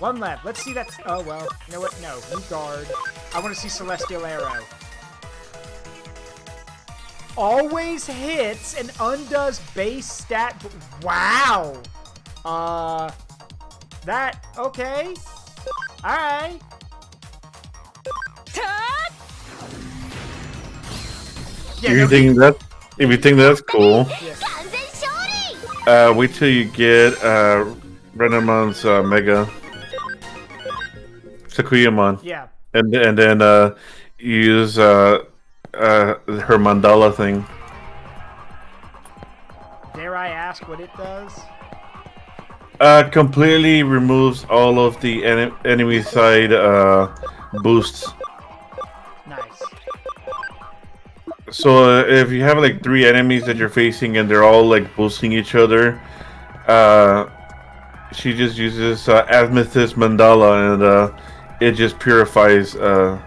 One left. Let's see that. Oh, well. You know what? No. New guard. I want to see Celestial Arrow. Always hits and undoes base stat. Wow. That. Okay. Alright. Yeah, if you think that's cool, wait till you get Renamon's Mega. Sakuyamon. Yeah. And then use her mandala thing. Dare I ask what it does? Completely removes all of the enemy side boosts. Nice. So if you have like 3 enemies that you're facing and they're all like boosting each other, she just uses Amethyst Mandala and it just purifies them,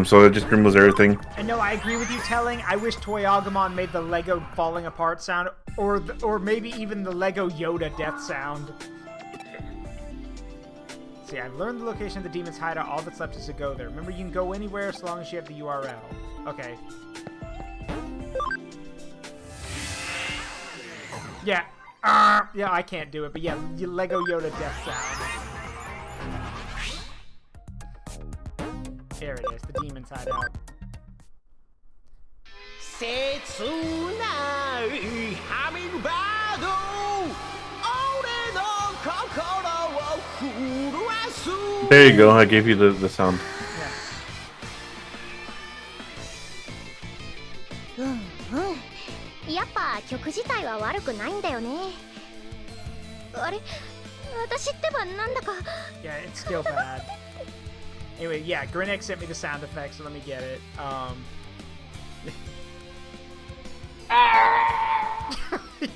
so it just removes everything. I know, I agree with you, Telling. I wish Toy Agumon made the Lego falling apart sound, or maybe even the Lego Yoda death sound. See, I've learned the location of the demon's hideout. All that's left is to go there. Remember, you can go anywhere as long as you have the URL. Okay. Yeah. Yeah, I can't do it, but yeah, Lego Yoda death sound. There it is, the demon's hideout. There you go, I gave you the sound. Yeah. やっぱ曲自体は悪くないんだよね。あれ、私ってばなんだか。Yeah, it's still bad. Anyway, yeah, Grinex sent me the sound effects, so let me get it.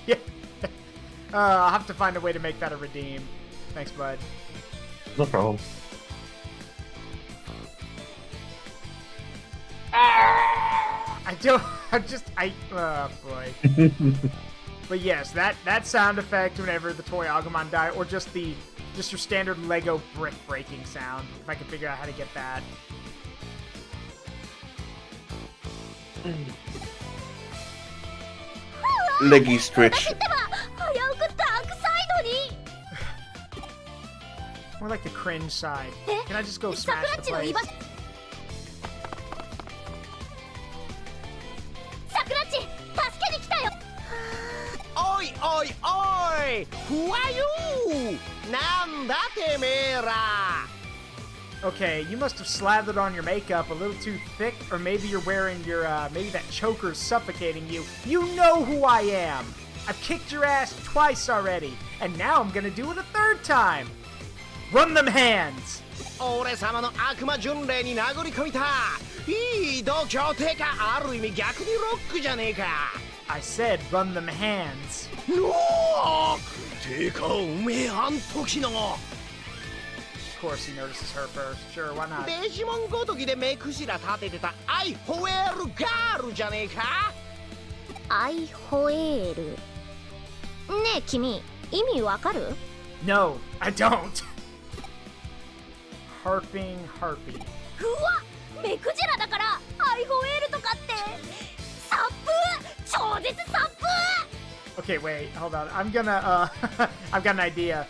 Yeah. I'll have to find a way to make that a redeem. Thanks, bud. No problem. Oh boy. But yes, that sound effect whenever the Toy Agumon die, or just your standard Lego brick breaking sound, if I can figure out how to get that. Leggy stretch. More like the cringe side. Can I just go smash the place? Oi, oi, oi! Who are you? なんだてめえら Okay, you must have slathered on your makeup a little too thick, or maybe you're wearing your, maybe that choker's suffocating you. You know who I am! I've kicked your ass twice already, and now I'm gonna do it a third time! Run them hands! 俺様の悪魔巡礼に殴り込みたいい度胸てかある意味逆にロックじゃねえか I said run them hands. のてかおめえあん時の Of course he notices her first. Sure, why not? デジモンごときで目くじら立ててたアイホエールガールじゃねえかアイホエールねえ君意味わかる No, I don't. Harping Harpy. うわ目くじらだからアイホエールとかってサップ超絶サップ Okay, wait, hold on. I'm gonna, I've got an idea.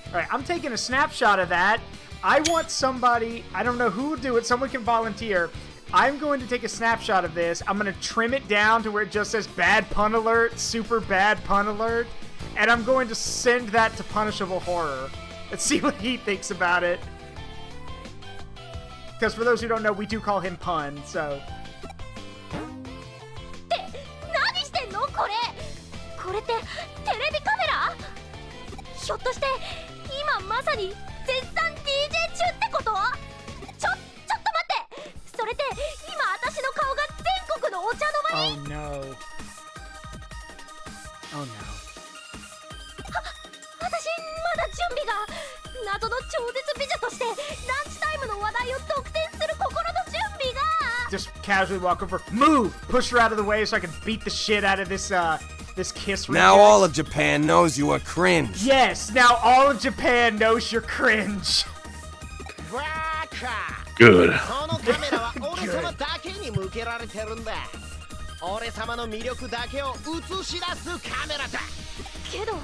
Alright, I'm taking a snapshot of that. I want somebody, I don't know who will do it, someone can volunteer. I'm going to take a snapshot of this. I'm going to trim it down to where it just says bad pun alert, super bad pun alert. And I'm going to send that to Punishable Horror. Let's see what he thinks about it. Because for those who don't know, we do call him Pun, so... 何してんのこれこれってテレビカメラひょっとして今まさに絶賛 DJ 中ってことちょっと待ってそれって今私の顔が全国のお茶の間に Oh no. Oh no. 私まだ準備が謎の超絶美女としてランチタイムの話題を特典する心の準備が Just casually walk over. Move! Push her out of the way so I can beat the shit out of this, this kiss. Now all of Japan knows you are cringe. Yes, now all of Japan knows you're cringe. Good. このカメラは俺様だけに向けられてるんだ俺様の魅力だけを映し出すカメラだけど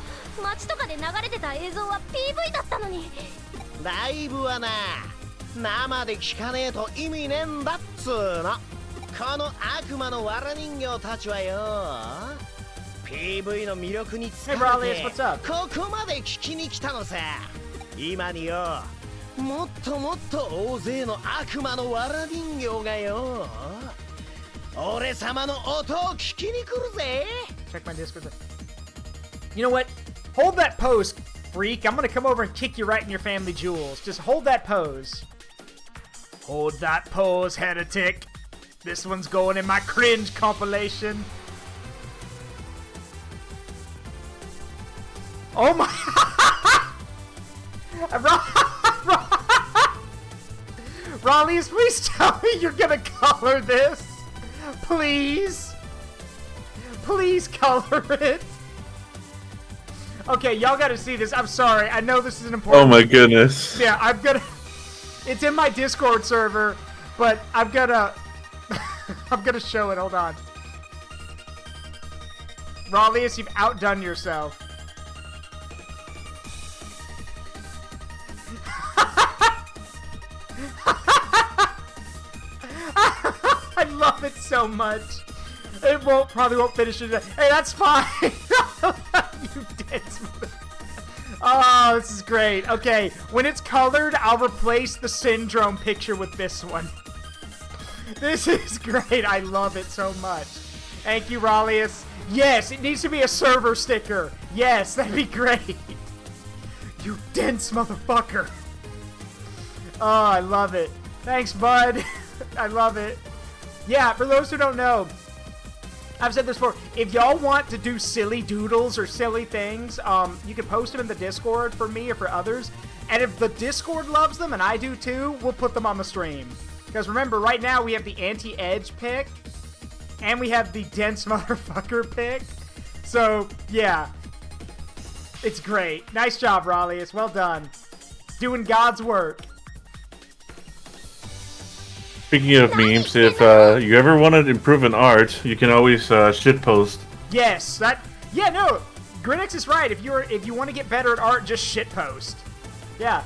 街とかで流れてた映像は PV だったのにライブはな生で聞かねえと意味ねえんだっつーのこの悪魔の藁人形たちはよ PV の魅力に疲れて Hey, Raleigh, what's up? ここまで聞きに来たのさ今によもっともっと大勢の悪魔の藁人形がよ俺様の音を聞きに来るぜ Check my Discord. You know what? Hold that pose, freak. I'm gonna come over and kick you right in your family jewels. Just hold that pose. Hold that pose, heretic. This one's going in my cringe compilation. Oh my... Raleigh, please tell me you're gonna color this. Please. Please color it. Okay, y'all gotta see this. I'm sorry. I know this is an important... Oh my goodness. Yeah, I'm gonna... It's in my Discord server, but I'm gonna... I'm gonna show it. Hold on. Raleigh, you've outdone yourself. I love it so much. It probably won't finish it. Hey, that's fine. You dense mother. Oh, this is great. Okay, when it's colored, I'll replace the Syndrome picture with this one. This is great. I love it so much. Thank you, Raleigh. Yes, it needs to be a server sticker. Yes, that'd be great. You dense motherfucker. Oh, I love it. Thanks, bud. I love it. Yeah, for those who don't know, I've said this before, if y'all want to do silly doodles or silly things, you can post them in the Discord for me or for others. And if the Discord loves them, and I do too, we'll put them on the stream. Because remember, right now we have the anti-edge pick, and we have the dense motherfucker pick. So, yeah. It's great. Nice job, Raleigh. It's well done. Doing God's work. Speaking of memes, if you ever want to improve an art, you can always shitpost. Yes, yeah, no, Grinex is right. If you want to get better at art, just shitpost. Yeah.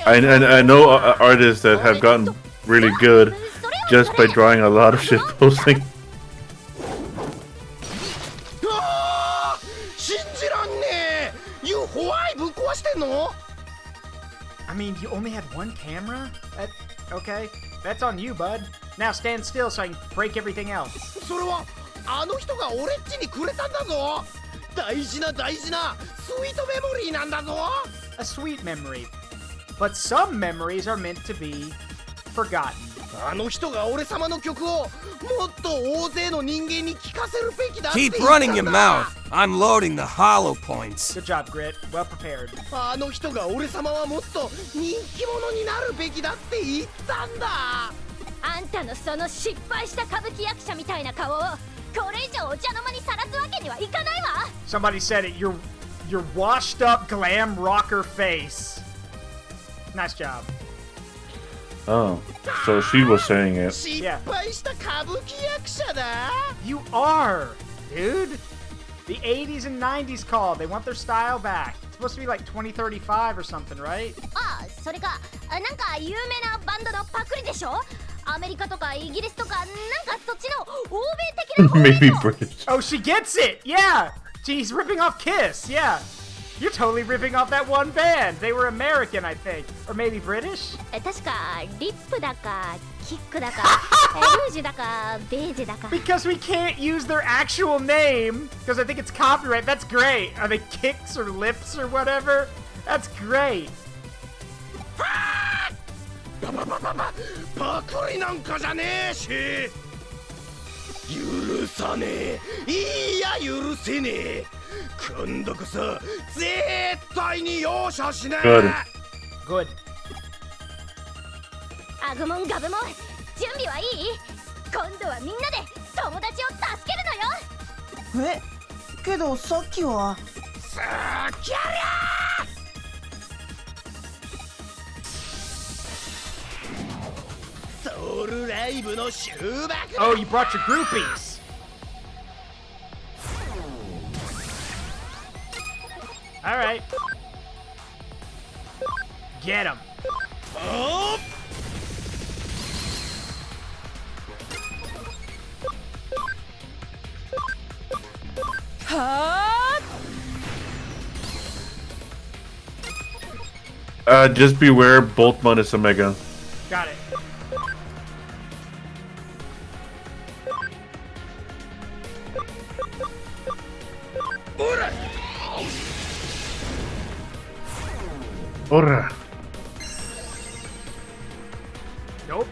I know artists that have gotten really good just by drawing a lot of shitposting. 信じらんねえ You ホワイぶっ壊した mean, you only had one camera? Okay, that's on you, bud. Now stand still so I can break everything else. それはあの人が俺っちにくれたんだぞ。大事なスイートメモリーなんだぞ。A sweet memory. But some memories are meant to be forgotten. あの人が俺様の曲をもっと大勢の人間に聴かせるべきだって言ったん Keep だ。 running your mouth. I'm loading the hollow points. Good job, Grit. Well prepared. あの人が俺様はもっと人気者になるべきだって言ったんだ。あんたのその失敗した歌舞伎役者みたいな顔をこれ以上お茶の間にさらすわけにはいかないわ。 Somebody said it. Your washed up glam rocker face. Nice job. Oh, so she was saying it. 失敗した歌舞伎役者だ。 You are, dude. The 80s and 90s called. They want their style back. It's supposed to be like 2035 or something, right? ああ、それか、なんか有名なバンドのパクリでしょ。アメリカとかイギリスとかなんかそっちの欧米的な方 Maybe British. Oh, she gets it. Yeah. She's ripping off Kiss. Yeah. You're totally ripping off that one band. They were American, I think. Or maybe British? 確かリップだかキックだかルージュだかベージュだか Because we can't use their actual name, because I think it's copyright. That's great. Are they kicks or lips or whatever? That's great. パクリなんかじゃねえし。許さねえ。いや許せねえ。今度こそ絶対に容赦しない。 Good. アグモンガブモン準備はいい？今度はみんなで友達を助けるのよ。けどさっきは。さあきゃりゃー。ソウルライブの終幕。 Oh, you brought your groupies. All right. Get him. Oh! Just beware, Boltman is a mega. Got it. Ora. Nope.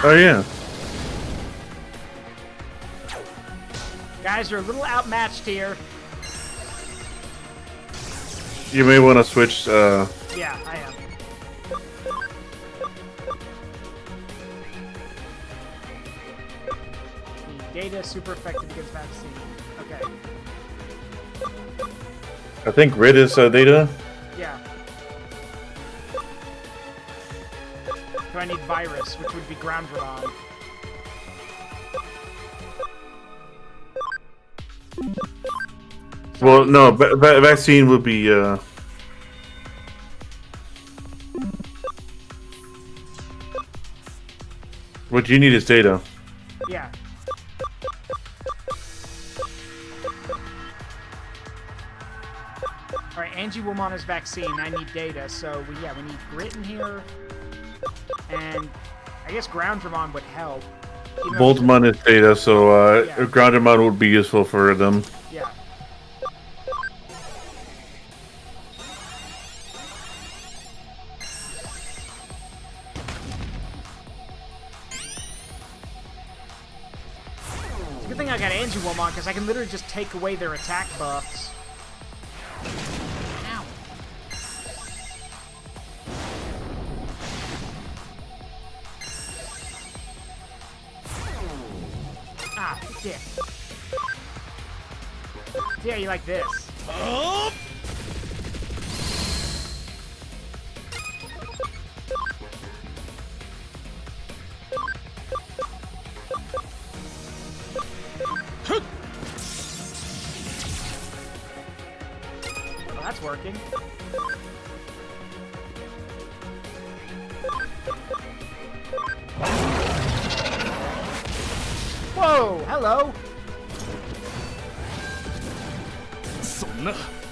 Oh yeah. Guys, you're a little outmatched here. You may want to switch. Yeah, I am. Data super effective against vaccine. Okay. I think Rid is data. Yeah. So I need virus, which would be ground drawn. Well, no, vaccine would be. What you need is data. Yeah. Alright, Angie Woolmona's vaccine. I need data, so we need grit in here. And I guess ground Dramon would help. Boltman is data, so ground Dramon would be useful for them. Yeah. It's a good thing I got Angie Woolmon, because I can literally just take away their attack buffs. Ow. Ah, shit. See how you like this. Oh! Oh, that's working. Whoa, hello.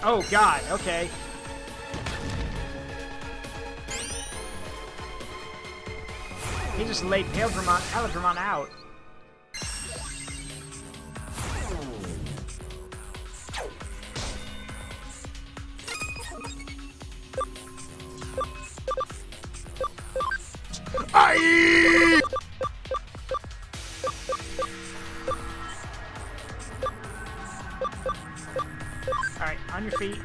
Oh god, okay. He just laid Paladramon out. Aye! Alright, on your feet.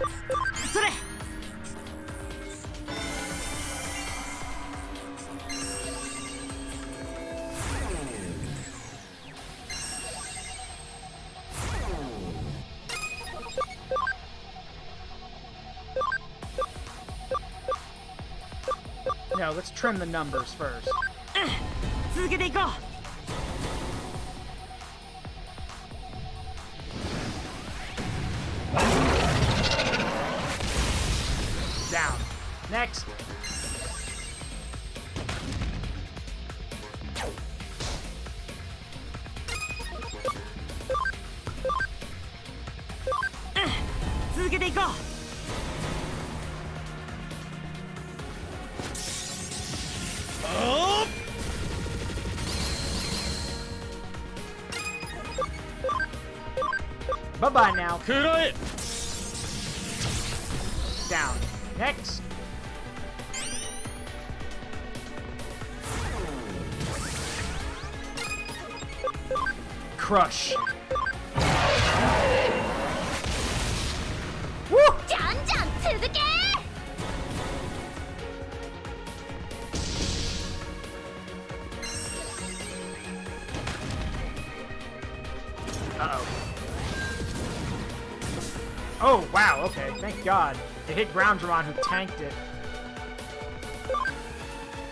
No, let's trim the numbers first. Down. Next. Bye-bye now. Down. Next. Crush. Woo! Uh-oh. Oh, wow, okay. Thank God. It hit Groundramon, who tanked it.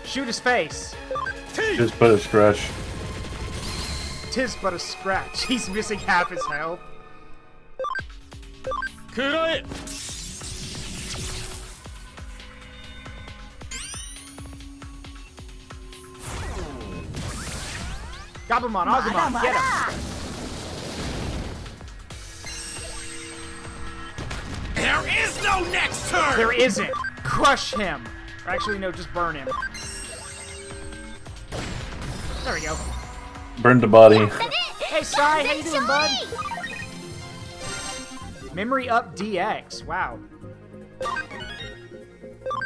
Shoot his face. Just but a scratch. Tis but a scratch. He's missing half his health. Gobblemon, Agumon, get him. There is no next turn! There isn't. Crush him. Or actually, no, just burn him. There we go. Burn the body. Hey, Sai, how you doing, bud? Memory up DX. Wow.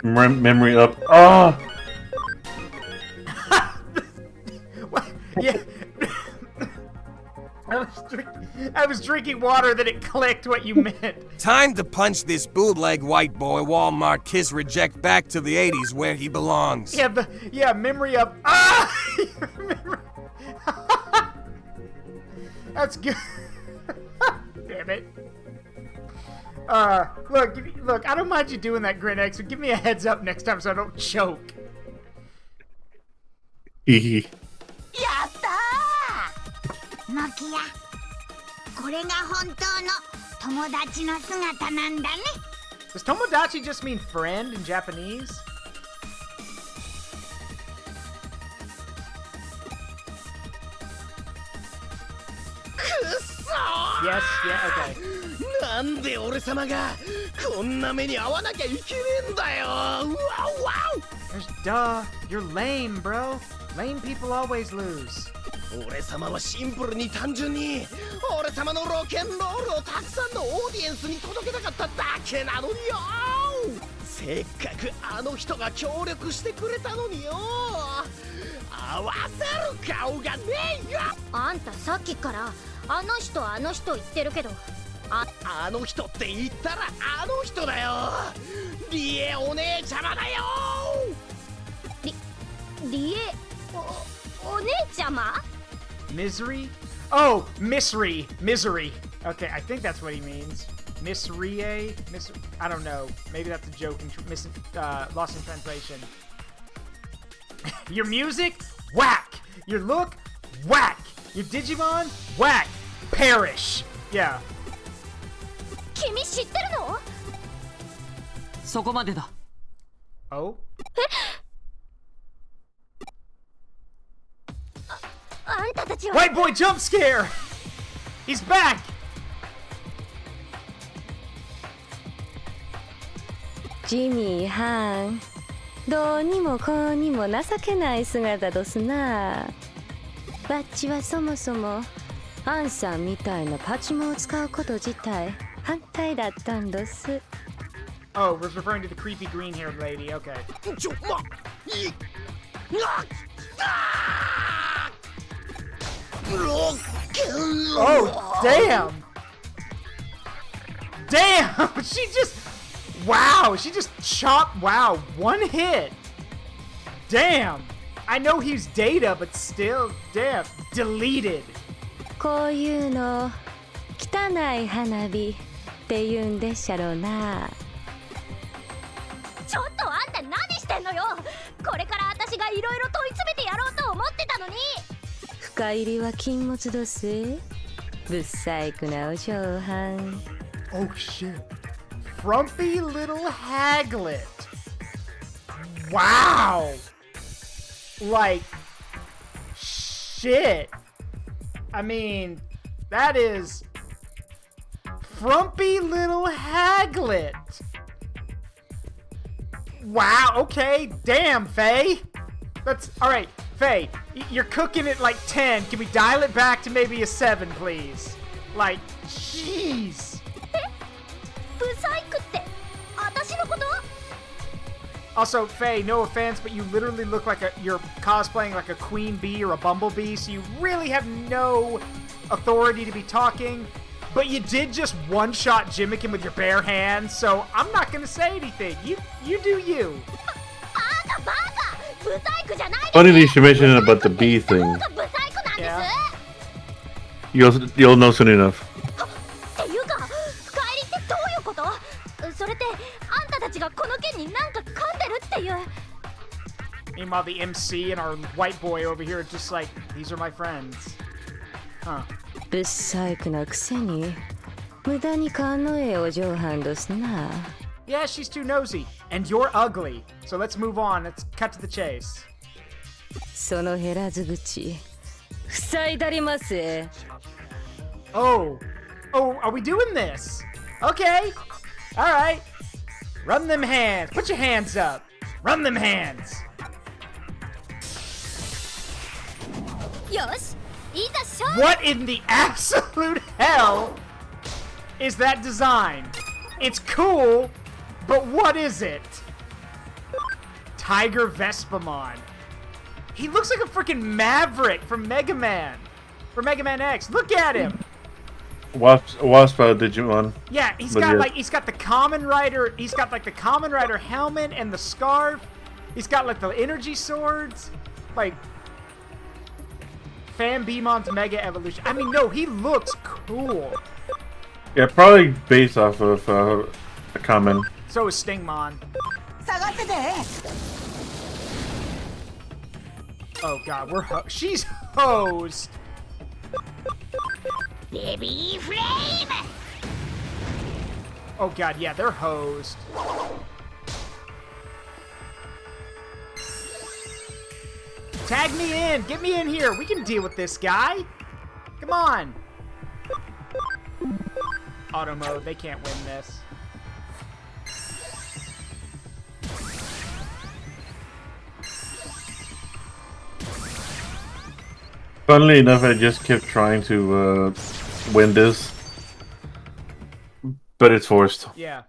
Memory up. Ah! Yeah. I was drinking water, then it clicked what you meant. Time to punch this bootleg white boy Walmart kiss reject back to the 80s where he belongs. Yeah, memory up. Ah! That's good. Damn it. Look, I don't mind you doing that, Grinex, but give me a heads up next time so I don't choke. Hehe. やったーノキアこれが本当の友達の姿なんだね Does Tomodachi just mean friend in Japanese? Yes, yeah, okay. なんで俺様がこんな目に遭わなきゃいけねえんだよ。うわうわ。Duh, you're lame, bro. Lame people always lose. 俺様はシンプルに単純に俺様のロケンロールをたくさんのオーディエンスに届けたかっただけなのによ。せっかくあの人が協力してくれたのによ。合わせる顔がねえよ。あんたさっきからあの人言ってるけど、あの人って言ったらあの人だよ。リエお姉ちゃまだよ。リエお姉ちゃま Misery? Oh, misery. Okay, I think that's what he means. Misery? I don't know. Maybe that's a joke lost in translation. Your music? Whack! Your look? Whack! Your Digimon? Whack! Perish! Yeah. 君知ってるの？そこまでだ。Oh? あんたたちは White boy jump scare! He's back! ジミーハン、どうにもこうにも情けない姿どすな。バッチはそもそもアンさんみたいなパチモンを使うこと自体反対だったんです。Oh, was referring to the creepy green-haired lady. Okay. Oh, damn! Damn! She just... Wow! She just chopped... Wow, one hit! Damn! I know he's Data, but still... Damn. Deleted. こういうの汚い花火って言うんでっしゃろうな。ちょっとあんた何してんのよ。これから私がいろいろ問い詰めてやろうと思ってたのに。深入りは禁物どす。ぶっ細工なお嬢はん。Oh shit. Frumpy little Haglet. Wow. Like, shit. I mean, that is Frumpy little Haglet. Wow, okay. Damn, Faye. That's alright, Faye. You're cooking it like 10. Can we dial it back to maybe a 7, please? Like, jeez. Also, Faye, no offense, but you literally look like you're cosplaying like a queen bee or a bumblebee, so you really have no authority to be talking. But you did just one-shot Jimmikin with your bare hands, so I'm not gonna say anything. You do you. Funny that you should mention about the bee thing. Yeah. You'll know soon enough. Meanwhile, the MC and our white boy over here are just like, these are my friends. Huh. ぶっ細工なくせに無駄に勘のええお嬢はんどすな。Yeah, she's too nosy. And you're ugly. So let's move on. Let's cut to the chase. その減らず口塞いだりますえ。Oh, are we doing this? Okay. All right. Run them hands. Put your hands up. Run them hands. What in the absolute hell is that design? It's cool, but what is it? Tiger Vespamon. He looks like a freaking Maverick from Mega Man. From Mega Man X. Look at him. Wasp Digimon. Yeah, he's got the Kamen Rider. He's got like the Kamen Rider helmet and the scarf. He's got like the energy swords. Like Fambeemon's Mega Evolution. I mean, no, he looks cool. Yeah, probably based off of a Kamen. So is Stingmon. Oh god, she's hosed. Baby flame. Oh god, yeah, they're hosed. Tag me in! Get me in here! We can deal with this guy! Come on! Auto mode, they can't win this. Funnily enough, I just kept trying to win this. But it's forced. Yeah.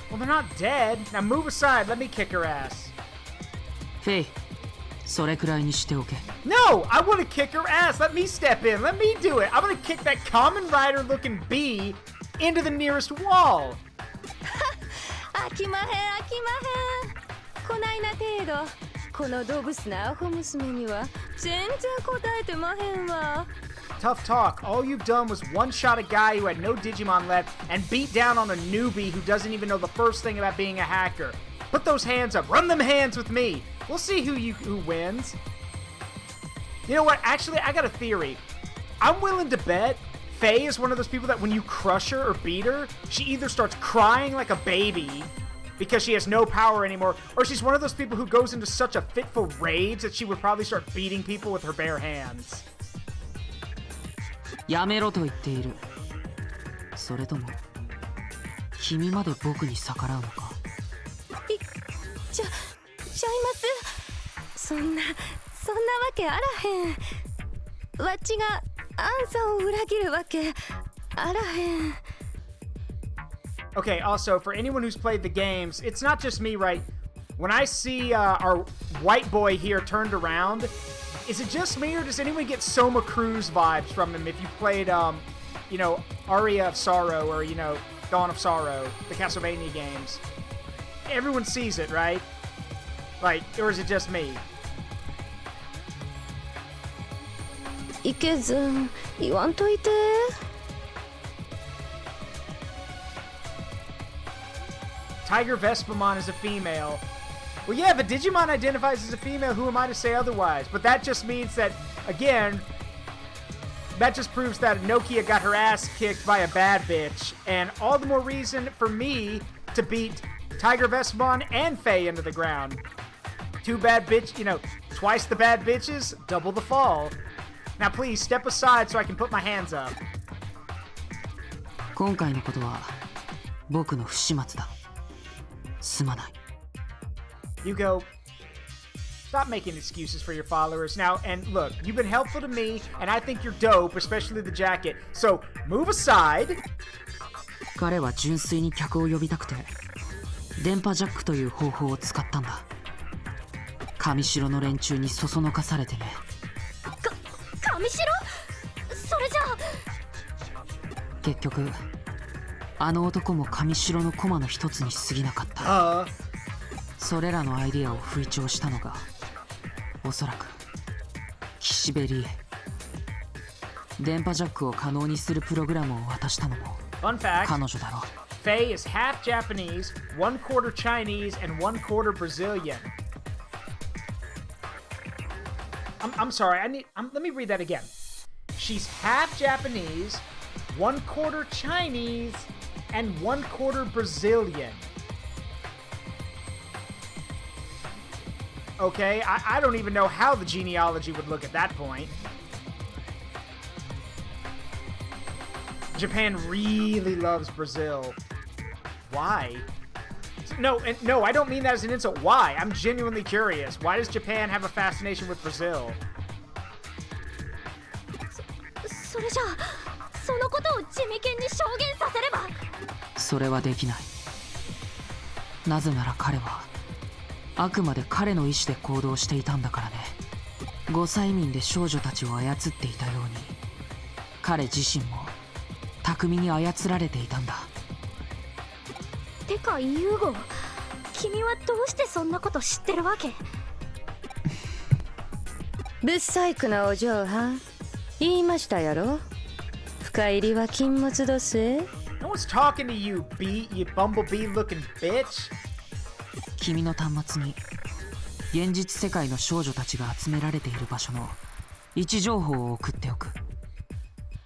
Well, they're not dead. Now move aside. Let me kick her ass. Faye, それくらいにしておけ. No! I want to kick her ass. Let me step in. Let me do it. I'm going to kick that Kamen Rider looking bee into the nearest wall. 飽きまへん飽きまへん。こないな程度。この動物なアホ娘には全然答えてまへんわ。Tough talk. All you've done was one-shot a guy who had no Digimon left and beat down on a newbie who doesn't even know the first thing about being a hacker. Put those hands up. Run them hands with me. We'll see who wins. You know what? Actually, I got a theory. I'm willing to bet Faye is one of those people that when you crush her or beat her, she either starts crying like a baby because she has no power anymore, or she's one of those people who goes into such a fitful rage that she would probably start beating people with her bare hands. やめろと言っている。それとも君まで僕に逆らうのか。ちゃいます。そんなわけあらへん。わっちがアンさんを裏切るわけあらへん。Okay, also, for anyone who's played the games, it's not just me, right? When I see our white boy here turned around, is it just me, or does anyone get Soma Cruz vibes from him if you played, you know, Aria of Sorrow, or, you know, Dawn of Sorrow, the Castlevania games? Everyone sees it, right? Like, or is it just me? いけずん、言わんといて。Tiger Vespamon is a female. Well, yeah, if a Digimon identifies as a female, who am I to say otherwise? But that just means that, again, that just proves that Nokia got her ass kicked by a bad bitch. And all the more reason for me to beat Tiger Vespamon and Faye into the ground. Two bad bitch, you know, twice the bad bitches, double the fall. Now please, step aside so I can put my hands up. 今回のことは僕の不始末だ。すまない。Hugo, stop making excuses for your followers. Now, and look, you've been helpful to me, and I think you're dope, especially the jacket. So, move aside. 彼は純粋に客を呼びたくて、電波ジャックという方法を使ったんだ。上城の連中にそそのかされてね。上城？それじゃあ。結局、あの男も上城の駒の一つに過ぎなかった。それらのアイディアを吹聴したのが、おそらく岸辺理恵。電波ジャックを可能にするプログラムを渡したのも彼女だろう。Faye is half Japanese, 1/4 Chinese, and 1/4 Brazilian. I'm sorry. Let me read that again. She's half Japanese, 1/4 Chinese, and 1/4 Brazilian. Okay, I don't even know how the genealogy would look at that point. Japan really loves Brazil. Why? No, I don't mean that as an insult. Why? I'm genuinely curious. Why does Japan have a fascination with Brazil? それじゃあ、そのことを地味犬に証言させれば。それはできない。なぜなら彼はあくまで彼の意志で行動していたんだからね。5歳民で少女たちを操っていたように、彼自身も巧みに操られていたんだ。てかユーゴ、君はどうしてそんなこと知ってるわけ？不細工なお嬢はん、言いましたやろ。深入りは禁物どせ。No one's talking to you, B, you bumblebee looking bitch. 君の端末に現実世界の少女たちが集められている場所の位置情報を送っておく。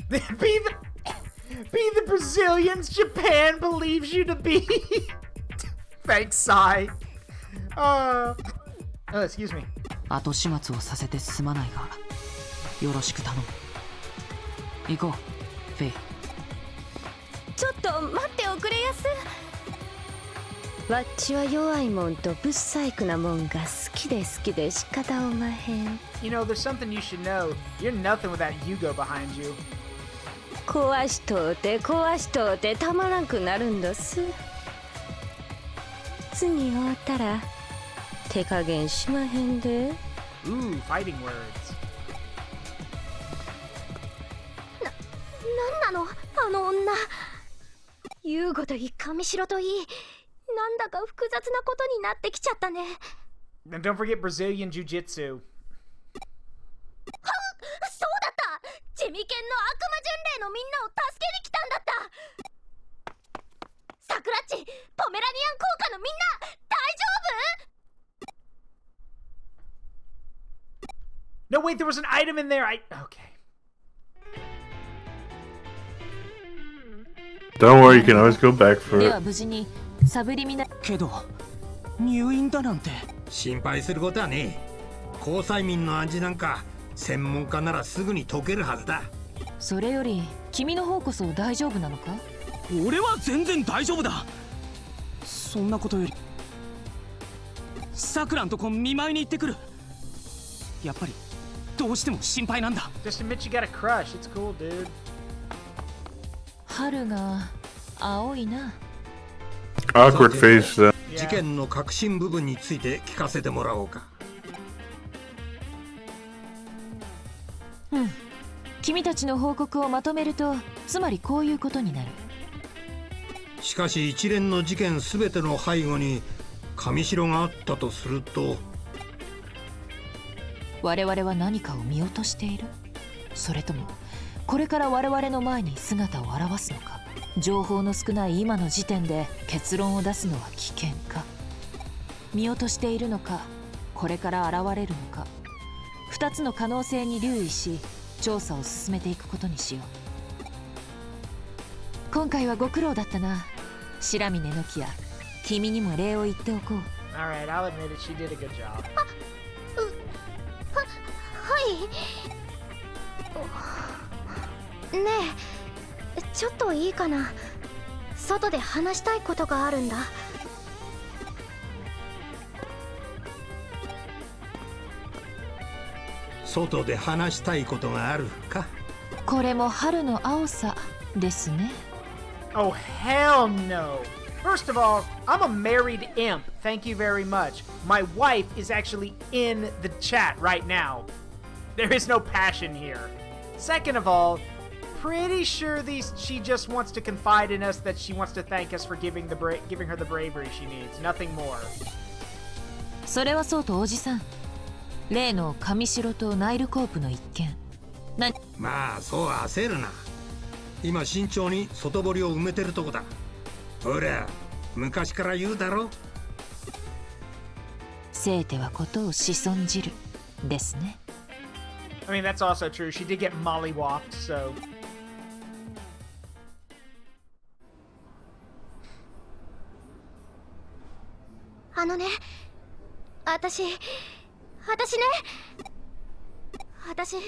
Be the Brazilians Japan believes you to be. Thanks, Sai. Excuse me. 後始末をさせてすまないが、よろしく頼む。行こう、フェイ。ちょっと待っておくれやす。わっちは弱いもんと不細工なもんが好きで仕方おまへん。You know, there's something you should know. You're nothing without Hugo behind you. 壊しとうてたまらんくなるんどす。次会うたら手加減しまへんで。Ooh, fighting words. なんなのあの女。ユーゴといい上白といい、なんだか複雑なことになってきちゃったね。And don't forget Brazilian Jiu-Jitsu. はっ、そうだった。地味犬の悪魔巡礼のみんなを助けに来たんだった。サクラッチ、ポメラニアン効果のみんな、大丈夫？ No, wait, there was an item in there. Okay. Don't worry, you can always go back for で it. は無事にサブリミナけど入院だなんて。心配することはねえ。交際民の味なんか専門家ならすぐに解けるはずだ。それより君の方こそ大丈夫なのか？俺は全然大丈夫だ。そんなことよりさくらんとこ見舞いに行ってくる。やっぱりどうしても心配なんだ。 Just admit you got a crush. It's cool, dude. 春が青いな。 Awkward face. 事件の核心部分について聞かせてもらおうか。うん。君たちの報告をまとめると、つまりこういうことになる。しかし一連の事件すべての背後に神城があったとすると、我々は何かを見落としている？それともこれから我々の前に姿を現すのか？情報の少ない今の時点で結論を出すのは危険か？見落としているのか、これから現れるのか、2つの可能性に留意し調査を進めていくことにしよう。今回はご苦労だったな、白峰のきや。君にも礼を言っておこう。 Alright, I'll admit it. She did a good job. はいねえ、ちょっといいかな。外で話したいことがあるんだ。外で話したいことがあるか？これも春の青さですね。 Oh, hell no. First of all, I'm a married imp. Thank you very much. My wife is actually in the chat right now. There is no passion here. Second of all, pretty sure she just wants to confide in us that she wants to thank us for giving her the bravery she needs. Nothing more. それはそうとおじさん。例の上城とナイルコープの一件。まあそう焦るな。今慎重に外堀を埋めてるとこだ。ほら、昔から言うだろ。せいてはことを仕損じるですね。I mean, that's also true. She did get mollywopped, so... 私ね、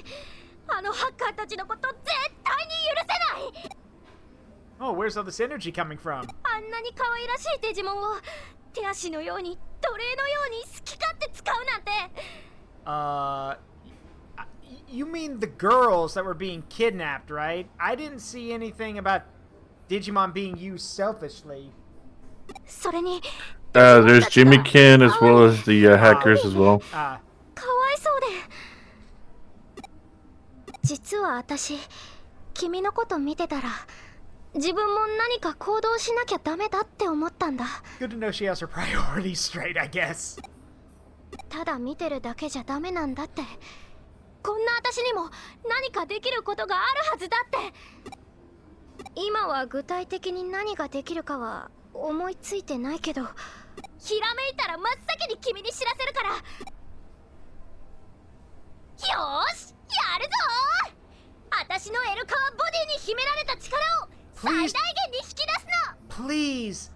ハッカーたちのこと絶対に許せない。 Oh, where's all this energy coming from? あんなに可愛らしいデジモンを手足のように奴隷のように好き勝手使うなんて。You mean the girls that were being kidnapped, right? I didn't see anything about Digimon being used selfishly. それに There's Jimmy Ken as well as the hackers as well. かわいそうで。実は私、君のこと見てたら自分も何か行動しなきゃダメだって思ったんだ。 Good to know she has her priorities straight, I guess. ただ見てるだけじゃダメなんだって。こんな私にも何かできることがあるはずだって。今は具体的に何ができるかは思いついてないけど、ひらめいたら真っ先に君に知らせるから。よーし、やるぞー。私のエルカワボディに秘められた力を最大限に引き出すの。 Please,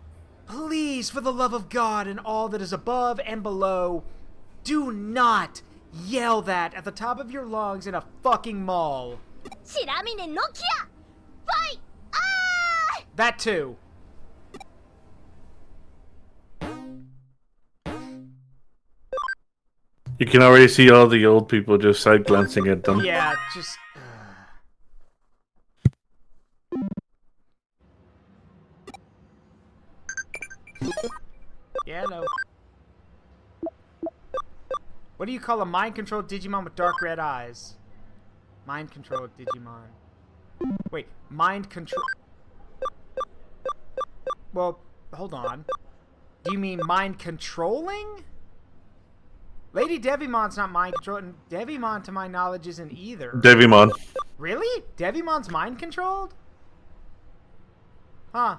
please, for the love of God and all that is above and below, do not yell that at the top of your lungs in a fucking mall. 白峰ノキア、ファイ、That too. You can already see all the old people just side glancing at them. Yeah, just... Yeah, no. What do you call a mind-controlled Digimon with dark red eyes? Mind-controlled Digimon. Wait, mind-control... Well, hold on. Do you mean mind-controlling? Lady Devimon's not mind-controlled, and Devimon, to my knowledge, isn't either. Devimon. Really? Devimon's mind-controlled? Huh.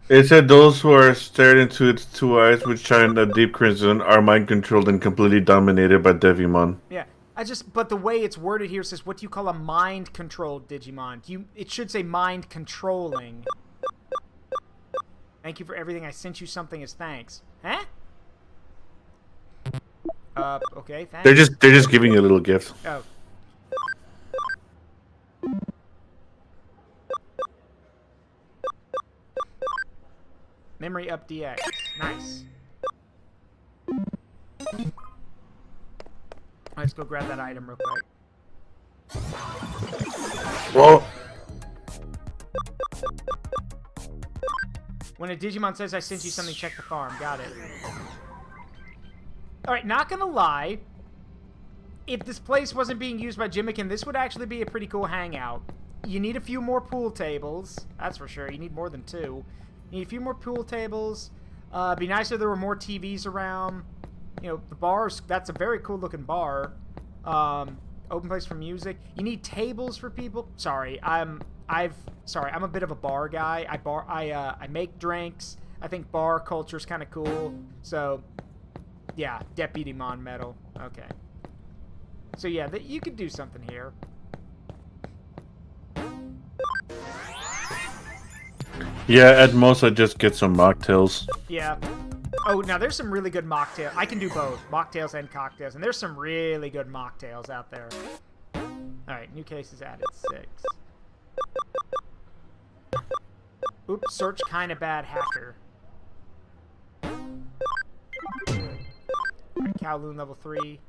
It said those who are stared into its two eyes which shine a deep crimson are mind-controlled and completely dominated by Devimon. Yeah, but the way it's worded here says, what do you call a mind-controlled Digimon? It should say mind-controlling. Thank you for everything. I sent you something as thanks. Huh? Okay, thanks. They're just giving you a little gift. Oh. Memory up DX. Nice. Let's go grab that item real quick. Well, when a Digimon says I sent you something, check the farm. Got it. Alright, not gonna lie. If this place wasn't being used by Jimmikin, this would actually be a pretty cool hangout. You need a few more pool tables. That's for sure. You need more than 2. You need a few more pool tables. It'd be nice if there were more TVs around. You know, the bars, that's a very cool looking bar. Open place for music. You need tables for people. Sorry, I'm a bit of a bar guy. I make drinks. I think bar culture is kind of cool. So, yeah, Deputymon medal. Okay. So yeah, you could do something here. yeah, at most I just get some mocktails. Yeah. Oh, now there's some really good mocktails. I can do both, mocktails and cocktails, and there's some really good mocktails out there. Alright, new cases added, 6. Oops, search kinda bad hacker. Alright, Kowloon level 3.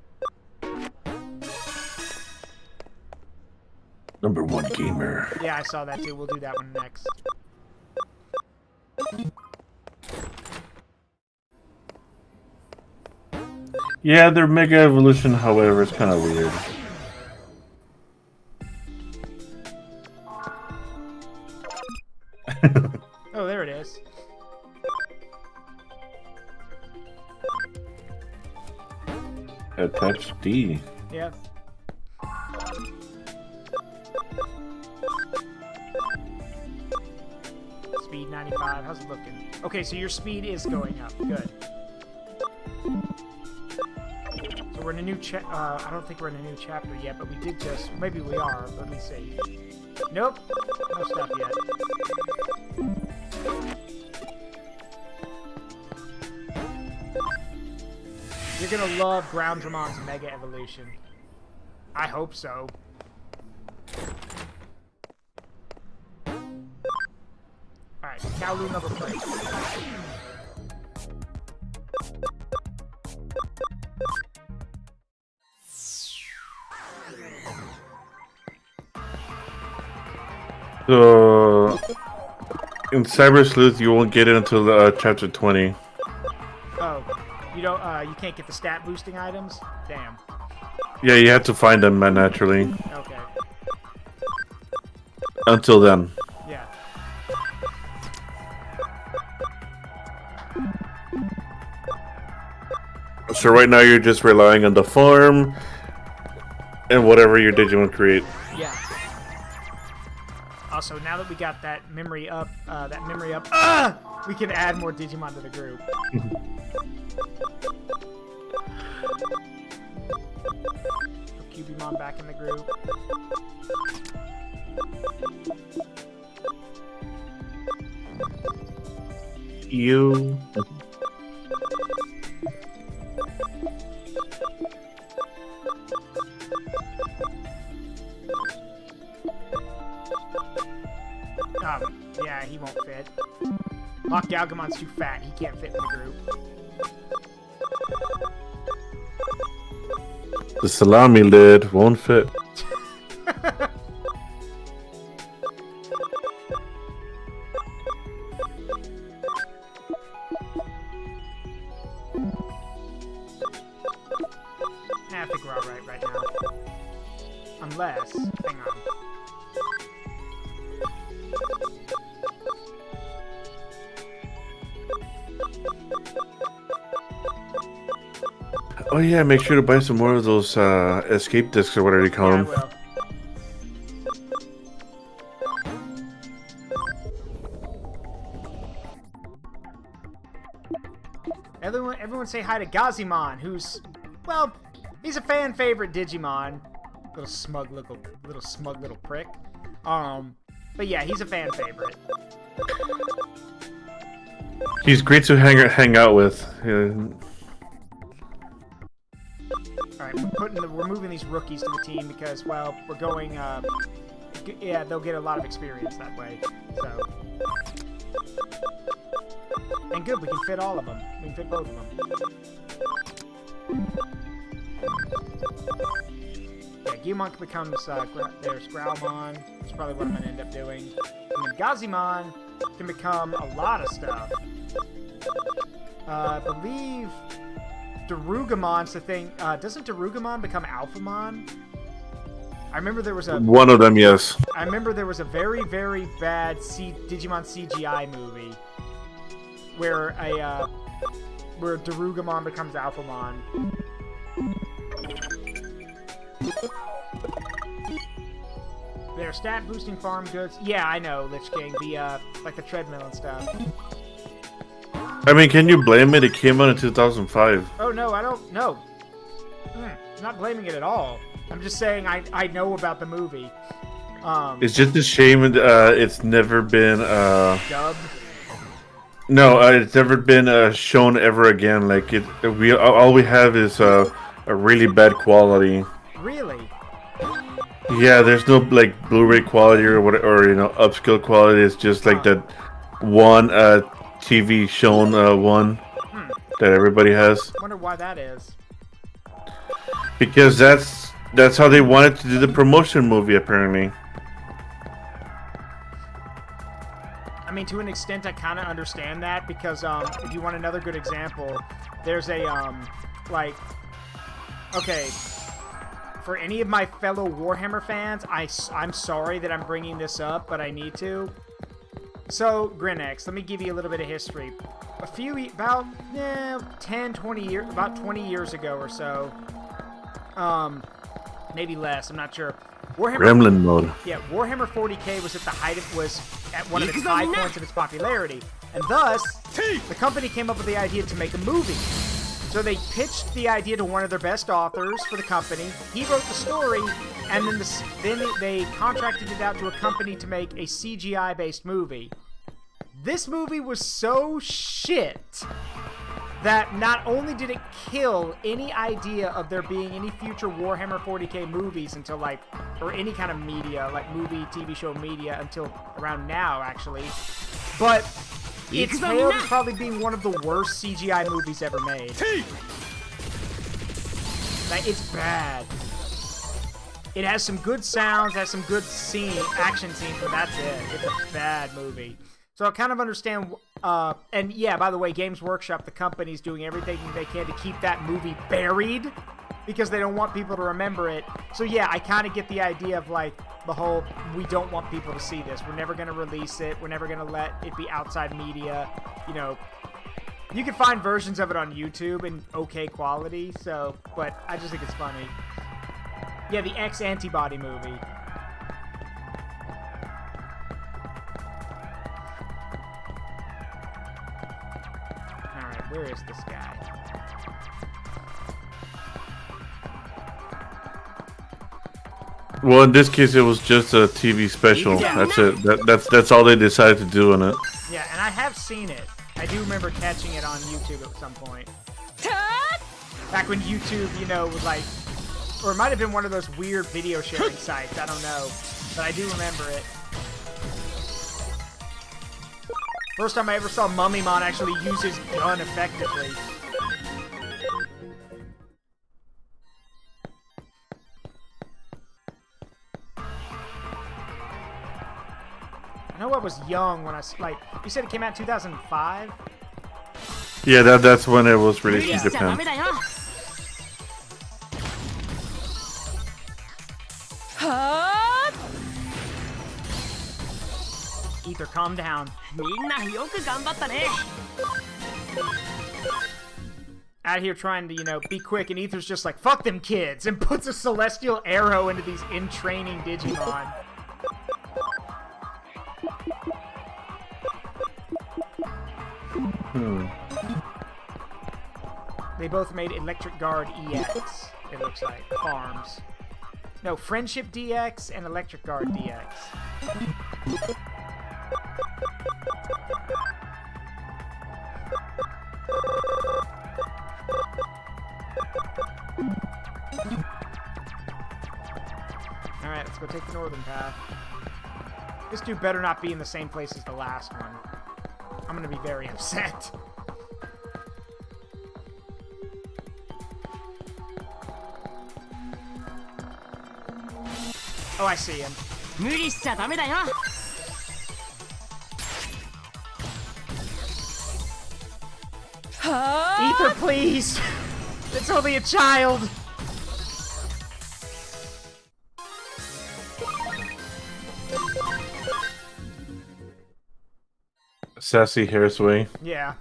Number 1 gamer. Yeah, I saw that too. We'll do that one next. Yeah, their Mega Evolution, however, is kind of weird. Oh, there it is. Attach D. Yeah. Speed 95. How's it looking? Okay, so your speed is going up. Good. So we're in a new I don't think we're in a new chapter yet, but we did just... Maybe we are. Let me see. Nope. No stuff yet. You're gonna love Groundramon's Mega Evolution. I hope so. Alright, Kowloon level 3. So, in CyberSleuth, you won't get it until chapter 20. Oh, you don't. You can't get the stat boosting items. Damn. Yeah, you have to find them naturally. Okay. Until then. Yeah. So right now you're just relying on the farm and whatever your Digimon create. Yeah. Also, now that we got that memory up, we can add more Digimon to the group. Put Cubimon back in the group. You. Yeah, he won't fit. Lock Galgamon's too fat. He can't fit in the group. The salami lid won't fit. I think we're alright right now. Unless... Hang on. Oh yeah, make sure to buy some more of those escape discs or whatever you call them. Everyone say hi to Gazimon, who's, well, he's a fan favorite Digimon. Little smug little prick. But yeah, he's a fan favorite. He's great to hang out with. Alright, we're moving these rookies to the team because, well, we're going, yeah, they'll get a lot of experience that way, so. And good, we can fit all of them. We can fit both of them. Yeah, Gumon becomes, there's Growlmon, which is probably what I'm going to end up doing. And then Gazimon can become a lot of stuff. I believe Darugamon's the thing. Doesn't Darugamon become Alphamon? I remember there was a... One of them, yes. I remember there was a very, very bad Digimon CGI movie where where Darugamon becomes Alphamon. They're stat boosting farm goods. Yeah, I know, Lich King. The like the treadmill and stuff. I mean, can you blame it? It came out in 2005. Oh no, I don't. No, not blaming it at all. I'm just saying I know about the movie. It's just a shame it's never been dubbed. No, it's never been shown ever again. Like all we have is a really bad quality. Really? Yeah, there's no like Blu-ray quality or what, or upscale quality. It's just like that one TV shown one that everybody has. Wonder why that is. Because that's how they wanted to do the promotion movie, apparently. I mean, to an extent, I kind of understand that because if you want another good example, there's a okay. For any of my fellow Warhammer fans, I'm sorry that I'm bringing this up, but I need to. So, Grinex, let me give you a little bit of history. About 20 years ago or so, maybe less, I'm not sure. Gremlin mode. Yeah, Warhammer 40k was at the height of, was at one of its high points of its popularity, and thus the company came up with the idea to make a movie. So they pitched the idea to one of their best authors for the company. He wrote the story, and then they contracted it out to a company to make a CGI-based movie. This movie was so shit that not only did it kill any idea of there being any future Warhammer 40k movies until or any kind of media, like movie, TV show media, until around now, actually, but it's hailed as probably being one of the worst CGI movies ever made. Like, it's bad. It has some good sounds, has some good action scenes, but that's it. It's a bad movie. So I kind of understand, and yeah, by the way, Games Workshop, the company's doing everything they can to keep that movie buried because they don't want people to remember it. So yeah, I kind of get the idea of like the whole, we don't want people to see this. We're never going to release it. We're never going to let it be outside media. You know, you can find versions of it on YouTube in okay quality, so, but I just think it's funny. Yeah, the X-Antibody movie. Alright, where is this guy? Well, in this case, it was just a TV special. Yeah. That's it. That's all they decided to do on it. Yeah, and I have seen it. I do remember catching it on YouTube at some point. Back when YouTube, you know, was like, or it might have been one of those weird video sharing sites. I don't know, but I do remember it. First time I ever saw Mummymon actually use his gun effectively. I know I was young when you said it came out in 2005? Yeah, that's when it was released in Japan. Ether, calm down. Out here trying to, you know, be quick, and Ether's just like, fuck them kids, and puts a celestial arrow into these in-training Digimon. They both made Electric Guard EX, it looks like. Farms. No, Friendship DX and Electric Guard DX. Alright, let's go take the northern path. This dude better not be in the same place as the last one. I'm gonna be very upset. Oh, I see him. Ether, please! It's only a child! Sassy Hairsway. Yeah.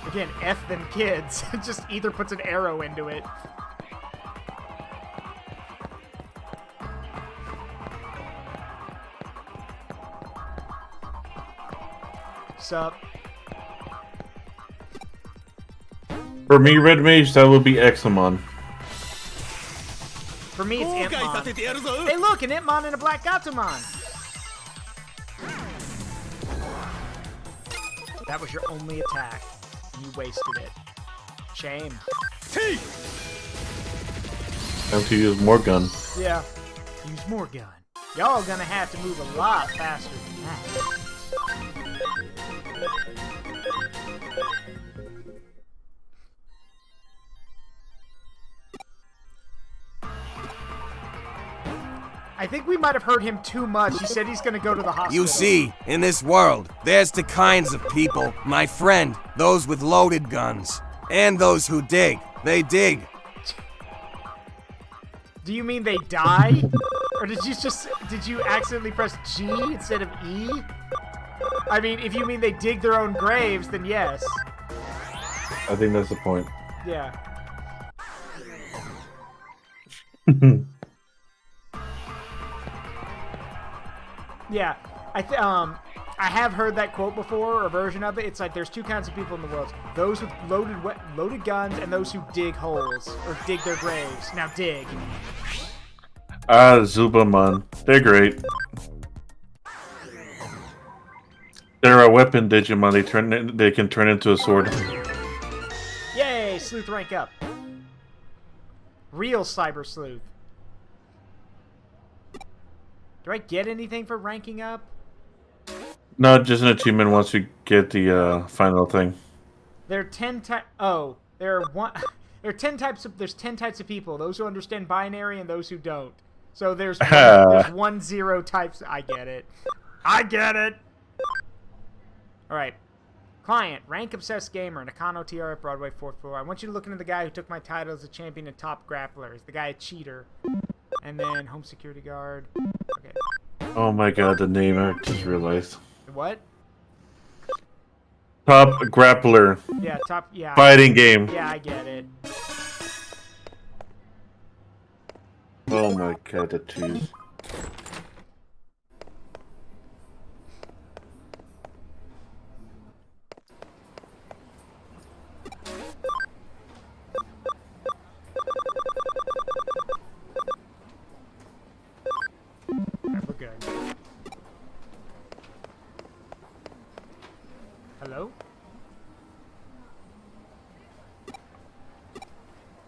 Again, F them kids. Just Ether puts an arrow into it. Sup? For me, Red Mage, that would be Examon. For me, it's Impmon. Hey, look, an Impmon and a Black Gatomon. That was your only attack, and you wasted it. Shame. Time to use more gun. Yeah, use more gun. Y'all gonna have to move a lot faster than that. I think we might have heard him too much. He said he's gonna go to the hospital. You see, in this world, there's two kinds of people. My friend, those with loaded guns. And those who dig. They dig. Do you mean they die? Or did you accidentally press G instead of E? I mean, if you mean they dig their own graves, then yes. I think that's the point. Yeah. Yeah, I have heard that quote before, or a version of it. It's like there's two kinds of people in the world: those with loaded guns, and those who dig holes or dig their graves. Now dig. Zubamon. They're great. They're a weapon Digimon. They can turn into a sword. Yay! Sleuth rank up. Real CyberSleuth. Do I get anything for ranking up? No, just an achievement once you get the final thing. There are 10 types. Oh, there are 10 types of. There's 10 types of people. Those who understand binary and those who don't. So there's 1-0 types. I get it. I get it. All right. Client, rank obsessed gamer, Nakano TR at Broadway 4th floor. I want you to look into the guy who took my title as a champion and top grappler. Is the guy a cheater? And then home security guard. Okay. Oh my god, the name I just realized. What? Top grappler. Yeah, top. Yeah. Fighting game. Yeah, I get it. Oh my god, the cheese. We're good. Hello?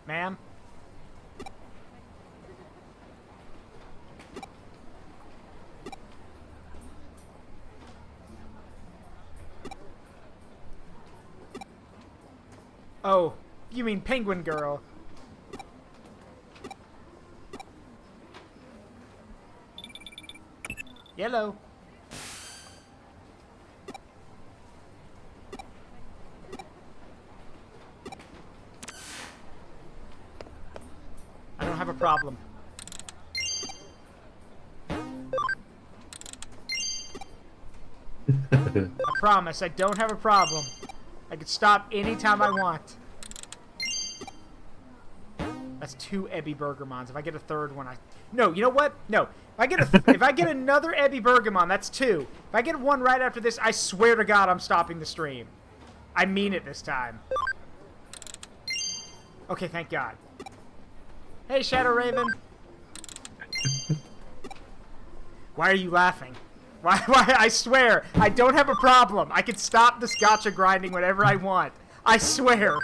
Ma'am? Oh, you mean Penguin Girl. Yellow. I don't have a problem. I promise, I don't have a problem. I can stop anytime I want. That's 2 Ebby Burgermons. If I get a third one, No, you know what? No. If I get another Ebby Burgermon, that's 2. If I get one right after this, I swear to God I'm stopping the stream. I mean it this time. Okay, thank God. Hey, Shadow Raven. Why are you laughing? Why? I swear, I don't have a problem. I can stop this gacha grinding whenever I want. I swear.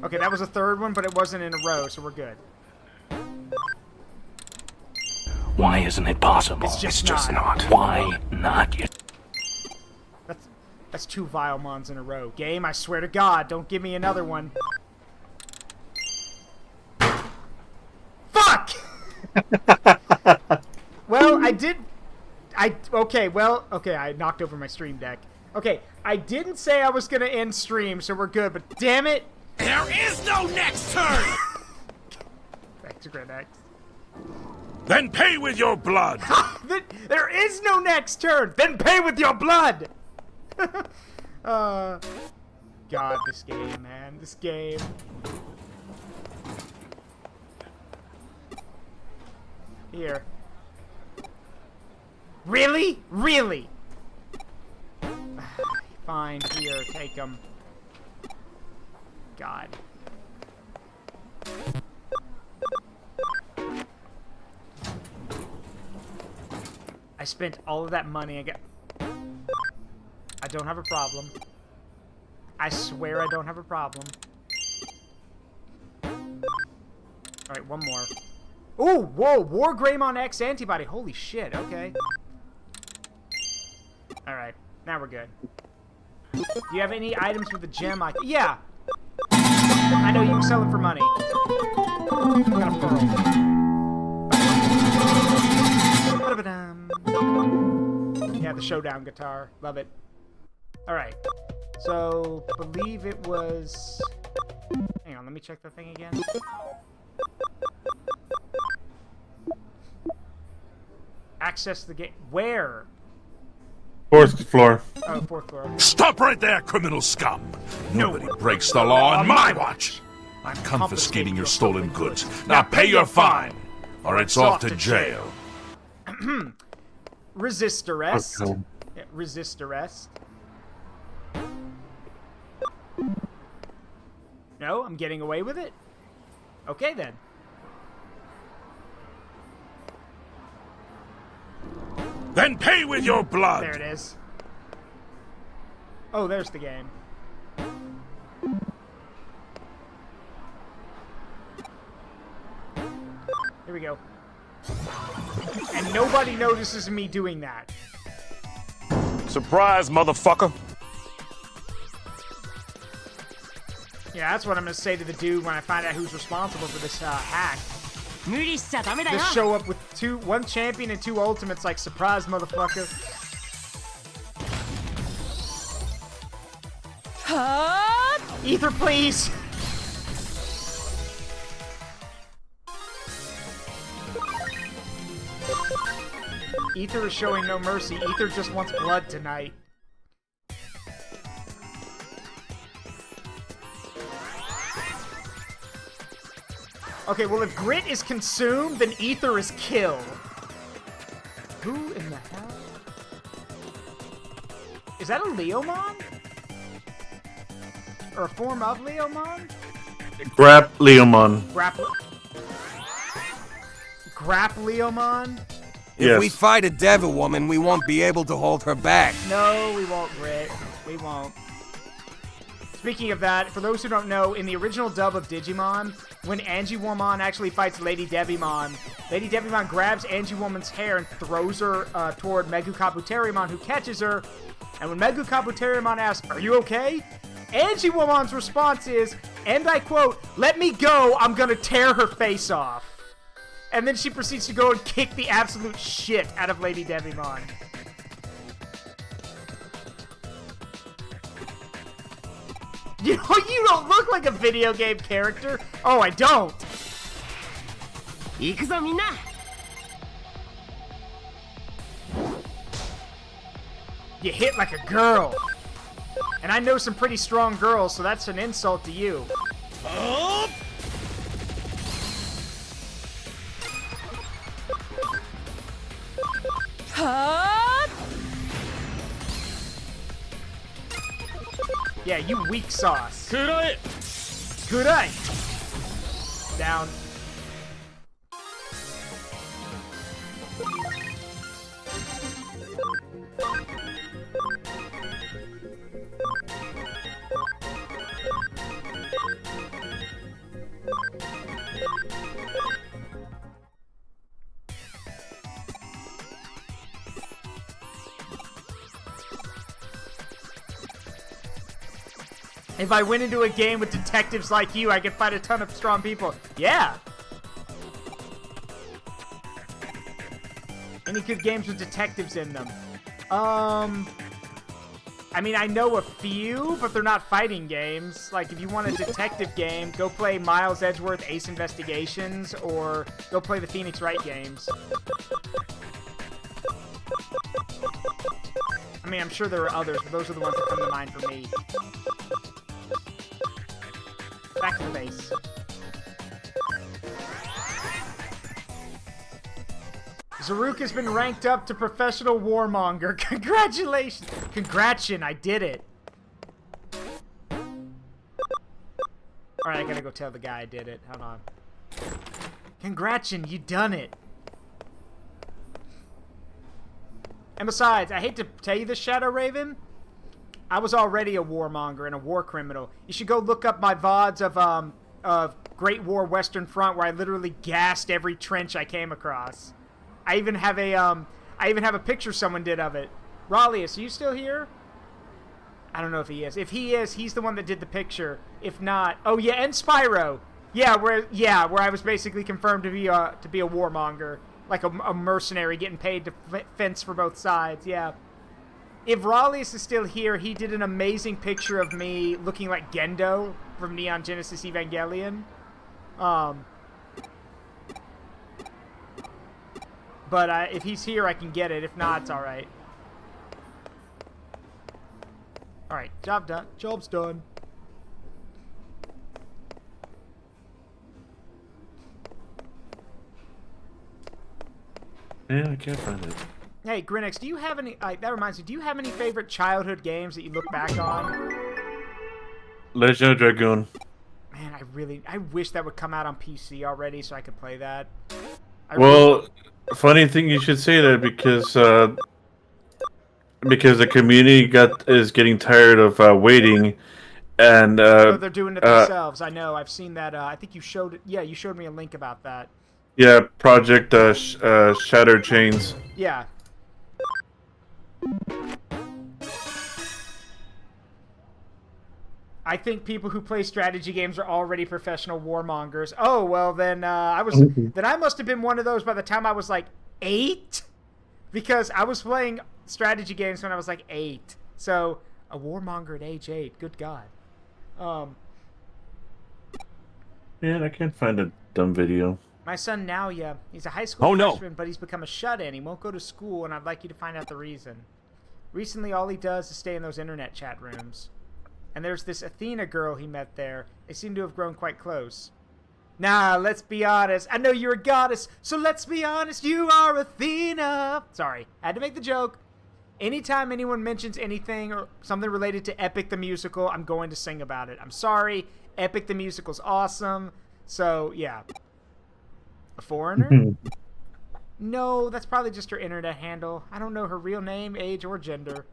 Okay, that was a third one, but it wasn't in a row, so we're good. Why isn't it possible? It's just not. Why not? That's 2 Vilemons in a row. Game, I swear to God, don't give me another one. Fuck! Well, okay, I knocked over my stream deck. Okay, I didn't say I was gonna end stream, so we're good, but damn it! There is no next turn! Back to Grinex. Then pay with your blood! There is no next turn! Then pay with your blood! God, this game, man. This game. Here. Really? Really? Fine, here, take them. God. I spent all of that money. I don't have a problem. I swear I don't have a problem. Alright, one more. Ooh, whoa, War Greymon X antibody. Holy shit, okay. Alright, now we're good. Do you have any items with a gem? Yeah! I know you can sell it for money. I got a pearl. Yeah, the showdown guitar. Love it. Alright. So, believe it was... Hang on, let me check the thing again. Access the game. Where? 4th floor. Oh, 4th floor. Stop right there, criminal scum! Nobody breaks the law on my watch! I'm confiscating your stolen goods. Now pay your fine, or it's off to jail. Resist arrest. Okay. Yeah, resist arrest. No, I'm getting away with it? Okay, then. Then pay with your blood! There it is. Oh, there's the game. Here we go. And nobody notices me doing that. Surprise, motherfucker! Yeah, that's what I'm gonna say to the dude when I find out who's responsible for this hack. Just show up with one champion and 2 ultimates like, surprise, motherfucker. Ether, please! Ether is showing no mercy. Ether just wants blood tonight. Okay, well, if Grit is consumed, then Ether is killed. Who in the hell? Is that a Leomon? Or a form of Leomon? Grap Leomon. Grap Leomon? If we fight a devil woman, we won't be able to hold her back. No, we won't, Grit. We won't. Speaking of that, for those who don't know, in the original dub of Digimon, when Angie-Woman actually fights Lady Devimon, Lady Devimon grabs Angie-Woman's hair and throws her toward Megu Kabuterimon, who catches her. And when Megu Kabuterimon asks, "Are you okay?" Angie-Woman's response is, and I quote, "Let me go, I'm gonna tear her face off." And then she proceeds to go and kick the absolute shit out of Lady Devimon. You don't look like a video game character. Oh, I don't. You hit like a girl. And I know some pretty strong girls, so that's an insult to you. Up. Yeah, you weak sauce. Kurai! Kurai! Down. If I went into a game with detectives like you, I could fight a ton of strong people. Yeah. Any good games with detectives in them? I mean, I know a few, but they're not fighting games. Like, if you want a detective game, go play Miles Edgeworth Ace Investigations, or go play the Phoenix Wright games. I mean, I'm sure there are others, but those are the ones that come to mind for me. Back to the base. Zaruk has been ranked up to professional warmonger. Congratulations! Congratulations, I did it. Alright, I gotta go tell the guy I did it. Hold on. Congratulations, you done it. And besides, I hate to tell you this, Shadow Raven, I was already a warmonger and a war criminal. You should go look up my VODs of Great War Western Front, where I literally gassed every trench I came across. I even have a picture someone did of it. Raleigh, are you still here? I don't know if he is. If he is, he's the one that did the picture. If not, oh yeah, and Spyro. Yeah, where I was basically confirmed to be a warmonger, like a mercenary getting paid to fence for both sides. Yeah. If Raleigh is still here, he did an amazing picture of me looking like Gendo from Neon Genesis Evangelion. But if he's here, I can get it. If not, it's alright. Alright, job done. Job's done. Yeah, I can't find it. Hey, Grinex, do you have any... that reminds me, do you have any favorite childhood games that you look back on? Legend of Dragoon. Man, I wish that would come out on PC already so I could play that. Funny thing you should say that because the community is getting tired of waiting, and so they're doing it themselves. I know. I've seen that. I think you showed it. Yeah, you showed me a link about that. Yeah, Project Shattered Chains. Yeah. I think people who play strategy games are already professional warmongers. Oh, well, then I must have been one of those by the time I was like 8, because I was playing strategy games when I was like 8. So a warmonger at age 8. Good God. Man, I can't find a dumb video. My son now, yeah, he's a high school freshman, but he's become a shut-in. He won't go to school, and I'd like you to find out the reason. Recently, all he does is stay in those internet chat rooms. And there's this Athena girl he met there. They seem to have grown quite close. Nah, let's be honest. I know you're a goddess, so let's be honest. You are Athena. Sorry, had to make the joke. Anytime anyone mentions anything or something related to Epic the Musical, I'm going to sing about it. I'm sorry. Epic the Musical's awesome. So, yeah. A foreigner? No, that's probably just her internet handle. I don't know her real name, age, or gender.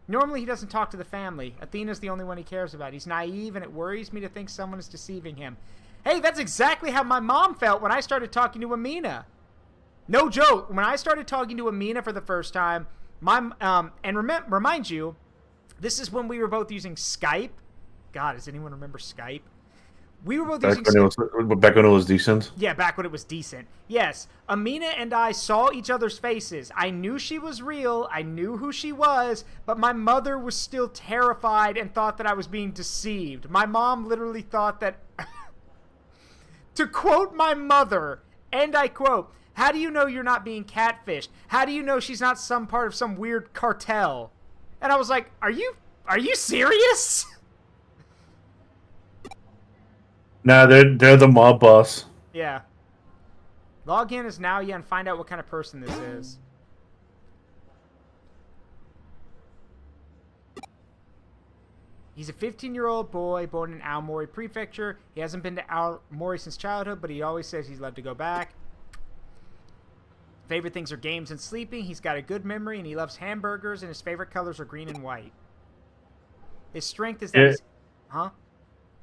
Normally, he doesn't talk to the family. Athena's the only one he cares about. He's naive, and it worries me to think someone is deceiving him. Hey, that's exactly how my mom felt when I started talking to Amina. No joke. When I started talking to Amina for the first time, remind you, this is when we were both using Skype. God, does anyone remember Skype? We were both using Skype. Back when it was decent? Yeah, back when it was decent. Yes, Amina and I saw each other's faces. I knew she was real. I knew who she was. But my mother was still terrified and thought that I was being deceived. My mom literally thought that... To quote my mother, and I quote, "How do you know you're not being catfished? How do you know she's not some part of some weird cartel?" And I was like, are you serious? Nah, they're the mob boss. Yeah. Log in as now, yeah, and find out what kind of person this is. He's a 15-year-old boy born in Aomori Prefecture. He hasn't been to Aomori since childhood, but he always says he'd love to go back. Favorite things are games and sleeping. He's got a good memory, and he loves hamburgers, and his favorite colors are green and white. His strength is that he's... Huh?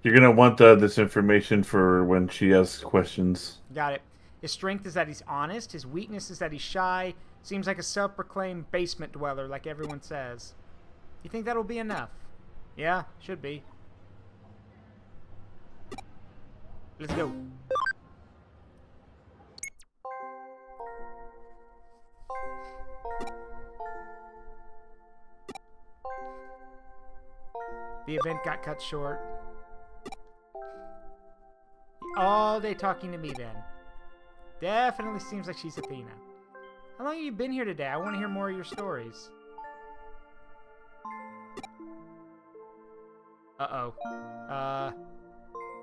You're going to want this information for when she asks questions. Got it. His strength is that he's honest. His weakness is that he's shy. Seems like a self-proclaimed basement dweller, like everyone says. You think that'll be enough? Yeah, should be. Let's go. The event got cut short. All day talking to me then. Definitely seems like she's Athena. How long have you been here today? I want to hear more of your stories. Uh-oh.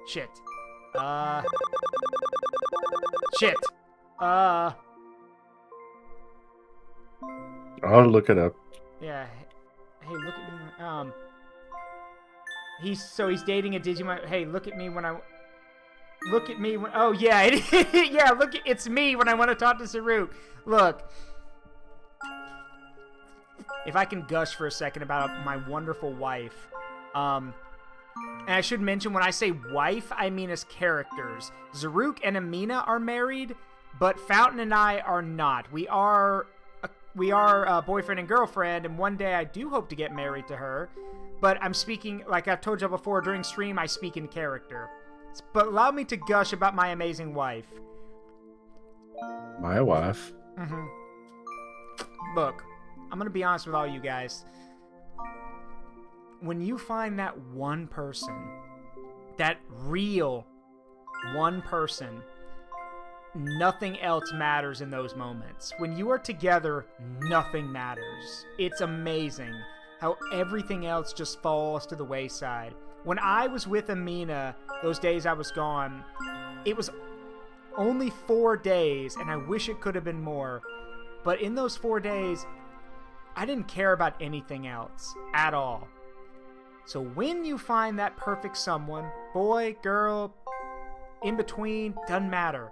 Shit. Shit. I'll look it up. Yeah. Hey, look at me. He's dating a Digimon. Hey, look at me when I... Look at me when... Oh, yeah. Yeah, it's me when I want to talk to Saruk. Look. If I can gush for a second about my wonderful wife. And I should mention, when I say wife, I mean as characters. Zaruk and Amina are married, but Fountain and I are not. We are boyfriend and girlfriend, and one day I do hope to get married to her. But I'm speaking, like I've told you before, during stream, I speak in character. But allow me to gush about my amazing wife. My wife? Mm-hmm. Look, I'm going to be honest with all you guys. When you find that one person, that real one person, nothing else matters in those moments. When you are together, nothing matters. It's amazing how everything else just falls to the wayside. When I was with Amina, those days I was gone, it was only 4 days, and I wish it could have been more. But in those 4 days, I didn't care about anything else at all. So when you find that perfect someone, boy, girl, in between, doesn't matter.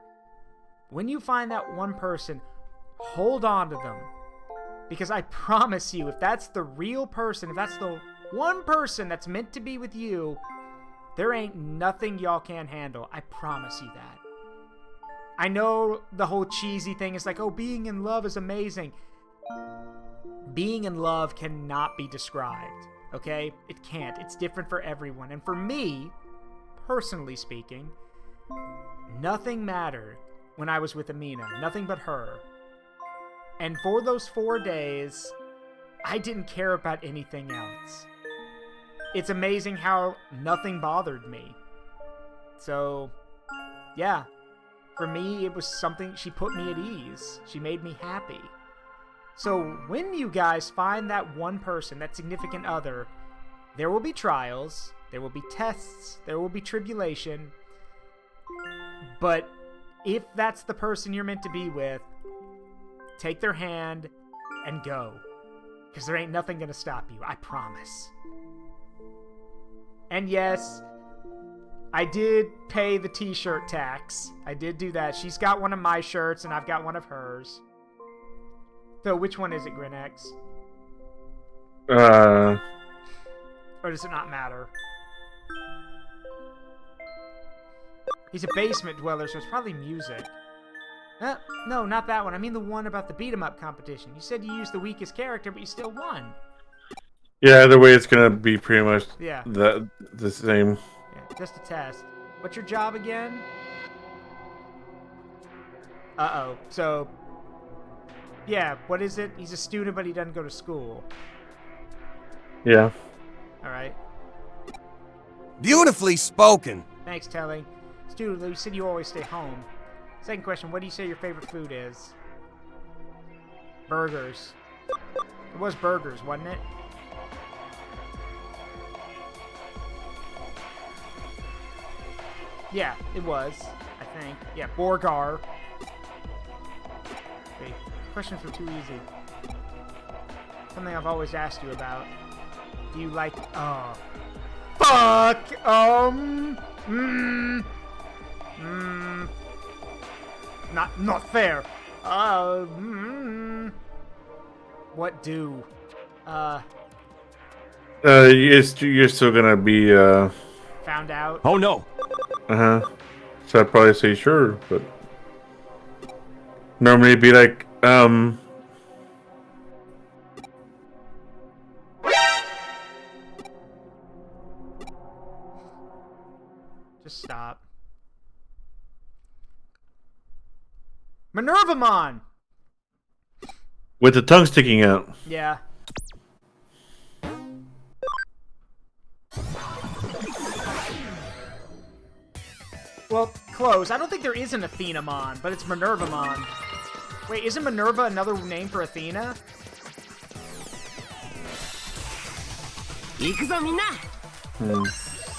When you find that one person, hold on to them. Because I promise you, if that's the real person, if that's the one person that's meant to be with you, there ain't nothing y'all can't handle. I promise you that. I know the whole cheesy thing is like, oh, being in love is amazing. Being in love cannot be described, okay? It can't. It's different for everyone. And for me, personally speaking, nothing mattered when I was with Amina. Nothing but her. And for those 4 days, I didn't care about anything else. It's amazing how nothing bothered me. So, yeah. For me, it was something, she put me at ease. She made me happy. So, when you guys find that one person, that significant other, there will be trials, there will be tests, there will be tribulation. But if that's the person you're meant to be with, take their hand and go. Because there ain't nothing gonna stop you, I promise. And yes, I did pay the t-shirt tax. I did do that. She's got one of my shirts and I've got one of hers. So which one is it, Grinex? Or does it not matter? He's a basement dweller, so it's probably music. No, not that one. I mean the one about the beat-em-up competition. You said you used the weakest character, but you still won. Yeah, either way, it's gonna be pretty much yeah. the same. Yeah, just a test. What's your job again? Uh-oh. So, yeah, what is it? He's a student, but he doesn't go to school. Yeah. All right. Beautifully spoken. Thanks, Telly. Student, you said you always stay home. Second question, what do you say your favorite food is? Burgers. It was burgers, wasn't it? Yeah, it was, I think. Yeah, Borgar. Okay, questions were too easy. Something I've always asked you about. Do you like... Oh. Fuck! Not fair. What do? You're still gonna be, Found out? Oh, no. Uh-huh. So I'd probably say sure, but... Normally it'd be like, Just stop. Minervamon! With the tongue sticking out. Yeah. Well, close. I don't think there is an Athenamon, but it's Minervamon. Wait, isn't Minerva another name for Athena?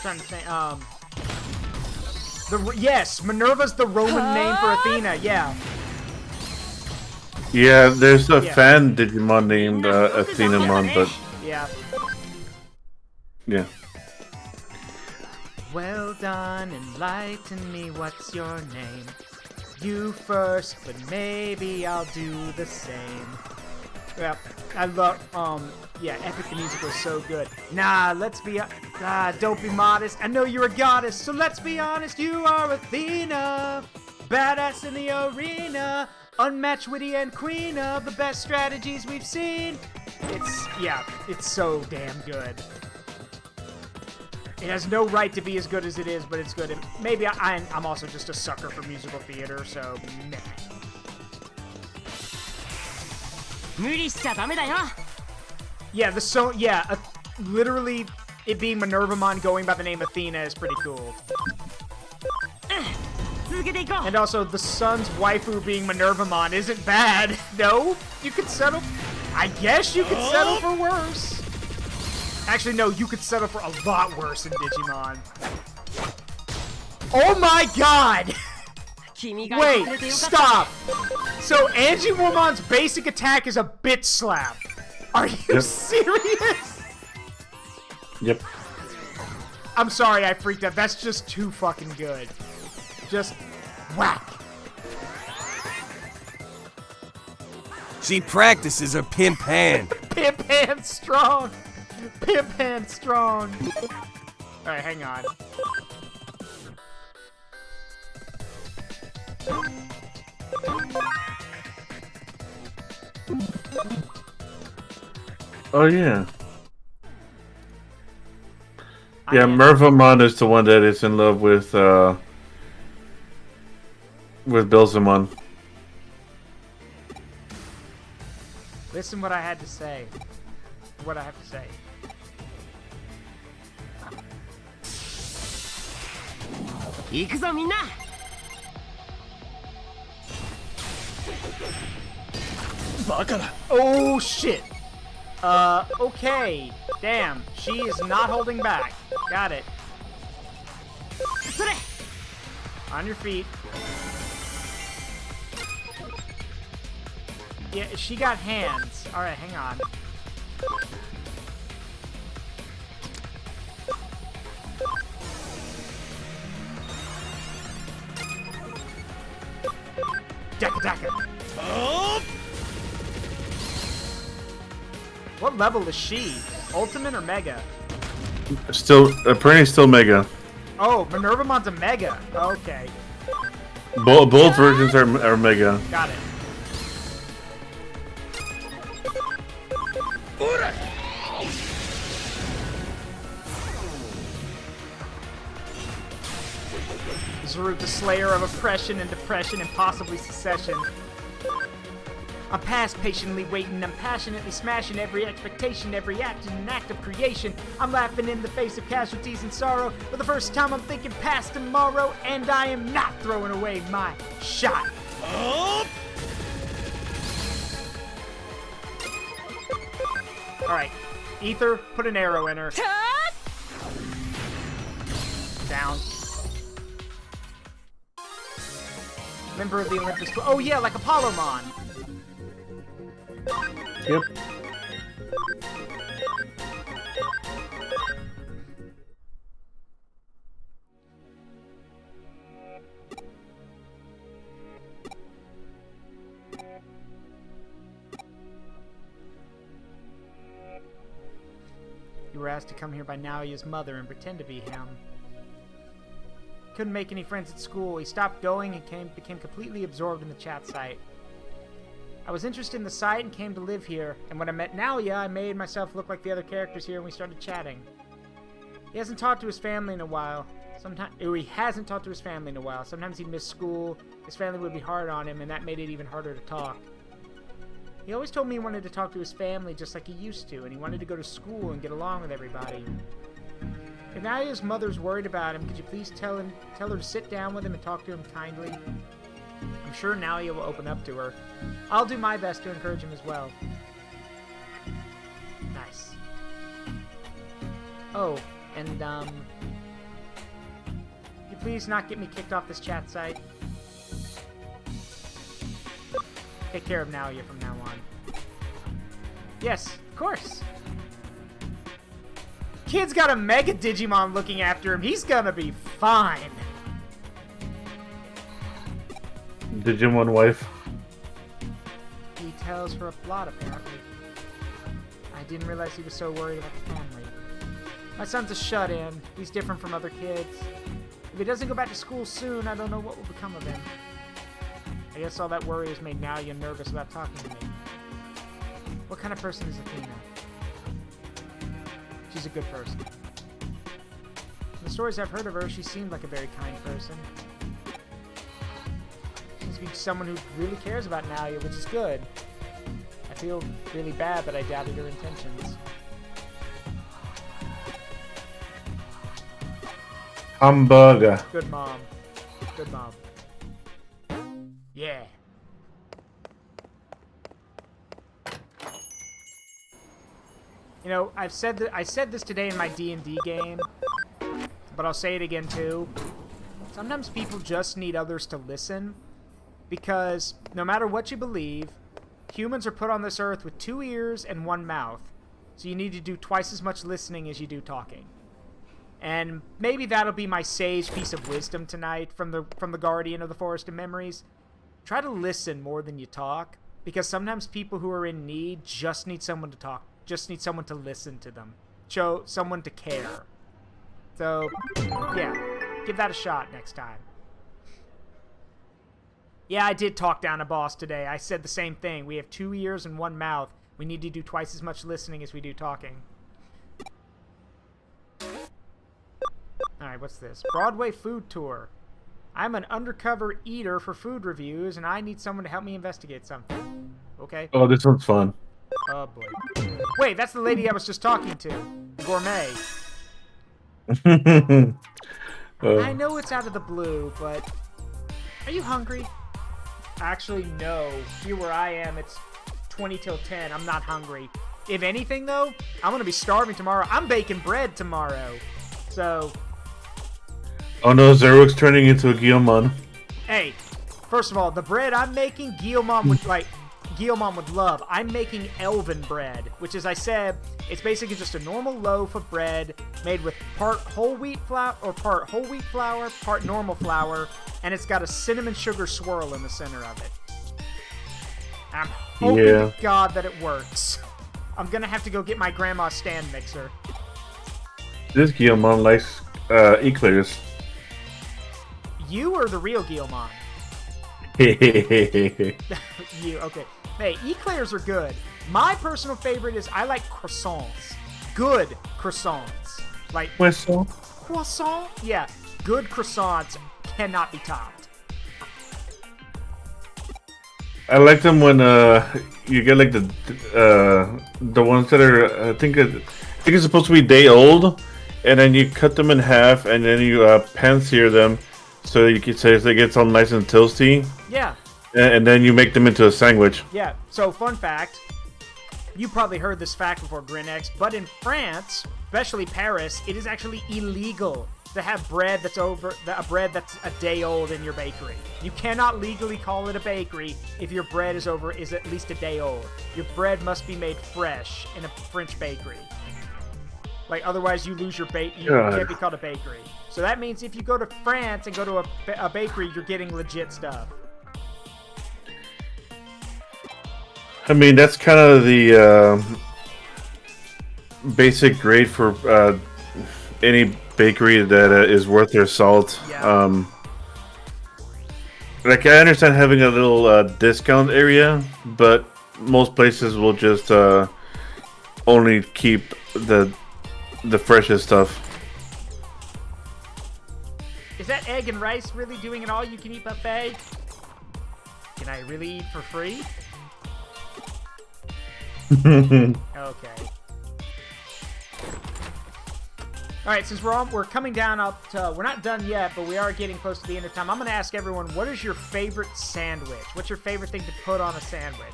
Trying to think, yes, Minerva's the Roman name for Athena, yeah. Yeah, there's a fan Digimon named Athenamon, but... Yeah. Yeah. Well done, enlighten me, what's your name? You first, but maybe I'll do the same. Yeah, I love, yeah, Epic the music was so good. Nah, let's be, don't be modest. I know you're a goddess, so let's be honest, you are Athena. Badass in the arena, unmatched, witty, and queen of the best strategies we've seen. It's so damn good. It has no right to be as good as it is, but it's good. And maybe I'm also just a sucker for musical theater, so meh. Yeah, literally it being Minervamon going by the name Athena is pretty cool. And also, the sun's waifu being Minervamon isn't bad. No, you could settle... I guess you could settle for worse. Actually, no, you could settle for a lot worse in Digimon. Oh my god! Wait, stop! So, Angewomon's basic attack is a bitch slap. Are you serious? Yep. I'm sorry, I freaked out. That's just too fucking good. Just whack. She practices her pimp hand. Pimp hand strong. Pimp hand strong. Alright, hang on. Oh, yeah. Yeah, Mervamon is the one that is in love with Bilzamon. Listen what I had to say. What I have to say. Oh shit. Okay. Damn, she is not holding back. Got it. On your feet. Yeah, she got hands. Alright, hang on. Daka. Oh! What level is she? Ultimate or Mega? Apparently still Mega. Oh, Minervamon's a Mega. Okay. Both versions are Mega. Got it. Zaruk, the slayer of oppression and depression and possibly secession. I'm past patiently waiting, I'm passionately smashing every expectation, every act in an act of creation. I'm laughing in the face of casualties and sorrow. For the first time I'm thinking past tomorrow, and I am not throwing away my shot. Up! Alright, Ether, put an arrow in her. Down. Member of the Olympus. Oh yeah, like Apollomon. Yep. You were asked to come here by Naoya's mother and pretend to be him. Couldn't make any friends at school. He stopped going and became completely absorbed in the chat site. I was interested in the site and came to live here, and when I met Naoya, I made myself look like the other characters here and we started chatting. He hasn't talked to his family in a while. Sometimes he hasn't talked to his family in a while. Sometimes he'd miss school. His family would be hard on him, and that made it even harder to talk. He always told me he wanted to talk to his family just like he used to, and he wanted to go to school and get along with everybody. If Nalia's mother's worried about him, could you please tell her to sit down with him and talk to him kindly? I'm sure Nalia will open up to her. I'll do my best to encourage him as well. Nice. Oh, and you please not get me kicked off this chat site? Take care of Nalia from now on. Yes, of course. Kid's got a Mega Digimon looking after him. He's gonna be fine. Digimon wife. He tells her a lot, apparently. I didn't realize he was so worried about the family. My son's a shut-in. He's different from other kids. If he doesn't go back to school soon, I don't know what will become of him. I guess all that worry has made Nalia nervous about talking to me. What kind of person is Athena? She's a good person. From the stories I've heard of her, she seemed like a very kind person. She seems to be someone who really cares about Nalia, which is good. I feel really bad that I doubted her intentions. Hamburger. Good mom. Good mom. Yeah. You know, I said this today in my D&D game, but I'll say it again too. Sometimes people just need others to listen, because no matter what you believe, humans are put on this earth with 2 ears and 1 mouth, so you need to do twice as much listening as you do talking. And maybe that'll be my sage piece of wisdom tonight from the Guardian of the Forest of Memories. Try to listen more than you talk, because sometimes people who are in need just need someone to talk. Just need someone to listen to them. Show someone to care. So, yeah. Give that a shot next time. Yeah, I did talk down a boss today. I said the same thing. We have 2 ears and 1 mouth. We need to do twice as much listening as we do talking. Alright, what's this? Broadway food tour. I'm an undercover eater for food reviews, and I need someone to help me investigate something. Okay. Oh, this one's fun. Oh, boy. Wait, that's the lady I was just talking to. The gourmet. I know it's out of the blue, but... Are you hungry? Actually, no. Here where I am, it's 20 till 10. I'm not hungry. If anything, though, I'm gonna be starving tomorrow. I'm baking bread tomorrow. So... Oh no, Zerok's turning into a Guillemon. Hey, first of all, the bread I'm making, Guillemon would love. I'm making elven bread, which, as I said, it's basically just a normal loaf of bread made with part whole wheat flour, part normal flour, and it's got a cinnamon sugar swirl in the center of it. I'm hoping to God that it works. I'm gonna have to go get my grandma's stand mixer. This Guillemon likes eclairs. You or the real Guillemon? You, okay. Hey, eclairs are good. My personal favorite is I like croissants. Good croissants. Like croissant? Yeah, good croissants cannot be topped. I like them when you get like the ones that are I think it's supposed to be day old, and then you cut them in half and then you pan-sear them so you can say they get all nice and toasty. Yeah. And then you make them into a sandwich. Yeah, so fun fact, you probably heard this fact before, Grinex, but in France, especially Paris, it is actually illegal to have bread that's a day old in your bakery. You cannot legally call it a bakery if your bread is at least a day old. Your bread must be made fresh in a French bakery. Like, otherwise you lose your you can't be called a bakery. So that means if you go to France and go to a bakery, you're getting legit stuff. I mean, that's kind of the basic grade for any bakery that is worth their salt. Yeah. Like, I understand having a little discount area, but most places will just only keep the freshest stuff. Is that egg and rice really doing an all-you-can-eat buffet? Can I really eat for free? Okay. All right, since we're coming down up to, we're not done yet, but we are getting close to the end of time. I'm going to ask everyone, what is your favorite sandwich? What's your favorite thing to put on a sandwich?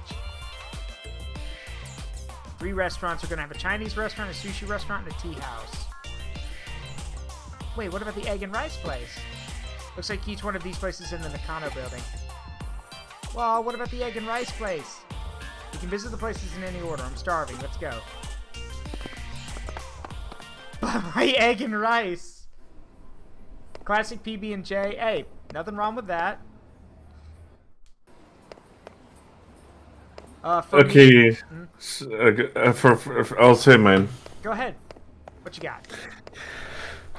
3 restaurants are going to have a Chinese restaurant, a sushi restaurant, and a tea house. Wait, what about the egg and rice place? Looks like each one of these places is in the Nakano building. Well, what about the egg and rice place? You can visit the places in any order. I'm starving. Let's go. My egg and rice. Classic PB&J. Hey, nothing wrong with that. Okay. I'll say mine. Go ahead. What you got?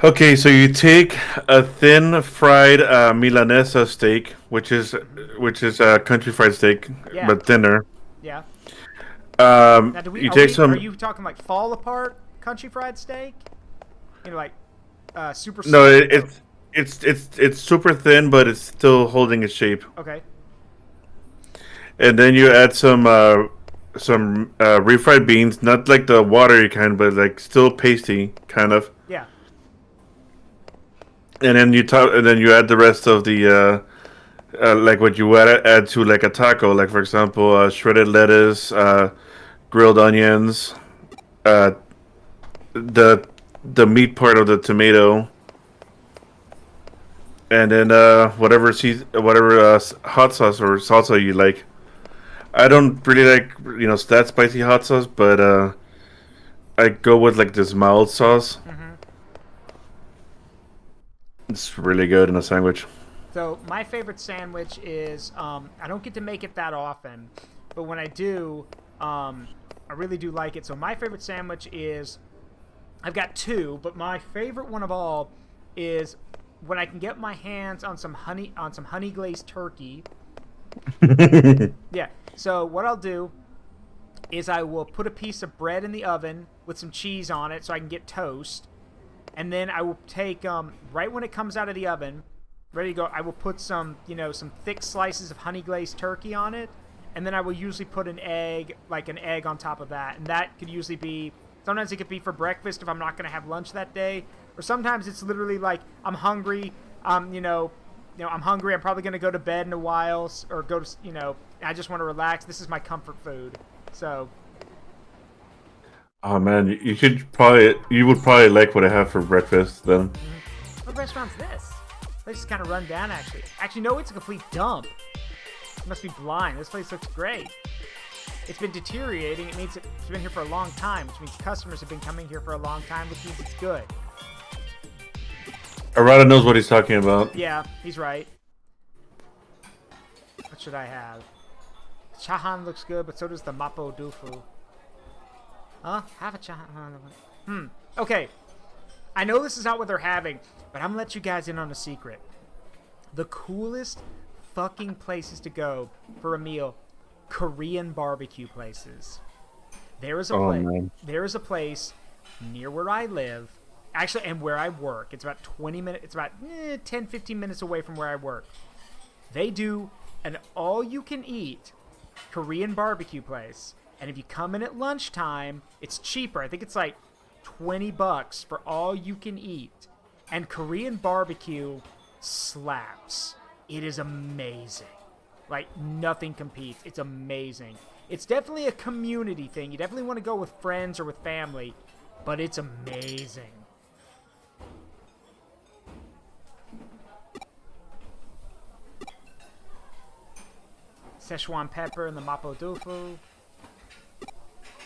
Okay, so you take a thin fried Milanesa steak, which is a country fried steak, but thinner. Yeah. Now, you take some. Are you talking like fall apart country fried steak? You know, like super. No, it's super thin, but it's still holding its shape. Okay. And then you add some refried beans, not like the watery kind, but like still pasty kind of. Yeah. And then you add the rest of the like what you add to like a taco, like for example, shredded lettuce, grilled onions, the meat part of the tomato, and then whatever hot sauce or salsa you like. I don't really like that spicy hot sauce, but I go with like this mild sauce. Mm-hmm. It's really good in a sandwich. So my favorite sandwich is I don't get to make it that often, but when I do, I really do like it. So my favorite sandwich is, I've got 2, but my favorite one of all is when I can get my hands on some honey glazed turkey. Yeah. So what I'll do is I will put a piece of bread in the oven with some cheese on it so I can get toast. And then I will take, right when it comes out of the oven, ready to go, I will put some thick slices of honey glazed turkey on it. And then I will usually put an egg on top of that. And that could usually be, sometimes it could be for breakfast if I'm not going to have lunch that day. Or sometimes it's literally like, I'm hungry, I'm hungry, I'm probably going to go to bed in a while, or go to, I just want to relax. This is my comfort food. So. Oh man, you would probably like what I have for breakfast then. Mm-hmm. What restaurant's this? They just kind of run down actually. Actually, no, it's a complete dump. You must be blind. This place looks great. It's been deteriorating. It means it's been here for a long time, which means customers have been coming here for a long time, which means it's good. Arata knows what he's talking about. Yeah, he's right. What should I have? Chahan looks good, but so does the Mapo Dufu. Huh? Have a Chahan. Okay. I know this is not what they're having, but I'm gonna let you guys in on a secret. The coolest fucking places to go for a meal, Korean barbecue places. There is a place near where I live, actually, and where I work. It's about 20 minutes. It's about 10-15 minutes away from where I work. They do an all-you-can-eat Korean barbecue place, and if you come in at lunchtime, it's cheaper. I think it's like $20 for all you can eat. And Korean barbecue slaps. It is amazing. Like, nothing competes. It's amazing. It's definitely a community thing. You definitely want to go with friends or with family, but it's amazing. Szechuan pepper and the Mapo Tofu.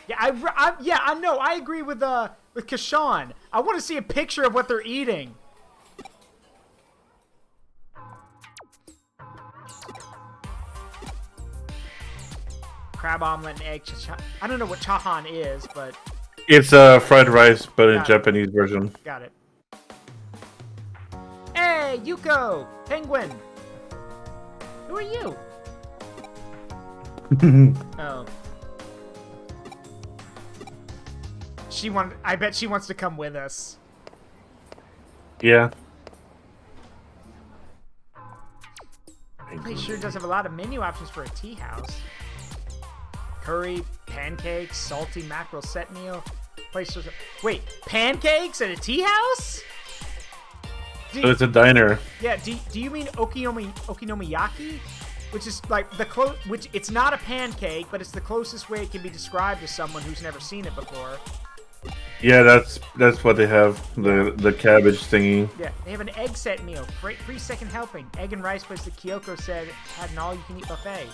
Yeah, I know. I agree with Kashawn. I want to see a picture of what they're eating. Crab omelet and egg. I don't know what chahan is, but it's fried rice, but in Japanese version. Got it. Hey, Yuko, Penguin. Who are you? Oh. I bet she wants to come with us. Yeah. he sure does have a lot of menu options for a tea house. Curry, pancakes, salty mackerel set meal. Wait, pancakes at a tea house? So it's a diner. Yeah, do you mean okonomiyaki? Which is like which it's not a pancake, but it's the closest way it can be described to someone who's never seen it before. Yeah, that's what they have. The cabbage thingy. Yeah, they have an egg set meal, free second helping. Egg and rice place that Kyoko said had an all-you-can-eat buffet.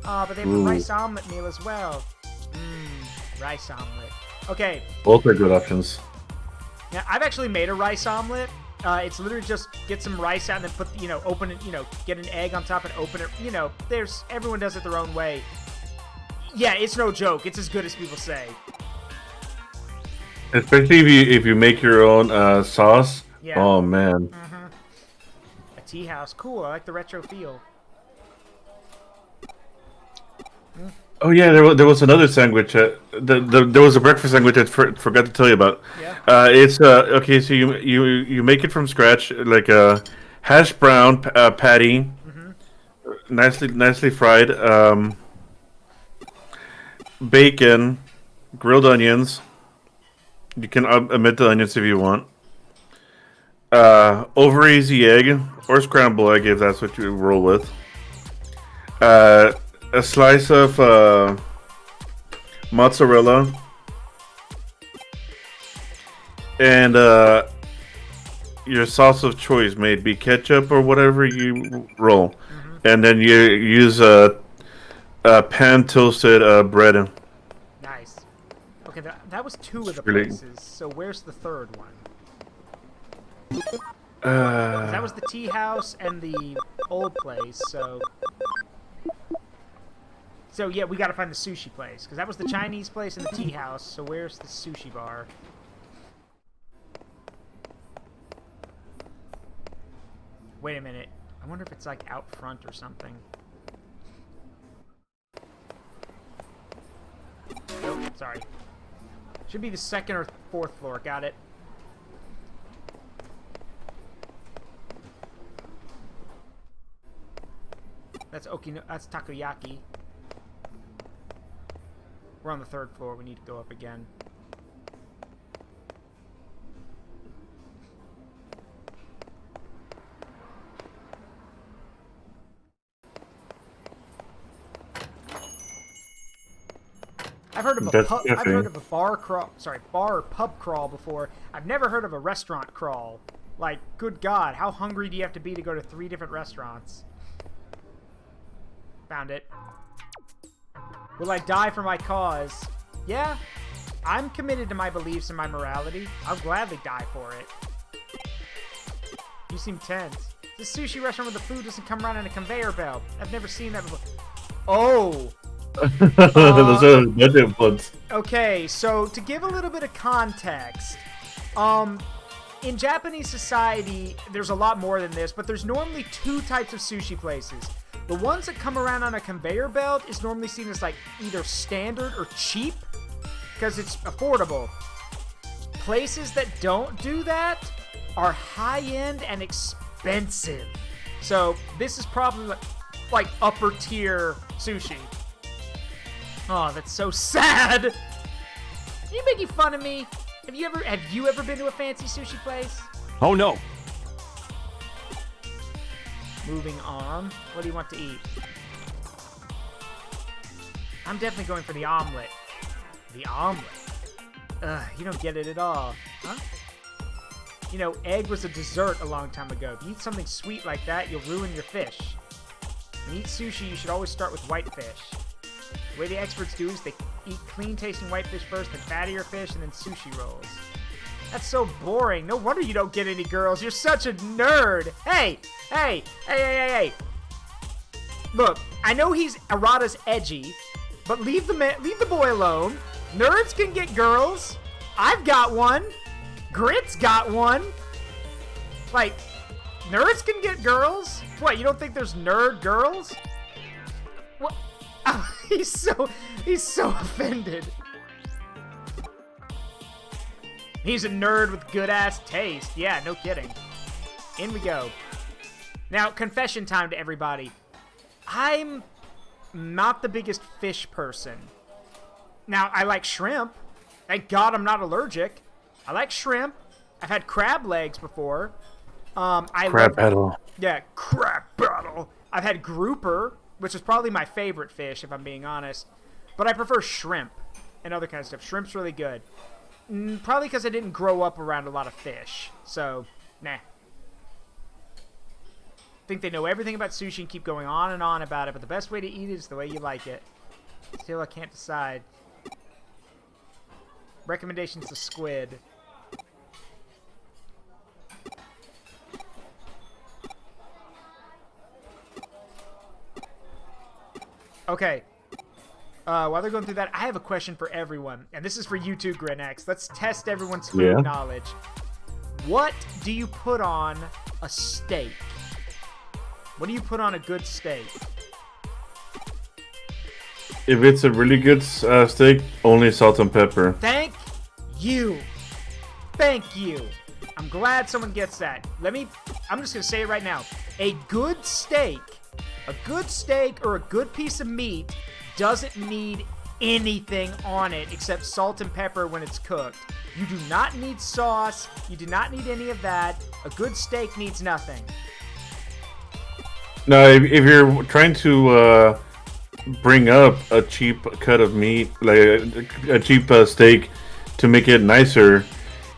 But they have a rice omelet meal as well. Rice omelet. Okay. Both are good options. Now, I've actually made a rice omelet. It's literally just get some rice out and then put, open it, get an egg on top and open it. Everyone does it their own way. Yeah, it's no joke. It's as good as people say. Especially if you make your own sauce. Yeah. Oh, man. A tea house. Cool. I like the retro feel. Oh yeah, there was another sandwich. There was a breakfast sandwich I forgot to tell you about. Yeah. It's okay. So you make it from scratch, like a hash brown patty, nicely fried, bacon, grilled onions. You can omit the onions if you want. Over easy egg or scrambled egg if that's what you roll with. A slice of mozzarella and your sauce of choice, may it be ketchup or whatever you roll, and then you use a pan toasted bread. Nice. Okay, that was two of the really places. So where's the third one? 'Cause Uh, that was the tea house and the old place. So yeah, we gotta find the sushi place, because that was the Chinese place and the tea house, so where's the sushi bar? Wait a minute. I wonder if it's like out front or something. Nope, sorry. Should be the second or fourth floor, got it. That's takoyaki. We're on the third floor. We need to go up again. I've heard of a bar or pub crawl before. I've never heard of a restaurant crawl. Like, good God, how hungry do you have to be to go to 3 different restaurants? Found it. Will I die for my cause? Yeah, I'm committed to my beliefs and my morality. I'll gladly die for it. You seem tense. This sushi restaurant where the food doesn't come around on a conveyor belt. I've never seen that before. Oh! Those are budget ones. Okay, so to give a little bit of context, in Japanese society, there's a lot more than this, but there's normally 2 types of sushi places. The ones that come around on a conveyor belt is normally seen as like either standard or cheap because it's affordable. Places that don't do that are high-end and expensive. So this is probably like upper tier sushi. Oh, that's so sad. Are you making fun of me? Have you ever been to a fancy sushi place? Oh no. Moving on. What do you want to eat? I'm definitely going for the omelet. The omelet? Ugh, you don't get it at all. Huh? You know, egg was a dessert a long time ago. If you eat something sweet like that, you'll ruin your fish. When you eat sushi, you should always start with white fish. The way the experts do is they eat clean-tasting white fish first, then fattier fish, and then sushi rolls. That's so boring. No wonder you don't get any girls. You're such a nerd. Hey! Look, I know Arata's edgy, but leave the boy alone. Nerds can get girls. I've got one. Grit's got one. Like, nerds can get girls? What, you don't think there's nerd girls? What? Oh, he's so offended. He's a nerd with good-ass taste. Yeah, no kidding. In we go. Now, confession time to everybody. I'm not the biggest fish person. Now, I like shrimp. Thank God I'm not allergic. I like shrimp. I've had crab legs before. Crab battle. Yeah, crab battle. I've had grouper, which is probably my favorite fish, if I'm being honest. But I prefer shrimp and other kinds of stuff. Shrimp's really good. Probably because I didn't grow up around a lot of fish. So, nah. Think they know everything about sushi and keep going on and on about it, but the best way to eat it is the way you like it. Still, I can't decide. Recommendations to squid. Okay. While they're going through that, I have a question for everyone. And this is for you too, Grinex. Let's test everyone's food knowledge. What do you put on a steak? What do you put on a good steak? If it's a really good steak, only salt and pepper. Thank you. Thank you. I'm glad someone gets that. I'm just going to say it right now. A good steak or a good piece of meat doesn't need anything on it except salt and pepper when it's cooked. You do not need sauce. You do not need any of that. A good steak needs nothing. Now, if you're trying to bring up a cheap cut of meat, like a cheap steak, to make it nicer,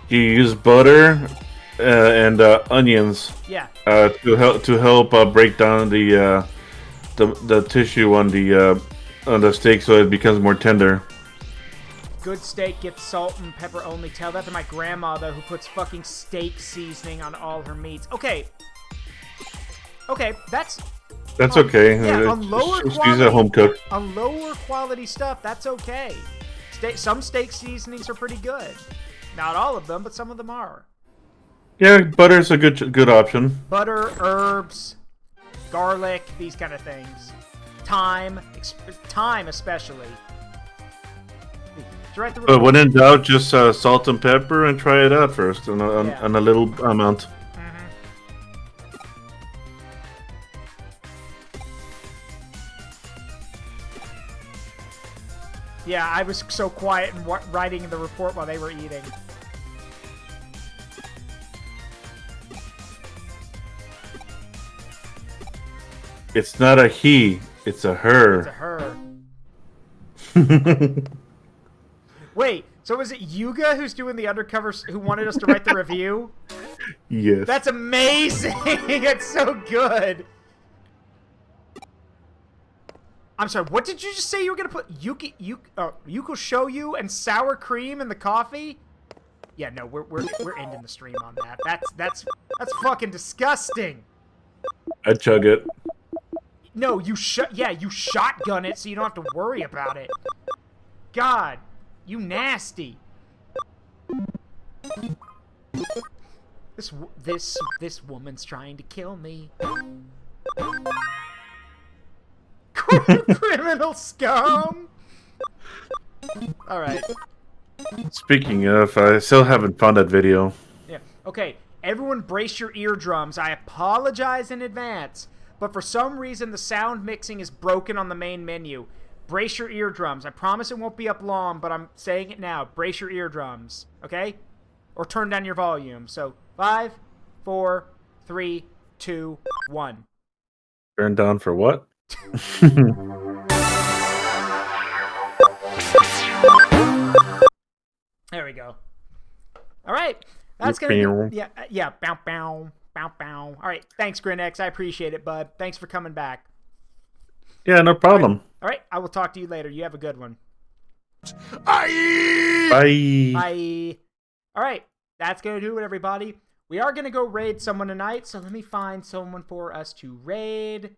you use butter and onions. Yeah. To help break down the tissue on the steak so it becomes more tender. Good steak gets salt and pepper only. Tell that to my grandma, though, who puts fucking steak seasoning on all her meats. Okay, that's okay. Yeah, on lower she's quality, a home cook. On lower quality stuff, that's okay. Some steak seasonings are pretty good. Not all of them, but some of them are. Yeah, butter's a good option. Butter, herbs, garlic, these kind of things. Thyme especially. But when in doubt, just salt and pepper and try it out first on a little amount. Yeah, I was so quiet and writing the report while they were eating. It's not a he, it's a her. It's a her. Wait, so is it Yuga who's doing the undercovers, who wanted us to write the review? Yes. That's amazing! It's so good! I'm sorry, what did you just say you were gonna put Yuko Shoyu and sour cream in the coffee? Yeah, no, we're ending the stream on that. That's fucking disgusting. I chug it. No, you shotgun it so you don't have to worry about it. God, you nasty. This woman's trying to kill me. Criminal scum! Alright. Speaking of, I still haven't found that video. Yeah. Okay, everyone brace your eardrums. I apologize in advance, but for some reason the sound mixing is broken on the main menu. Brace your eardrums. I promise it won't be up long, but I'm saying it now. Brace your eardrums, okay? Or turn down your volume. So, 5, 4, 3, 2, 1. Turn down for what? There we go. All right, that's gonna be, yeah. Bow, bow, bow, bow. All right, thanks, Grinex. I appreciate it, bud. Thanks for coming back. Yeah, no problem. All right, I will talk to you later. You have a good one. Bye. Bye. All right, that's gonna do it, everybody. We are gonna go raid someone tonight, so let me find someone for us to raid.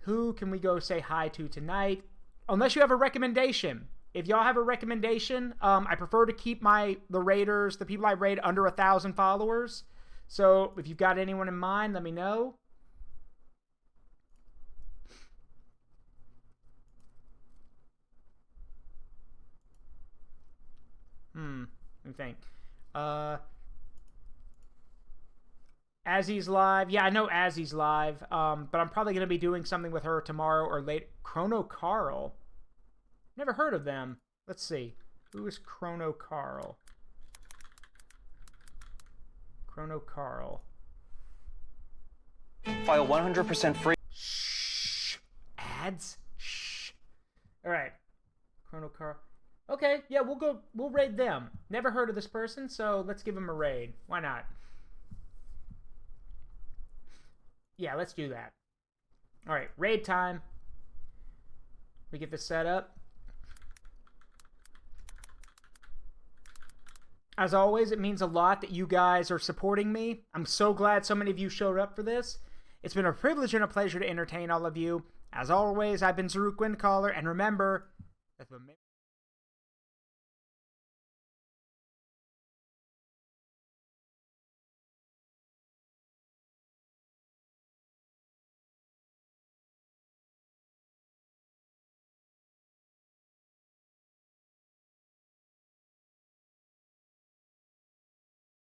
Who can we go say hi to tonight? Unless you have a recommendation. If y'all have a recommendation, I prefer to keep the raiders, the people I raid, under 1,000 followers. So if you've got anyone in mind, let me know. Let me think. Azzy's live. Yeah, I know Azzy's live, but I'm probably going to be doing something with her tomorrow or late. Chrono Carl. Never heard of them. Let's see. Who is Chrono Carl? Chrono Carl. File 100% free. Shh. Ads? Shh. Alright. Chrono Carl. Okay, yeah, we'll raid them. Never heard of this person, so let's give them a raid. Why not? Yeah, let's do that. Alright, raid time. We get this set up. As always, it means a lot that you guys are supporting me. I'm so glad so many of you showed up for this. It's been a privilege and a pleasure to entertain all of you. As always, I've been Zaruk Windcaller, and remember that the